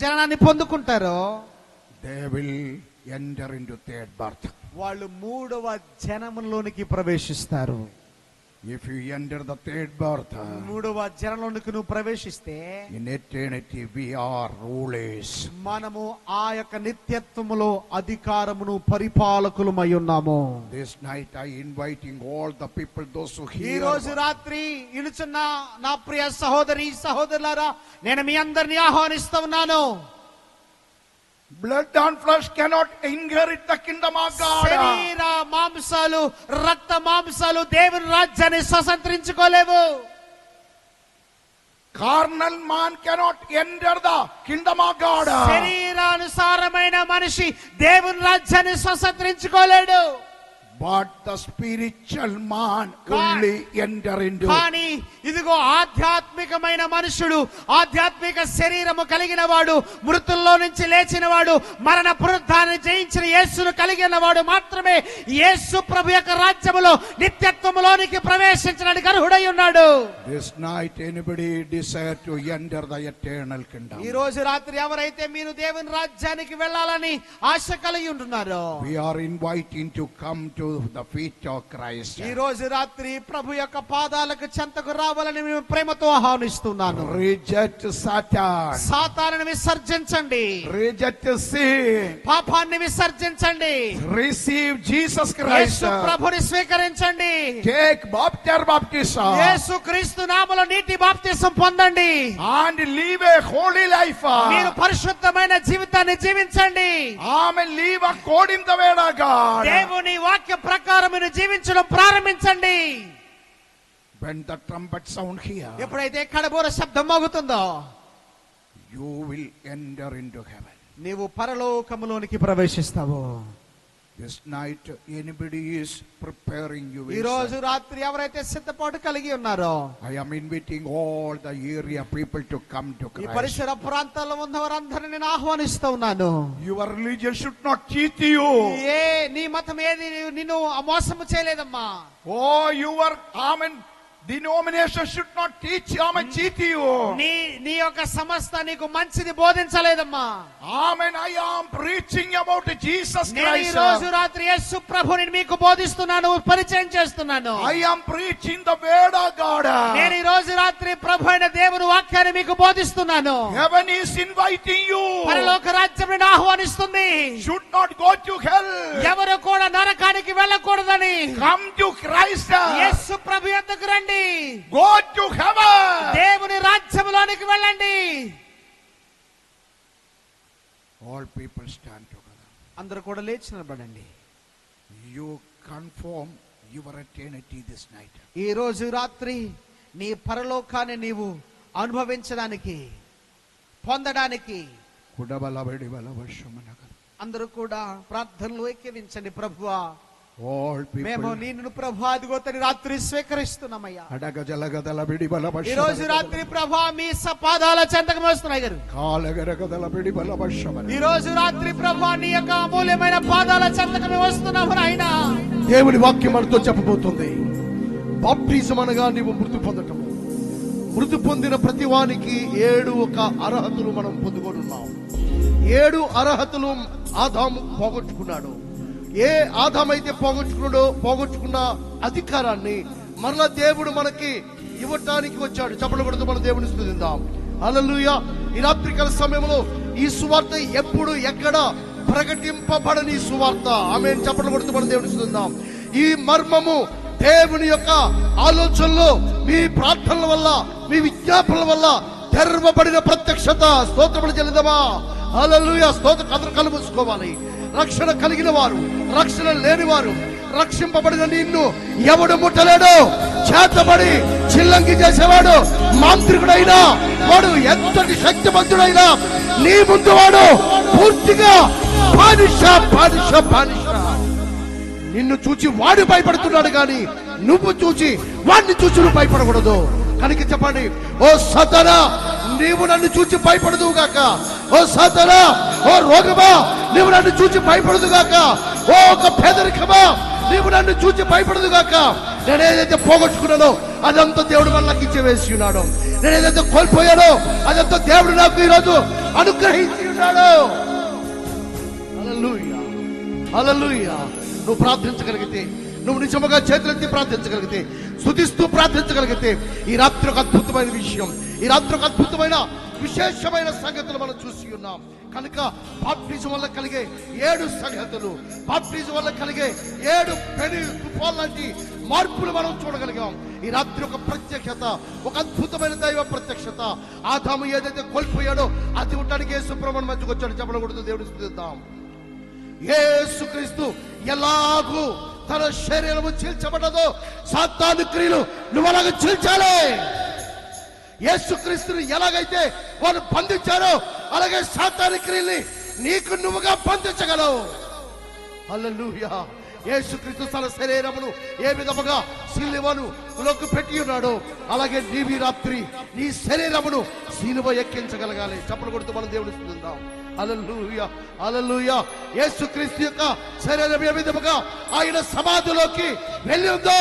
జననాన్ని పొందుకుంటారో they will enter into third birth. వాళ్ళు మూడవ జనములోనికి ప్రవేశిస్తారు. If you enter the third birth, మూడవ జనంలోనికి నువ్వు ప్రవేశిస్తే in eternity we are rulers. మనము ఆ యొక్క నిత్యత్వములో అధికారమును పరిపాలకులమై ఉన్నాము. This night I inviting all the people, those who ఈ hear. రోజు రాత్రి ఇనుచున్న నా ప్రియ సహోదరి సహోదరులారా, నేను మీ అందరిని ఆహ్వానిస్తూ ఉన్నాను. Blood and flesh cannot inherit the kingdom of God. శరీర మాంసాలు రక్త మాంసాలు దేవుని రాజ్యాన్ని స్వతంత్రించుకోలేవు. Carnal man cannot enter the kingdom of God. శరీరానుసారమైన మనిషి దేవుని రాజ్యాన్ని స్వతంత్రించుకోలేడు. But the spiritual man only enter into. కానీ ఇదిగో ఆధ్యాత్మికమైన మనుషుడు, ఆధ్యాత్మిక శరీరము కలిగిన వాడు, మృతుల్లో నుంచి లేచిన వాడు, మరణ పునరుద్ధాన్ని జయించిన యేసును కలిగిన వాడు మాత్రమే యేసు ప్రభు యొక్క రాజ్యములో నిత్యత్వములోనికి ప్రవేశించడానికి అర్హుడై ఉన్నాడు. This night anybody desire to enter the eternal kingdom? ఈ రోజు రాత్రి ఎవరైతే మీరు దేవుని రాజ్యానికి వెళ్ళాలని ఆశ కలిగి ఉంటున్నారో, We are inviting to come to the feet of Christ. ఈ రోజు రాత్రి ప్రభు యొక్క పాదాలకు చెంతకు రావాలని మేము ప్రేమతో ఆహ్వానిస్తున్నాను. Reject Satan. సాతానుని విసర్జించండి, Reject sin. పాపాన్ని విసర్జించండి, Receive Jesus యేసు Christ. ప్రభుని స్వీకరించండి, Take baptism. యేసు క్రీస్తు నామములో నీటి బాప్తిసం పొందండి, And live a holy life. మీరు పరిశుద్ధమైన జీవితాన్ని జీవించండి. Amen. Live according to the word of God. దేవుని వాక్య ప్రకారం మీరు జీవించడం ప్రారంభించండి. When the trumpet sound here, ఎప్పుడైతే కడబోర శబ్దం మోగుతుందో, you will enter into heaven. నీవు పరలోకములోనికి ప్రవేశిస్తావు. This night anybody is preparing you. ఈ రోజు రాత్రి ఎవరైతే సిద్ధపాటు కలిగి ఉన్నారో, I am inviting all the area people to come to ఈ Christ. పరిసర ప్రాంతాల్లో ఉన్న వారందరినీ నేను ఆహ్వానిస్తూ ఉన్నాను. Your religion should not cheat you. నీ మతం ఏది నిన్ను మోసము చేయలేదమ్మా. Oh, your amen denomination should not teach you, amen, cheat you. నీ యొక్క సంస్థ నీకు మంచిది బోధించలేదమ్మా. Amen. I am preaching about Jesus నేను ఈ Christ. రోజు రాత్రి యేసు ప్రభుని మీకు బోధిస్తున్నాను, పరిచయం చేస్తున్నాను. I am preaching the word of God. నేను ఈ రోజు రాత్రి ప్రభు అయిన దేవుని వాక్యాన్ని మీకు బోధిస్తున్నాను. Heaven is inviting you. పరలోక రాజ్యం నిన్ను ఆహ్వానిస్తుంది. Should not go to hell. ఎవరు కూడా నరకానికి వెళ్ళకూడదని, Come to Christ. యేసు ప్రభు యొద్దకు రండి, Go to heaven. దేవుని రాజ్యంలోనికి వెళ్ళండి. All people stand together. అందరూ కూడా లేచి నిలబడండి. You confirm your eternity this night. ఈ రోజు రాత్రి నీ పరలోకాన్ని నీవు అనుభవించడానికి, పొందడానికి అందరూ కూడా ప్రార్థనలు ఏకీవించండి. ప్రభువా, All మేము people. నిన్ను ప్రభు అదిగోతని రాత్రి స్వీకరిస్తున్నామయ్యా. అడగజలగదల బిడిబల ఈ రోజు రాత్రి ప్రభా మీ పాదాల చెంతకు మోస్తున్నాయి గారు. కాలగరగదల బిడిబల బషమన. ఈ రోజు రాత్రి ప్రభా నీ యొక్క అమూల్యమైన పాదాల చెంతకు మేము వస్తున్నాము నాయనా. దేవుని వాక్యం మనతో చెప్పబోతుంది. బాప్టిజం అనగా నీవు మృతి పొందటము. మృతి పొందిన ప్రతి వానికి 7 అర్హతలు మనం పొందుకొనున్నాం. 7 అర్హతలు ఆదాము పోగొట్టుకున్నాడు. ఏ ఆదామైతే పోగొట్టుకున్న అధికారాన్ని మరలా దేవుడు మనకి ఇవ్వటానికి వచ్చాడు. చప్పట్లు కొడుతూ మనం దేవుని స్తుతిద్దాం. హల్లెలూయా. ఈ రాత్రికాల సమయంలో ఈ సువార్త ఎప్పుడు ఎక్కడ ప్రకటింపబడని సువార్త. ఆమేన్. చప్పట్లు కొడుతూ మనం దేవుని స్తుతిద్దాం. ఈ మర్మము దేవుని యొక్క ఆలోచనలో మీ ప్రార్థనల వల్ల, మీ విజ్ఞాపనల వల్ల తెరవబడిన ప్రత్యక్షత. స్తోత్రములు చెల్లిద్దామా. హల్లెలూయా. స్తోత్రం. అందరూ కళ్ళు మూసుకోవాలి. రక్షణ కలిగిన వారు, రక్షణ లేని వారు, రక్షింపబడిన నిన్ను ఎవడు ముట్టలేడు. చేతబడి చిల్లంగి చేసేవాడు మాంత్రికుడైనా, వాడు ఎంతటి శక్తిమంతుడైనా నీ ముందు వాడు పూర్తిగా బానిస. నిన్ను చూచి వాడు భయపడుతున్నాడు కానీ నువ్వు చూచి వాడిని చూచి నువ్వు భయపడకూడదు. కనుక చెప్పండి, ఓ సతనా నీవు నన్ను చూచి భయపడదు గాక. ఓ సతనా, ఓ రోగమా నీవు నన్ను చూచి భయపడదు గాక. ఓ ఒక పేదరికమా నీవు నన్ను చూచి భయపడదు గాక. నేనేదైతే పోగొట్టుకున్నానో అదంతా దేవుడు వల్ల నాకు ఇచ్చేవేసి ఉన్నాడు. నేనేదైతే కోల్పోయానో అదంతా దేవుడు నాకు ఈరోజు అనుగ్రహించి ఉన్నాడు. హల్లెలూయా, హల్లెలూయా. నువ్వు ప్రార్థించగలిగితే, నువ్వు నిజముగా చేతులెత్తి ప్రార్థించగలిగితే, స్తుతిస్తూ ప్రార్థించగలిగితే, ఈ రాత్రి ఒక అద్భుతమైన విషయం, ఈ రాత్రి ఒక అద్భుతమైన విశేషమైన సంగతులు మనం చూసి ఉన్నాం. కనుక బాప్టిజం వల్ల కలిగే 7 సంగతులు, బాప్టిజం వల్ల కలిగే 7 పెను తుఫాన్ లాంటి మార్పులు మనం చూడగలిగాం. ఈ రాత్రి ఒక ప్రత్యక్షత, ఒక అద్భుతమైన దైవ ప్రత్యక్షత. ఆదాము ఏదైతే కోల్పోయాడో అది ఉండడానికి యేసు ప్రభువు మధ్యకు వచ్చాడు. చెప్పకూడదు. దేవుడు స్తుతిద్దాం. యేసుక్రీస్తు ఎలాగూ తన శరీరము చీల్చబడ్డదో సాతాను క్రియలు నువ్వు అలాగ చీల్చాలి. యేసుక్రీస్తుని ఎలాగైతే వారు బంధించారో అలాగే సాతాను క్రియల్ని నీకు నువ్వుగా బంధించగలవు. హల్లెలూయా. యేసుక్రీస్తు తన శరీరమును ఏ విధముగా సిలువనులోకి పెట్టి ఉన్నాడో అలాగే నీవి రాత్రి నీ శరీరమును సిలువ ఎక్కించగలగాలి. చప్పలు కొడుతూ మనం దేవుని స్తుతిద్దాం. హల్లెలూయా, హల్లెలూయా. యేసుక్రీస్తు యొక్క శరీరం ఏ విధముగా ఆయన సమాధిలోకి వెళ్ళి ఉందో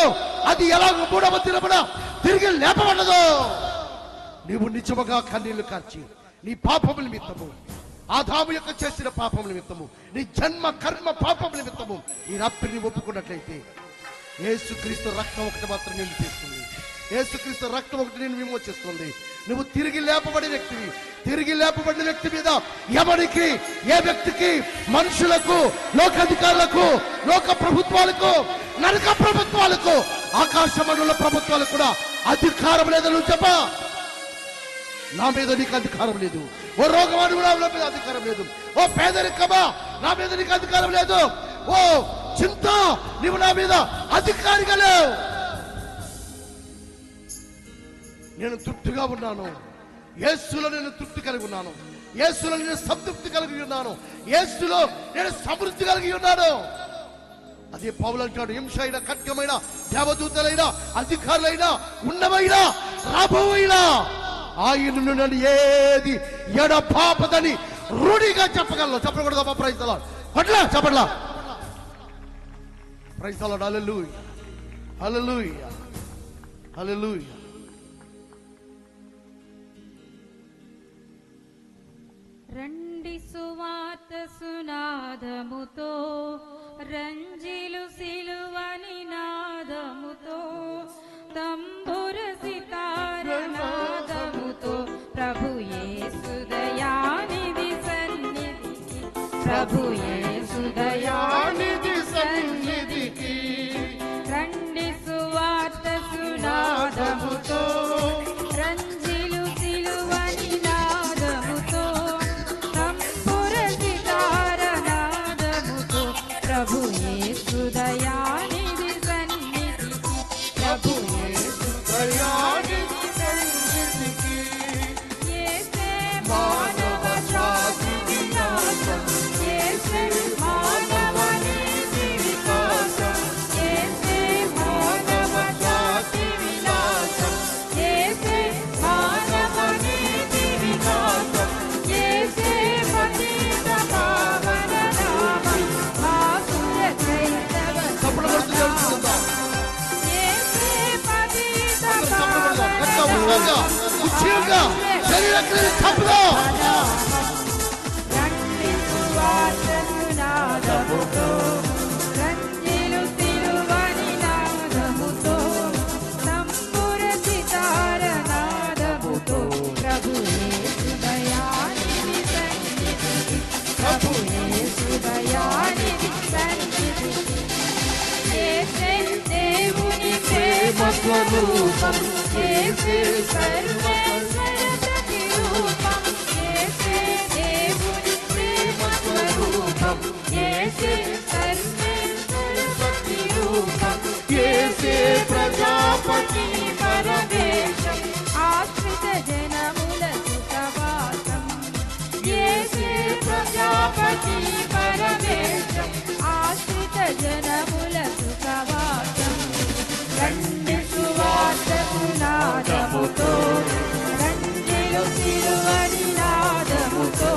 అది ఎలాగో 3వ దినమున తిరిగి లేపబడదో నీవు నిజముగా కన్నీళ్లు కార్చి నీ పాపముల నిమిత్తము, ఆదాము యొక్క చేసిన పాపముల నిమిత్తము, నీ జన్మ కర్మ పాపముల నిమిత్తము ఈ రాత్రిని ఒప్పుకున్నట్లయితే యేసుక్రీస్తు రక్తం ఒకటి మాత్రం నిన్ను చేస్తుంది. యేసుక్రీస్తు రక్తం ఒకటి నేను విమోచిస్తుంది. నువ్వు తిరిగి లేపబడిన వ్యక్తివి. తిరిగి లేపబడిన వ్యక్తి మీద ఎవరికి, ఏ వ్యక్తికి, మనుషులకు, లోకాధికారులకు, లోక ప్రభుత్వాలకు, నరక ప్రభుత్వాలకు, ఆకాశమండల ప్రభుత్వాలకు కూడా అధికారం లేదని నువ్వు చెప్ప. నా మీద నీకు అధికారం లేదు. ఓ రోగవాడు కూడా నా మీద అధికారం లేదు. ఓ పేదరికమా నా మీద నీకు అధికారం లేదు. ఓ చింత నీవు నా మీద అధికారిగా లేవు. నేను తృప్తిగా ఉన్నాను. యేసులో నేను తృప్తి కలిగి ఉన్నాను. యేసులో నేను సంతృప్తి కలిగి ఉన్నాను. యేసులో నేను సమృద్ధి కలిగి ఉన్నాను. అదే పౌలు అంటాడు, హింసైన, ఖడ్గమైన, దేవదూతలైన, అధికారులైన, ఉన్నవైనా రాబోయినా ఆయనను నన్ను ఏది ఎడపాపదని రూఢిగా చెప్పగలను. చెప్పకూడదమ్మా. Praise the lord. కొట్లా చెప్పట్లా. Praise the lord. Hallelujah, hallelujah, hallelujah. రండి సువార్త సునాదముతో, రంజిలు సిలువని నాదముతో, తంబుర సితార నాదముతో, ప్రభు యేసు దయానిధి సన్నిధికి, ప్రభు యేసు దయానిధి సన్నిధికి. రండి సువార్త సునాదముతో, రంజిలు సిలువని నాదముతో, తంబుర సితార నాదముతో, ప్రభు యేసు దయానిధి సన్నిధికి, ప్రభు యేసు దయానిధి సన్నిధికి. యేసే మానవ జాతి వినాశం, యేసే మానవ నీతి వికాసం, యేసే మానవ జాతి వినాశం, యేసే మానవ నీతి వికాసం, యేసే పతిత పావన నామం, ఆసుర క్రైస్తవ చప్పట్లు కొడుతూ దేవుని స్తుతిద్దాం. యేసే పతిత ఉచితంగా శరీరాన్ని చంపుదాం. రండి సువార్త సునాదముతో, రంజిలు సిలువని నాదముతో, తంబుర సితార నాదముతో, ప్రభు యేసు దయానిధి సన్నిధికి, ప్రభు యేసు దయానిధి సన్నిధికి. యేసే దేవుని ప్రేమ స్వరూపం, యేసే సర్వేశ్వర ప్రతిరూపం, యేసే దేవుని ప్రేమ స్వరూపం, యేసే సర్వేశ్వర ప్రతిరూపం, యేసే ప్రజాపతి పరమేశం, ఆశ్రిత జనముల సుఖవాసం, యేసే ప్రజాపతి పరమేశం, ఆశ్రిత జనముల సుఖవాసం. రండి సువార్త సునాదముతో, రంజిలు సిలువని నాదముతో,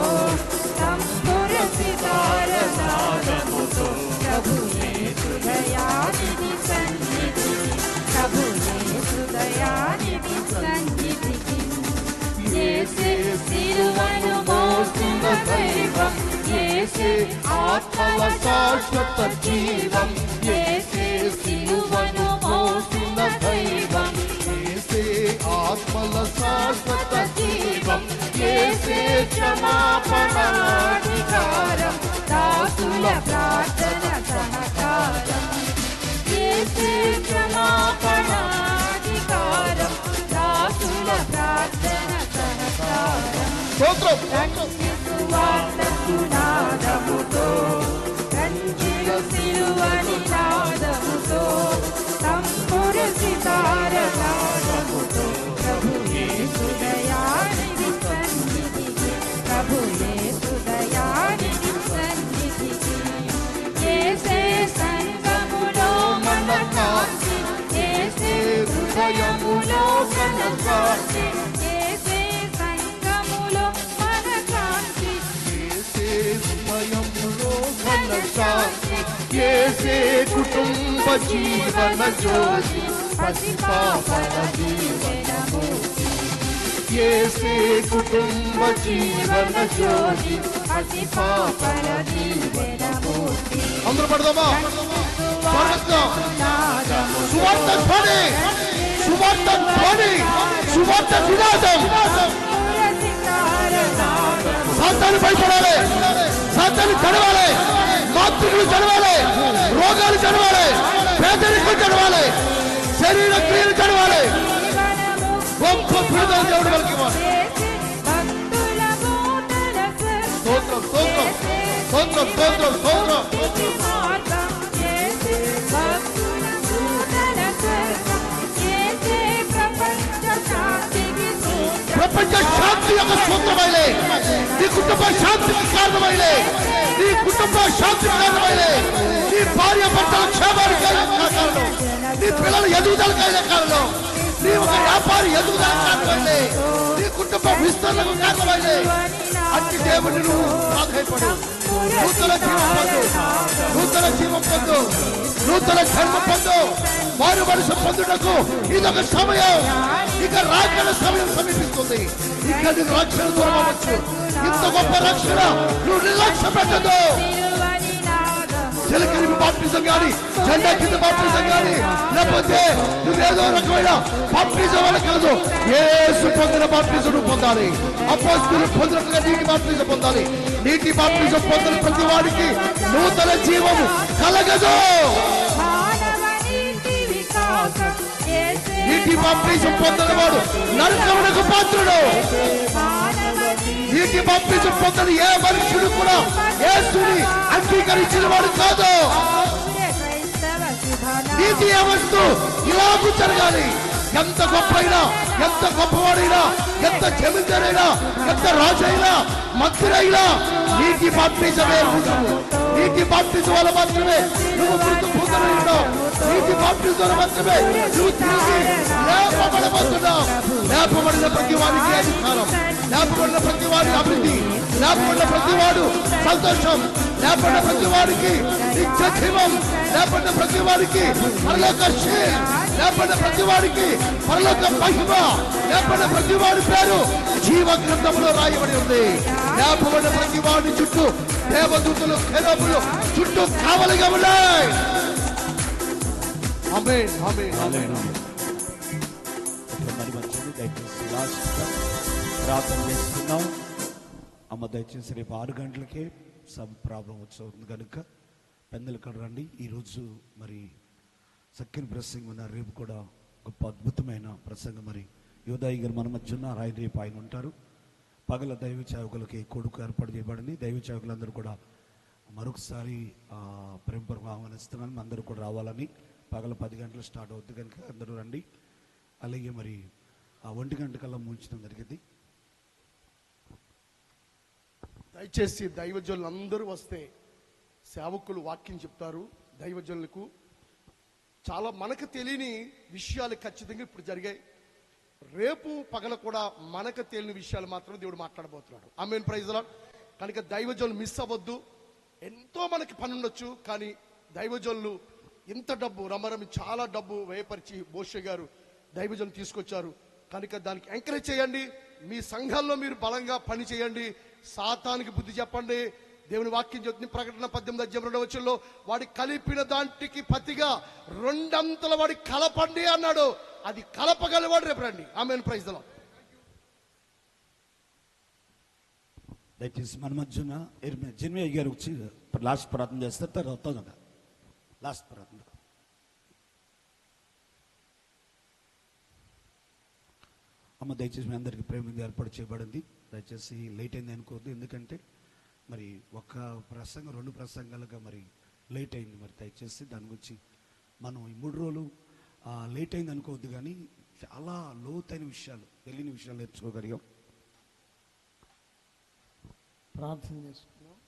తంబుర సితార నాదముతో, ప్రభు యేసు దయానిధి సన్నిధికి, ప్రభు యేసు దయానిధి సన్నిధికి. యేసే సిలువను మోసిన దైవం, యేసే ఆత్మల శాశ్వత జీవం, యేసే సిలువను మోసిన దైవం, యేసే ఆత్మల శాశ్వత జీవం, యేసే క్షమాపణాధికారం, దాసుల ప్రార్థన సహకారం, యేసే క్షమాపణాధికారం, దాసుల ప్రార్థన సహకారం. స్తోత్రం. రండి సువార్త సునాదముతో, రంజిలు సిలువని నాదముతో, తంబుర సితార నాదముతో, ప్రభు యేసు దయానిధి సన్నిధికి, ప్రభు యేసు దయానిధి సన్నిధికి. యేసే సంగమ హృదయములో కల శాంతి యేసే సంగములో మన కాంతి యేసే హృదయములో కల శాంతి యేసే కుటుంబ జీవన జ్యోతి పసిపాపల దీవెనము యేసే కుటుంబ జీవన జ్యోతి పసిపాపల దీవెనము అందరూ పడదామా స్వాగతం సువార్త ధ్వని సువార్త ధ్వని సువార్త వినాదం సాతాను భయపడాలి సాతాను చదవాలి మాతృకులు చదవాలి రోగాలు చదవాలి పేదరికం చదవాలి శరీర క్రియలు చదవాలి గొప్ప విడుదల దేవుడు వాళ్ళకి ఇవ్వాలి స్తోత్రం స్తోత్రం స్తోత్రం స్తోత్రం స్తోత్రం ప్రపంచ శాంతి యొక్క సూత్రమైలే నీ కుటుంబ శాంతికి కారణమైలే నీ కుటుంబ శాంతికి కారణమైలే నీ భార్య భర్తల క్షేమానికి కారణం నీ పిల్లల ఎదుగుదలకైన కారణం నీ ఒక వ్యాపారి ఎదుగుదల కారణమైలే నీ కుటుంబ విస్తరణకు కారణమైలే అట్టి దేవుని నువ్వు ప్రాధాయపడు నూతన జీవం పొందు నూతన జీవం పొందు నూతన జన్మ పొందు వారు మనిషి పొందుటకు ఇదొక సమయం ఇక రాకడ సమయం సమీపిస్తుంది ఇక నీకు రక్షణ దూరం అవ్వచ్చు ఇంత గొప్ప రక్షణ నువ్వు నిర్లక్ష్య పెట్టదు చిలకరిమి బాప్టిజం కానీ జెండా కింద బాప్టిజం కానీ లేకపోతే నువ్వేదో రకమైన బాప్టిజం వల్ల కలదు యేసు పొందిన బాప్టిజం నువ్వు పొందాలి అపోస్తలులు పొందినట్లుగా నీటి బాప్టిజం పొందాలి నీటి బాప్టిజం పొందిన ప్రతి వాడికి నూతన జీవము కలగదు నీటి బాప్టిజం పొందిన వాడు నరకమునకు పాత్రుడు నీటి బాప్టిజం పొందని ఏ మనుషుడు కూడా యేసుని అంగీకరించిన వాడు కాదు నీతి వ్యవస్థ ఇలాగూ జరగాలి ఎంత గొప్పైనా ఎంత గొప్పవాడైనా ఎంత జమీందారైనా ఎంత రాజైనా మంత్రి అయినా నీటి బాప్టిజమే రుజువు నీటి బాప్టిజం వల్ల మాత్రమే నువ్వు మృతి పొందలేవు నీటి బాప్టిజం వల్ల మాత్రమే నువ్వు తిరిగి లేపబడబోతున్నావు లేపబడిన ప్రతి వారికి అధికారం లేపబడిన ప్రతి వారి అభివృద్ధి లేపబడిన ప్రతి వాడు సంతోషం లేపబడిన ప్రతి వారికి నిత్య జీవం లేపబడిన ప్రతి వారికి పరలోక శీల్ లేపబడిన ప్రతి వారికి పరలోక మహిమ లేపబడిన ప్రతి వాడి పేరు జీవ గ్రంథంలో రాయబడి ఉంది లేపబడిన ప్రతి వాడి చుట్టూ దేవదూతలు కెరూబులు చుట్టూ కావలిగా ఉన్నాయి ఆమేన్ ఆమేన్ ఆమేన్ మరి మంచిది దయచేసి లాస్ట్ ప్రార్థన చేస్తున్నాం అమ్మ దయచేసి రేపు 6 గంటలకే సబ్ ప్రాబ్లం వచ్చి కనుక పెద్దలు ఇక్కడ రండి ఈరోజు మరి సక్కిన ప్రసంగం ఉన్నారు రేపు కూడా గొప్ప అద్భుతమైన ప్రసంగం మరి యోధాయి గారు మన మధ్య ఉన్న ఆయన రేపు ఆయన ఉంటారు పగల దైవ సేవకులకి కొడుకు ఏర్పాటు చేయబడింది దైవ సేవకులందరూ కూడా మరొకసారి ప్రేమపూర్వకంగా ఆహ్వానిస్తున్నాను అందరూ కూడా రావాలని పగల 10 గంటలు స్టార్ట్ అవుతుంది కనుక అందరూ రండి అలాగే మరి 1 గంట కల్లా ముగించడం జరిగింది దయచేసి దైవజనులు అందరూ వస్తే సేవకులు వాక్యం చెప్తారు దైవజనులకు చాలా మనకు తెలియని విషయాలు ఖచ్చితంగా ఇప్పుడు జరిగాయి రేపు పగల కూడా మనకు తెలియని విషయాలు మాత్రం దేవుడు మాట్లాడబోతున్నాడు ఆమేన్ ప్రైజ్ లార్డ్ కనుక దైవజనులు మిస్ అవ్వద్దు ఎంతో మనకి పని ఉండొచ్చు కానీ దైవజనులు ఇంత డబ్బు రమరమి చాలా డబ్బు వ్యయపరిచి బోషే గారు దైవజనులు తీసుకొచ్చారు కనుక దానికి ఎంకరేజ్ చేయండి మీ సంఘాల్లో మీరు బలంగా పని చేయండి సాతానికి బుద్ధి చెప్పండి దేవుని వాక్యం చెప్తుంది ప్రకటన 18:2 వాడి కలిపిన దాంటికి పతిగా 2 అంతల వాడి కలపండి అన్నాడు అది కలపగలవాడు రేపు రండి ఆమేన్ ప్రైజ్ ది లార్డ్ దయచేసి మన మధ్యన జిన్మయ్య గారు వచ్చి లాస్ట్ ప్రార్థన చేస్తారు తర్వాత కదా లాస్ట్ ప్రార్థన అమ్మ దయచేసి మీ అందరికీ ప్రేమగా ఏర్పాటు చేయబడింది దయచేసి లేట్ అయింది అనుకోవద్దు ఎందుకంటే మరి ఒక ప్రసంగం 2 ప్రసంగాలుగా మరి లేట్ అయింది మరి దయచేసి దాని గురించి మనం ఈ 3 రోజులు లేట్ అయింది అనుకోవద్దు కానీ చాలా లోతైన విషయాలు తెలియని విషయాలు నేర్చుకోగలిగాం ప్రార్థన చేసుకున్నాం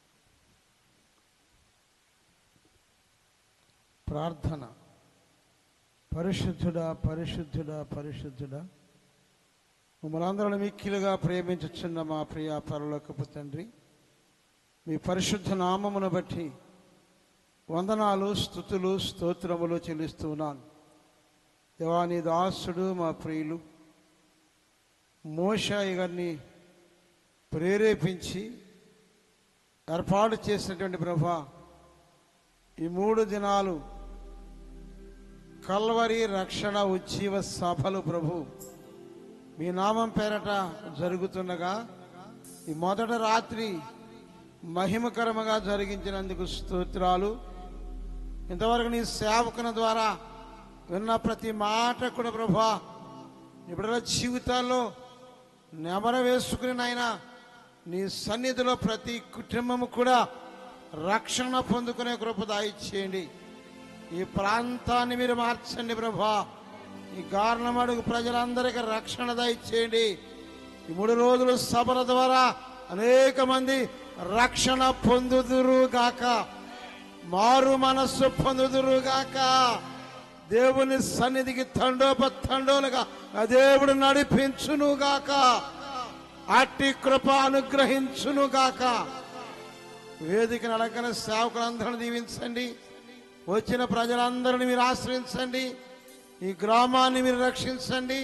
ప్రార్థన పరిశుద్ధుడా పరిశుద్ధుడా పరిశుద్ధుడా మమ్మల్ని అందరం మిక్కిలుగా ప్రేమించుచున్న మా ప్రియ పరలోకపు తండ్రి, మీ పరిశుద్ధ నామమును బట్టి వందనాలు, స్తుతులు, స్తోత్రములు చెల్లిస్తున్నాను. దేవాని దాసుడు మా ప్రియులు మోషే గారిని ప్రేరేపించి ఏర్పాటు చేసినటువంటి ప్రభా, ఈ 3 దినాలు కల్వరి రక్షణ ఉజ్జీవ సభలు ప్రభు మీ నామం పేరట జరుగుతుండగా, ఈ మొదటి రాత్రి మహిమకరముగా జరిగించినందుకు స్తోత్రాలు. ఇంతవరకు నీ సేవకుని ద్వారా విన్న ప్రతి మాట కూడా ప్రభా ఇప్పుడు జీవితాల్లో నెమర వేసుకుని నాయన నీ సన్నిధిలో ప్రతి కుటుంబము కూడా రక్షణ పొందుకునే కృప దయచేయండి. ఈ ప్రాంతాన్ని మీరు మార్చండి ప్రభా. ఈ గార్లమడుగు ప్రజలందరికీ రక్షణ దయచేయండి. ఈ 3 రోజులు సభల ద్వారా అనేక మంది రక్షణ పొందుదురుగాక, మారు మనస్సు పొందుదురుగాక, దేవుని సన్నిధికి తండోపతండోలుగా ఆ దేవుడు నడిపించునుగాక, అట్టి కృప అనుగ్రహించునుగాక. వేదికను అడగని సేవకులందరిని దీవించండి. వచ్చిన ప్రజలందరినీ మీరు ఆశ్రయించండి. ఈ గ్రామాన్ని మీరు రక్షించండి.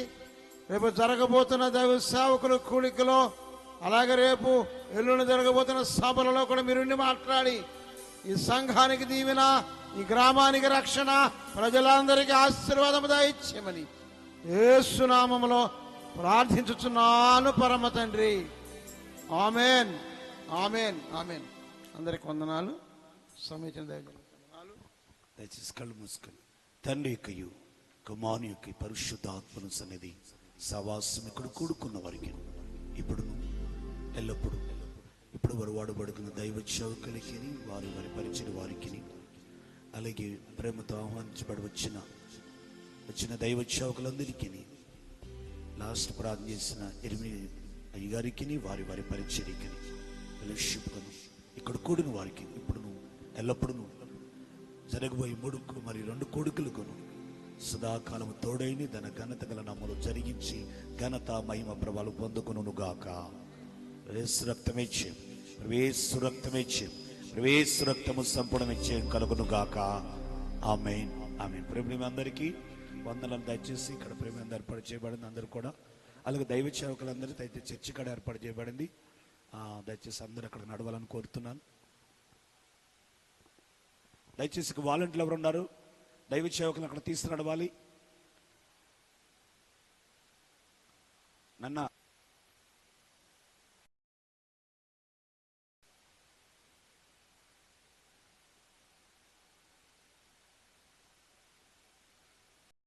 రేపు జరగబోతున్న దైవ సేవకుల కూడికలో, అలాగే రేపు ఎల్లుండి జరగబోతున్న సభలలో కూడా మీరుండి మాట్లాడి ఈ సంఘానికి దీవెన, ఈ గ్రామానికి రక్షణ, ప్రజలందరికీ ఆశీర్వాదం దయచేయమని యేసు నామములో ప్రార్థించుచున్నాను పరమ తండ్రి. Amen, amen, amen. అందరికి వందనాలు. సమీచన దయచేసి కళ్ళు మూసుకొని తండ్రి యొక్కయు కుమారుని యొక్క పరిశుద్ధాత్మను సన్నిధి సవాసం ఇక్కడ కూడుకున్న వారికి ఇప్పుడును ఎల్లప్పుడూ ఇప్పుడు వారు వాడబడుతున్న దైవ సేవకులకి, వారి వారి పరిచయ వారికి, అలాగే ప్రేమతో ఆహ్వానించబడి వచ్చిన దైవ సేవకులందరికీ, లాస్ట్ ప్రార్థన చేసిన ఎరిమి అయ్యగారికి, వారి వారి పరిచర్యకి, ఫెలోషిప్లను ఇక్కడ కూడిన వారికి ఇప్పుడును ఎల్లప్పుడూ జరగబోయే 2 కొడుకులకును సదాకాలము తోడైని తన ఘనత గల నామములో జరిగించి ఘనత మహిమ ప్రభావాలు పొందుకొనును గాక. యేసు రక్తమే చేయం, యేసు రక్తమే చేయం, యేసు రక్తము సంపూర్ణమే చేయం కలుగును గాక. ఆమేన్, ఆమేన్. ప్రేమ అందరికీ వందనాలు. దయచేసి ఇక్కడ ప్రేమ ఏర్పాటు చేయబడింది అందరూ కూడా, అలాగే దైవ సేవకులందరూ అయితే చర్చి కాడ ఏర్పాటు చేయబడింది. దయచేసి అందరూ అక్కడ నడవాలని కోరుతున్నాను. దయచేసి వాలంటీర్లు ఎవరు ఉన్నారు, దైవ సేవకులు అక్కడ తీసుకు నడవాలి.